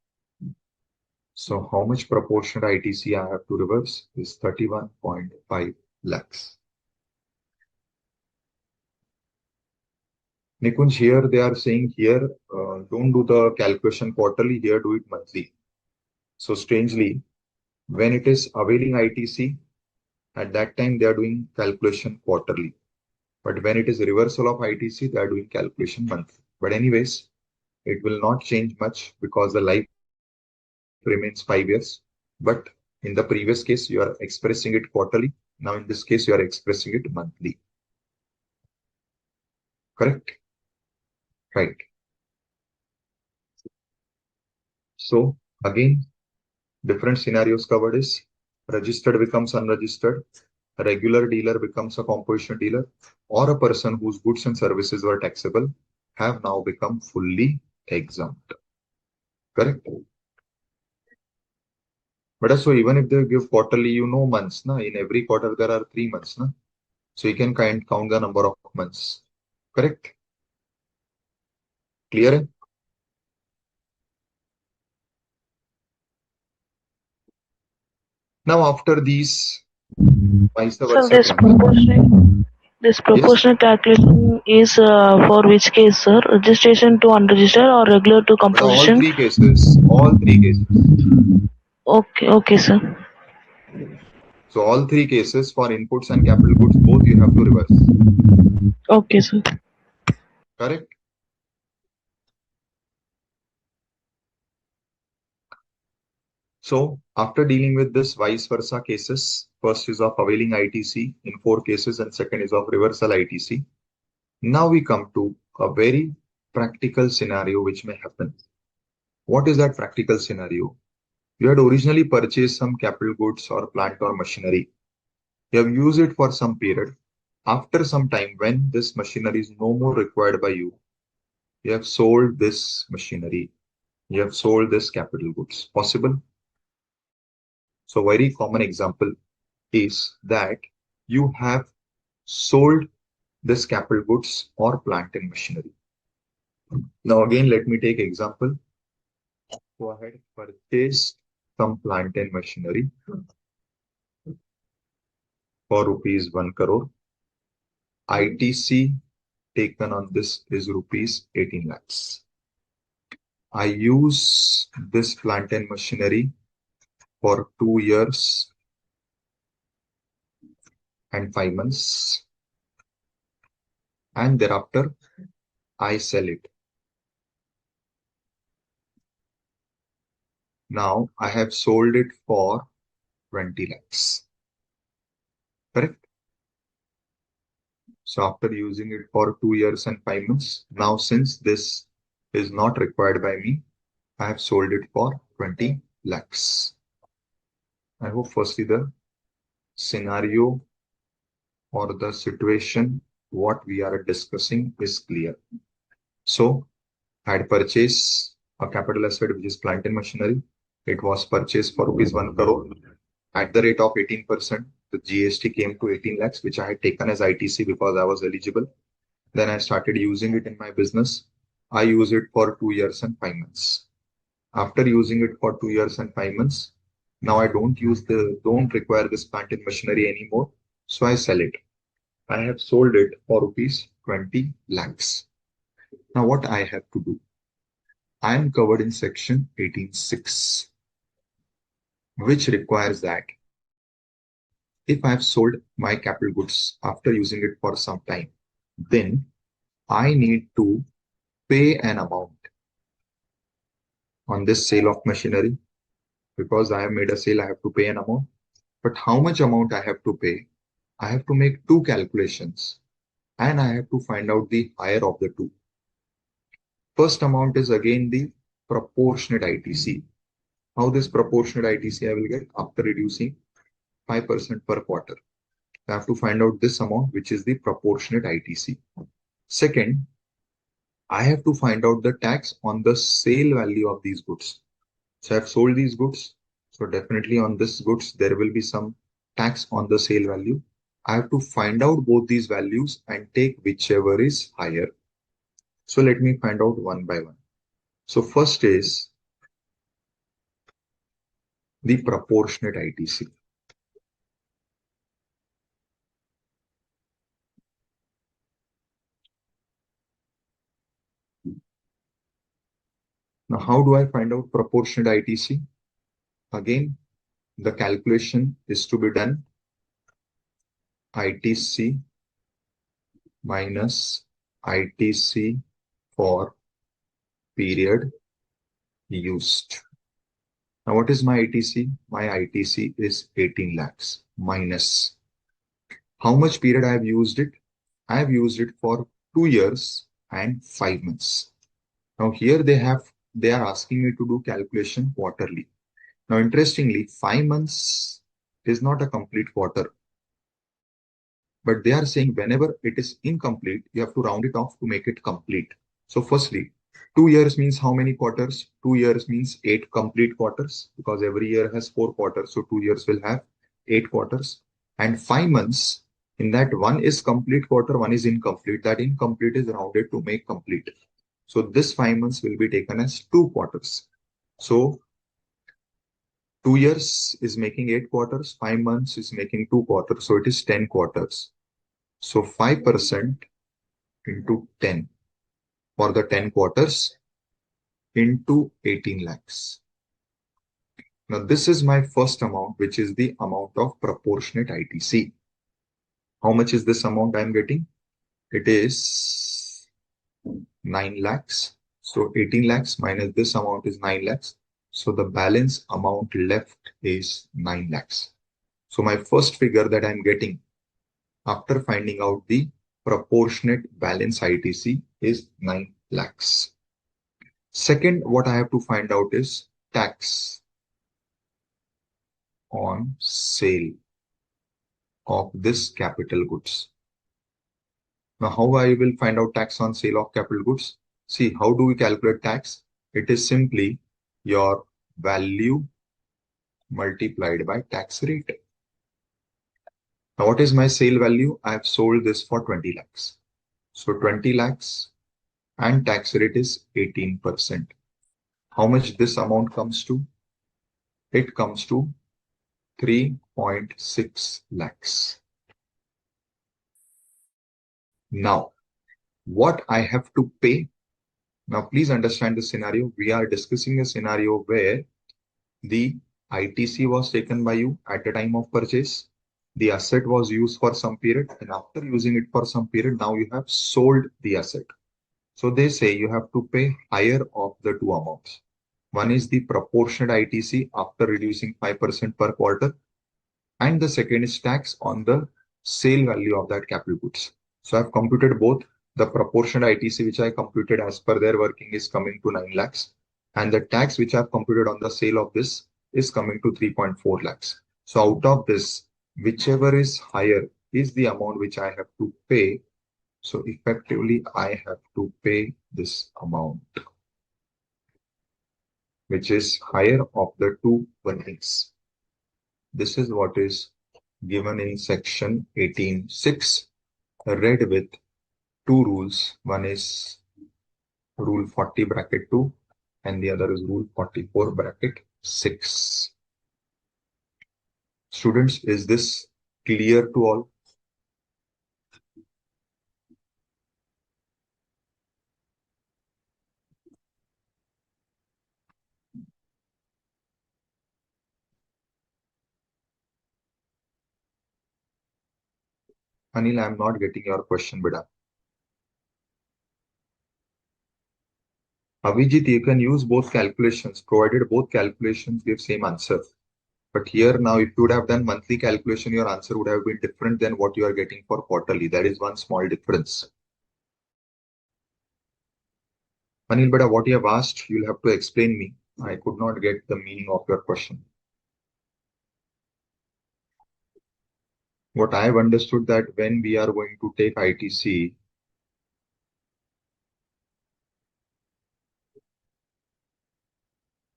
So how much proportionate ITC I have to reverse is 31.5 lakhs. Nikunj, here they are saying here, don't do the calculation quarterly, here do it monthly. So strangely, when it is availing ITC, at that time they are doing calculation quarterly. But when it is reversal of ITC, they are doing calculation monthly. But anyways, it will not change much because the life remains 5 years. But in the previous case, you are expressing it quarterly. Now in this case, you are expressing it monthly. Correct? Right. So again, different scenarios covered is registered becomes unregistered, a regular dealer becomes a composition dealer, or a person whose goods and services were taxable have now become fully exempt. Correct? But so even if they give quarterly, months, na? In every quarter there are 3 months, na? So you can count the number of months. Correct? Clear? Now, after these vice
So
versa
this
yes,
proportionate calculation is for which case, sir? Registration to unregistered or regular to
but all
composition?
three cases, all three cases.
Okay, okay, sir.
So all three cases for inputs and capital goods, both you have to reverse.
Okay, sir.
Correct? So after dealing with this vice versa cases, first is of availing ITC in 4 cases and second is of reversal ITC. Now we come to a very practical scenario which may happen. What is that practical scenario? You had originally purchased some capital goods or plant or machinery. You have used it for some period. After some time, when this machinery is no more required by you, you have sold this machinery. You have sold this capital goods. Possible? So very common example is that you have sold this capital goods or plant and machinery. Now again, let me take example. Go ahead, purchase some plant and machinery for rupees 1 crore. ITC taken on this is rupees 18 lakhs. I use this plant and machinery for 2 years and 5 months, and thereafter I sell it. Now I have sold it for 20 lakhs. Correct? So after using it for 2 years and 5 months, now since this is not required by me, I have sold it for 20 lakhs. I hope firstly the scenario or the situation what we are discussing is clear. So I had purchased a capital asset which is plant and machinery. It was purchased for rupees 1 crore at the rate of 18%. The GST came to 18 lakhs, which I had taken as ITC because I was eligible. Then I started using it in my business. I use it for 2 years and 5 months. After using it for 2 years and 5 months, now I don't require this plant and machinery anymore. So I sell it. I have sold it for rupees 20 lakhs. Now what I have to do? I am covered in section 18(6), which requires that if I have sold my capital goods after using it for some time, then I need to pay an amount on this sale of machinery. Because I have made a sale, I have to pay an amount. But how much amount I have to pay? I have to make 2 calculations and I have to find out the higher of the 2. First amount is again the proportionate ITC. How this proportionate ITC I will get after reducing 5% per quarter. I have to find out this amount, which is the proportionate ITC. Second, I have to find out the tax on the sale value of these goods. So I've sold these goods. So definitely on this goods, there will be some tax on the sale value. I have to find out both these values and take whichever is higher. So let me find out one by one. So first is the proportionate ITC. Now, how do I find out proportionate ITC? Again, the calculation is to be done ITC minus ITC for period used. Now, what is my ITC? My ITC is 18 lakhs minus how much period I have used it? I have used it for 2 years and 5 months. Now here they are asking me to do calculation quarterly. Now interestingly, 5 months is not a complete quarter, but they are saying whenever it is incomplete, you have to round it off to make it complete. So firstly, 2 years means how many quarters? 2 years means 8 complete quarters because every year has 4 quarters. So 2 years will have 8 quarters. And 5 months In that, one is complete quarter, one is incomplete. That incomplete is rounded to make complete. So this 5 months will be taken as 2 quarters. So 2 years is making 8 quarters, 5 months is making 2 quarters. So it is 10 quarters. So 5% into 10 for the 10 quarters into 18 lakhs. Now this is my first amount, which is the amount of proportionate ITC. How much is this amount I am getting? It is 9 lakhs. So 18 lakhs minus this amount is 9 lakhs. So the balance amount left is 9 lakhs. So my first figure that I'm getting after finding out the proportionate balance ITC is 9 lakhs. Second, what I have to find out is tax on sale of this capital goods. Now, how I will find out tax on sale of capital goods? See, how do we calculate tax? It is simply your value multiplied by tax rate. Now, what is my sale value? I have sold this for 20 lakhs. So 20 lakhs and tax rate is 18%. How much this amount comes to? It comes to 3.6 lakhs. Now, what I have to pay? Now, please understand the scenario. We are discussing a scenario where the ITC was taken by you at the time of purchase. The asset was used for some period, and after using it for some period, now you have sold the asset. So they say you have to pay higher of the two amounts. One is the proportionate ITC after reducing 5% per quarter, and the second is tax on the sale value of that capital goods. So I've computed both. The proportionate ITC which I computed as per their working is coming to 9 lakhs, and the tax which I've computed on the sale of this is coming to 3.4 lakhs. So out of this, whichever is higher is the amount which I have to pay. So effectively, I have to pay this amount, which is higher of the two earnings. This is what is given in section 18.6, read with two rules. One is rule 40 bracket 2 and the other is rule 44 bracket 6. Students, is this clear to all? Anil, I am not getting your question, beta. Avijit, you can use both calculations, provided both calculations give same answer. But here now, if you would have done monthly calculation, your answer would have been different than what you are getting for quarterly. That is one small difference. Anil, beta, what you have asked, you'll have to explain me. I could not get the meaning of your question. What I have understood that when we are going to take ITC,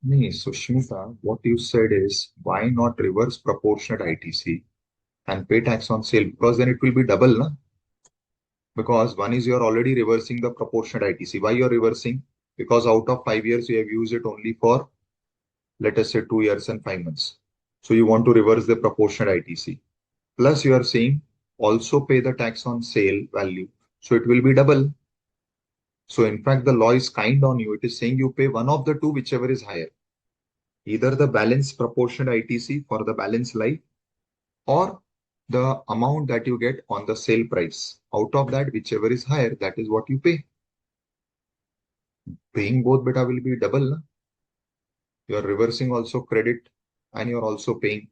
Sushmita, what you said is why not reverse proportionate ITC and pay tax on sale, because then it will be double, na? Because one is you're already reversing the proportionate ITC. Why you're reversing? Because out of 5 years, you have used it only for, let us say, 2 years and 5 months. So you want to reverse the proportionate ITC. Plus you are saying also pay the tax on sale value. So it will be double. So in fact, the law is kind on you. It is saying you pay one of the two, whichever is higher. Either the balance proportionate ITC for the balance life or the amount that you get on the sale price. Out of that, whichever is higher, that is what you pay. Paying both beta will be double. Na? You are reversing also credit and you are also paying.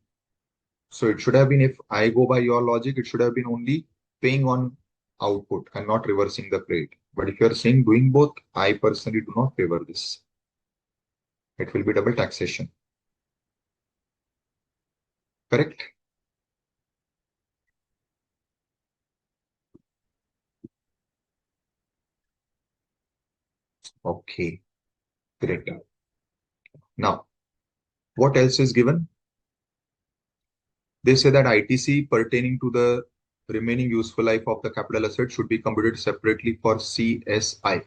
So it should have been, if I go by your logic, it should have been only paying on output and not reversing the credit. But if you are saying doing both, I personally do not favor this. It will be double taxation. Correct? Okay, great. Now, what else is given? They say that ITC pertaining to the remaining useful life of the capital asset should be computed separately for CSI.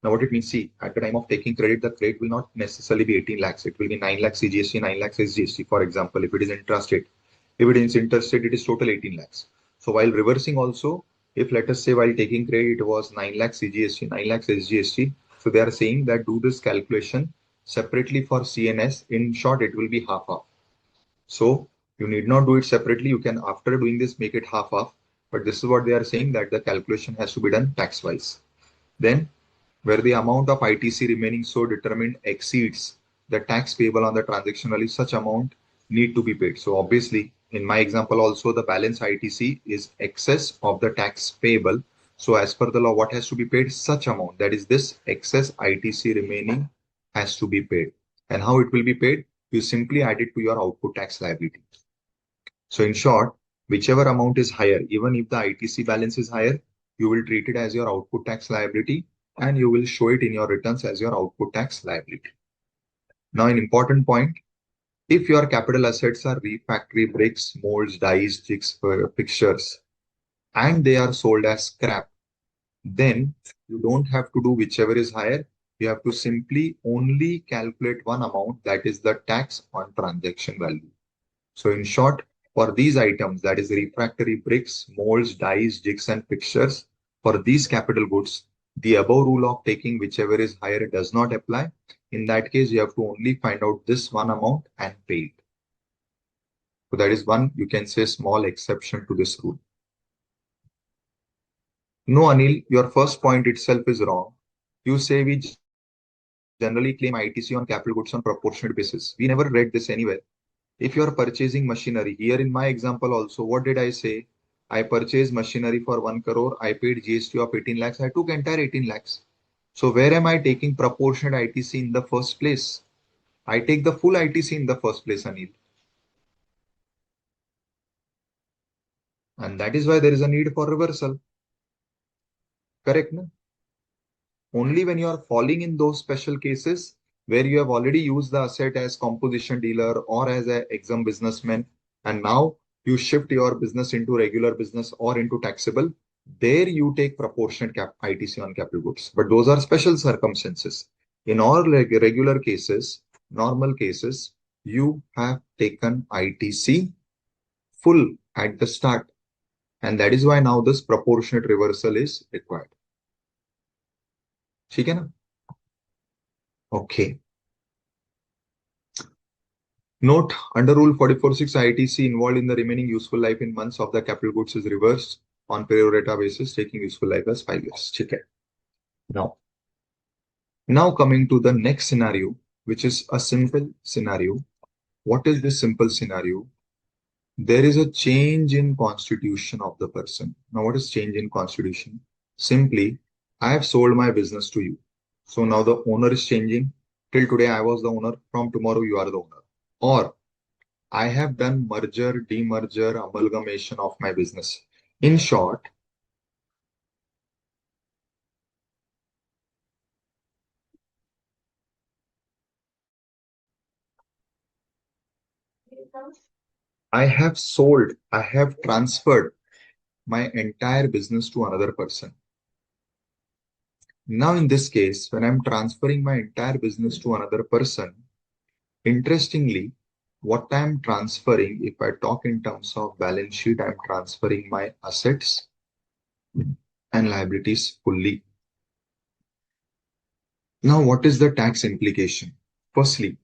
Now, what it means, see, at the time of taking credit, the credit will not necessarily be 18 lakhs. It will be 9 lakhs CGST, 9 lakhs SGST, for example, if it is intrastate. If it is interstate, it is total 18 lakhs. So while reversing also, if let us say while taking credit, it was 9 lakhs CGST, 9 lakhs SGST. So they are saying that do this calculation separately for CNS. In short, it will be half-half. So you need not do it separately. You can, after doing this, make it half-half. But this is what they are saying, that the calculation has to be done tax-wise. Then, where the amount of ITC remaining so determined exceeds the tax payable on the transaction value, such amount need to be paid. So obviously, in my example also, the balance ITC is excess of the tax payable. So as per the law, what has to be paid? Such amount, that is this excess ITC remaining has to be paid. And how it will be paid? You simply add it to your output tax liability. So in short, whichever amount is higher, even if the ITC balance is higher, you will treat it as your output tax liability and you will show it in your returns as your output tax liability. Now, an important point, if your capital assets are refractory bricks, molds, dies, jigs, fixtures, and they are sold as scrap, then you don't have to do whichever is higher. You have to simply only calculate one amount, that is the tax on transaction value. So in short, for these items, that is refractory bricks, molds, dies, jigs, and fixtures, for these capital goods, the above rule of taking whichever is higher does not apply. In that case, you have to only find out this one amount and pay it. So that is one, you can say, small exception to this rule. No, Anil, your first point itself is wrong. You say we generally claim ITC on capital goods on proportionate basis. We never read this anywhere. If you are purchasing machinery, here in my example also, what did I say? I purchased machinery for 1 crore. I paid GST of 18 lakhs. I took entire 18 lakhs. So where am I taking proportionate ITC in the first place? I take the full ITC in the first place, Anil. And that is why there is a need for reversal. Correct, no? Only when you are falling in those special cases where you have already used the asset as composition dealer or as an exempt businessman, and now you shift your business into regular business or into taxable, there you take proportionate ITC on capital goods. But those are special circumstances. In all regular cases, normal cases, you have taken ITC full at the start. And that is why now this proportionate reversal is required. ठीक है ना? Okay. Note, under Rule 44.6, ITC involved in the remaining useful life in months of the capital goods is reversed on pro rata basis, taking useful life as 5 years. Okay. Now coming to the next scenario, which is a simple scenario. What is this simple scenario? There is a change in constitution of the person. Now, what is change in constitution? Simply, I have sold my business to you. So now the owner is changing. Till today, I was the owner. From tomorrow, you are the owner. Or I have done merger, demerger, amalgamation of my business. In short, I have sold, I have transferred my entire business to another person. Now, in this case, when I'm transferring my entire business to another person, interestingly, what I'm transferring, if I talk in terms of balance sheet, I'm transferring my assets and liabilities fully. Now, what is the tax implication? Firstly,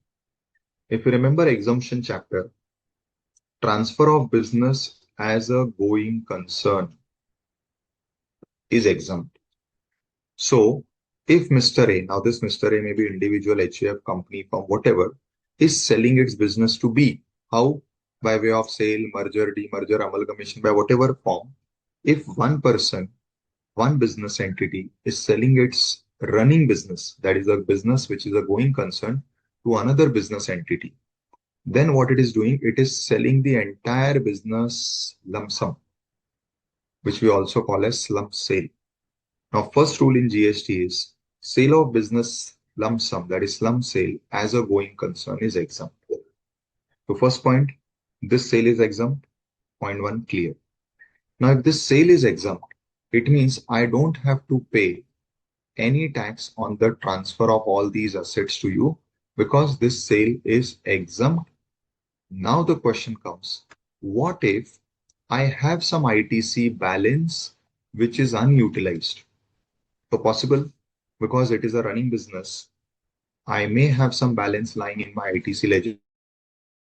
if you remember exemption chapter, transfer of business as a going concern is exempt. So, if Mr. A, now this Mr. A may be individual, HUF, company, firm, whatever, is selling its business to B, how? By way of sale, merger, demerger, amalgamation, by whatever form, if one person, one business entity is selling its running business, that is a business which is a going concern, to another business entity, then what it is doing, it is selling the entire business lump sum, which we also call as slump sale. Now, first rule in GST is sale of business lump sum, that is slump sale, as a going concern is exempt. So first point, this sale is exempt. Point one, clear. Now, if this sale is exempt, it means I don't have to pay any tax on the transfer of all these assets to you because this sale is exempt. Now the question comes, what if I have some ITC balance which is unutilized? So possible, because it is a running business, I may have some balance lying in my ITC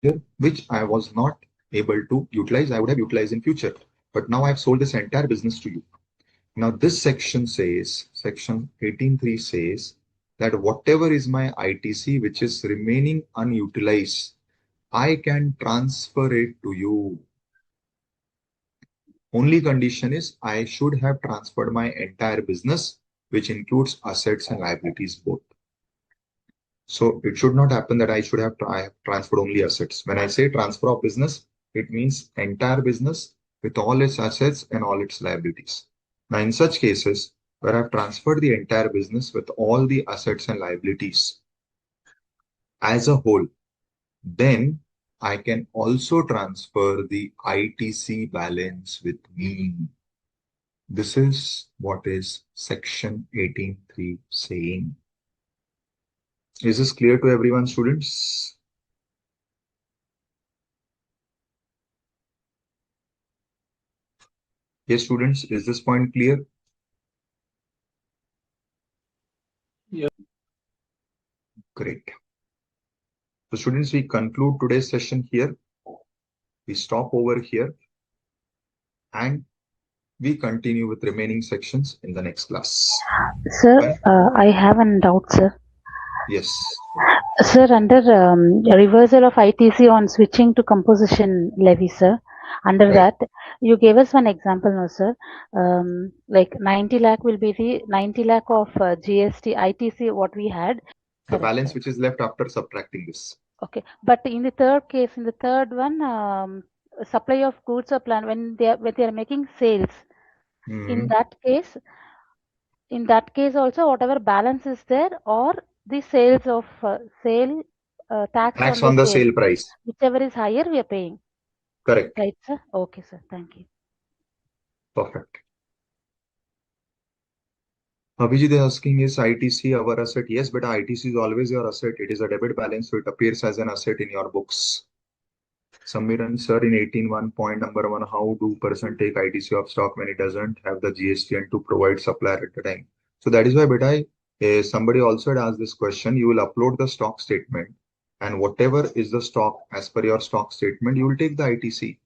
ledger, which I was not able to utilize. I would have utilized in future, but now I've sold this entire business to you. Now this section says, section 18.3 says that whatever is my ITC which is remaining unutilized, I can transfer it to you. Only condition is I should have transferred my entire business, which includes assets and liabilities both. So it should not happen that I have transferred only assets. When I say transfer of business, it means entire business with all its assets and all its liabilities. Now, in such cases where I've transferred the entire business with all the assets and liabilities as a whole, then I can also transfer the ITC balance with me. This is what is section 18.3 saying. Is this clear to everyone, students? Yes, students, is this point clear?
Yeah.
Great. So students, we conclude today's session here. We stop over here and we continue with remaining sections in the next class.
Sir,
Fine?
I have a doubt, sir.
Yes.
Sir, under reversal of ITC on switching to composition levy, sir, under
Right.
that, you gave us one example, no, sir. Like 90 lakh will be the 90 lakh of GST, ITC, what we had.
The
Correct,
balance
sir.
which is left after subtracting this.
Okay, but in the third case, in the third one, supply of goods or plan when they are making sales, in that case also whatever balance is there or the sales of sale tax
Tax
on the
on the
sale,
sale price.
whichever is higher we are paying,
Correct.
right, sir? Okay, sir, thank you.
Perfect. Abhijit is asking, is ITC our asset? Yes, but ITC is always your asset. It is a debit balance, so it appears as an asset in your books. Samiran sir, in 18.1 point number 1, how do person take ITC of stock when it doesn't have the GST and to provide supplier at the time? So that is why, beta, somebody also had asked this question. You will upload the stock statement, and whatever is the stock as per your stock statement, you will take the ITC.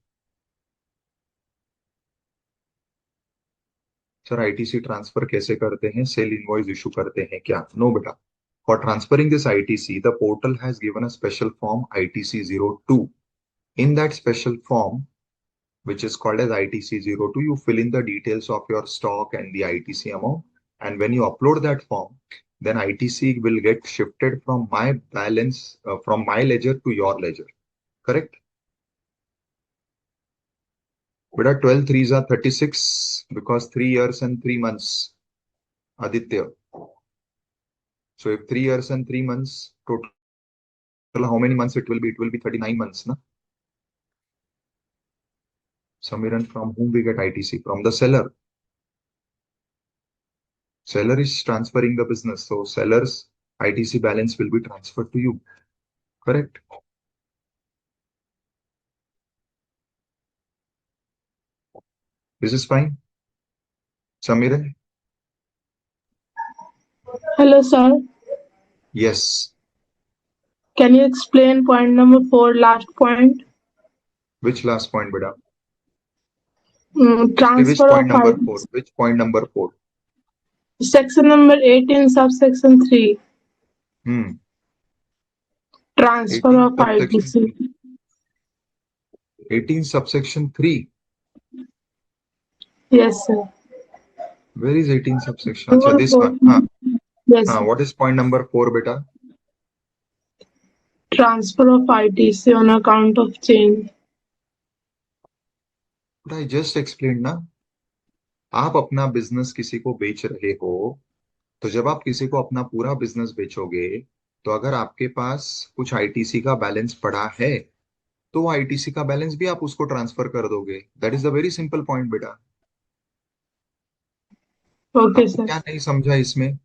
Sir, ITC transfer कैसे करते हैं? Sale invoice issue करते हैं क्या? No, beta. For transferring this ITC, the portal has given a special form ITC02. In that special form, which is called as ITC02, you fill in the details of your stock and the ITC amount. And when you upload that form, then ITC will get shifted from my balance, from my ledger to your ledger. Correct? But at 12 threes are 36 because 3 years and 3 months. Aditya. So if 3 years and 3 months, total how many months it will be? It will be 39 months. Na? Samiran, from whom we get ITC? From the seller. Seller is transferring the business. So seller's ITC balance will be transferred to you. Correct? This is fine. Samiran?
Hello, sir.
Yes.
Can you explain point number 4, last point?
Which last point, beta? Which
Transfer
point
of
number 4?
items.
Which point number 4?
Section number 18, subsection 3. Transfer
18
of
subsection
ITC.
18 subsection 3.
Yes, sir.
Where is 18 subsection?
Number
Acha, this
4.
one.
Yes, sir.
What is point number 4, beta?
Transfer of ITC on account of change.
But I just explained ना, आप अपना business किसी को बेच रहे हो, तो जब आप किसी को अपना पूरा बिजनेस बेचोगे, तो अगर आपके पास कुछ आईटीसी का बैलेंस पड़ा है, तो वो आईटीसी का बैलेंस भी आप उसको ट्रांसफर कर दोगे. That is the very simple point बेटा.
Okay,
आपको
sir.
क्या नहीं समझा इसमें?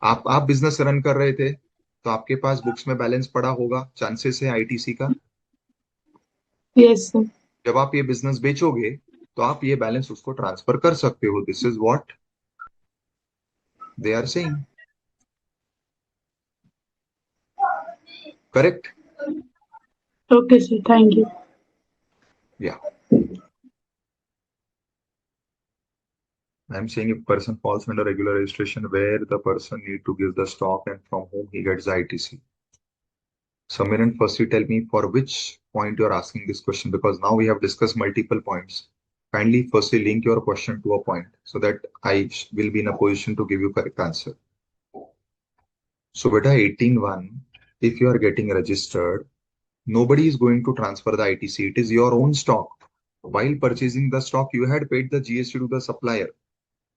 आप बिजनेस रन कर रहे थे तो आपके पास बुक्स में बैलेंस पड़ा होगा, चांसेस है आईटीसी का.
Yes, sir.
जब आप ये बिजनेस बेचोगे तो आप ये बैलेंस उसको ट्रांसफर कर सकते हो. This is what they are saying. Correct?
Okay, sir. Thank you.
या. I'm saying if person falls under regular registration, where the person need to give the stock and from whom he gets the ITC. Samiran, firstly tell me for which point you're asking this question, because now we have discussed multiple points. Kindly firstly link your question to a point so that I will be in a position to give you correct answer. So beta 18.1, if you are getting registered, nobody is going to transfer the ITC. It is your own stock. While purchasing the stock, you had paid the GST to the supplier,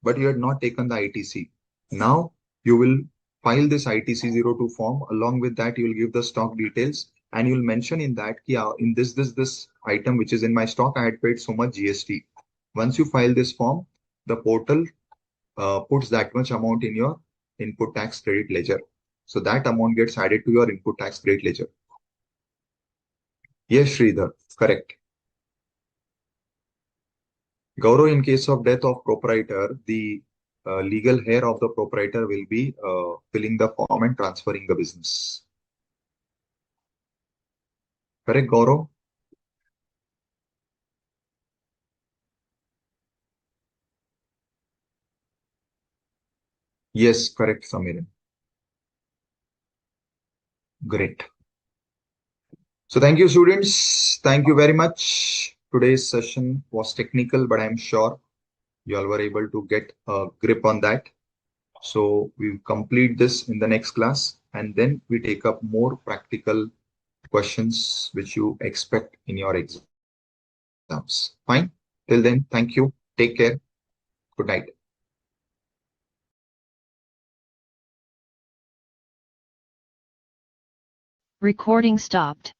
but you had not taken the ITC. Now you will file this ITC02 form. Along with that, you will give the stock details and you will mention in that, in this item which is in my stock, I had paid so much GST. Once you file this form, the portal puts that much amount in your input tax credit ledger. So that amount gets added to your input tax credit ledger. Yes, Sridhar, correct. Gaurav, in case of death of proprietor, the legal heir of the proprietor will be filling the form and transferring the business. Correct, Gaurav? Yes, correct, Samiran. Great. So thank you, students. Thank you very much. Today's session was technical, but I'm sure you all were able to get a grip on that. So we complete this in the next class, and then we take up more practical questions which you expect in your exams. Fine. Till then, thank you. Take care. Good night.
Recording stopped.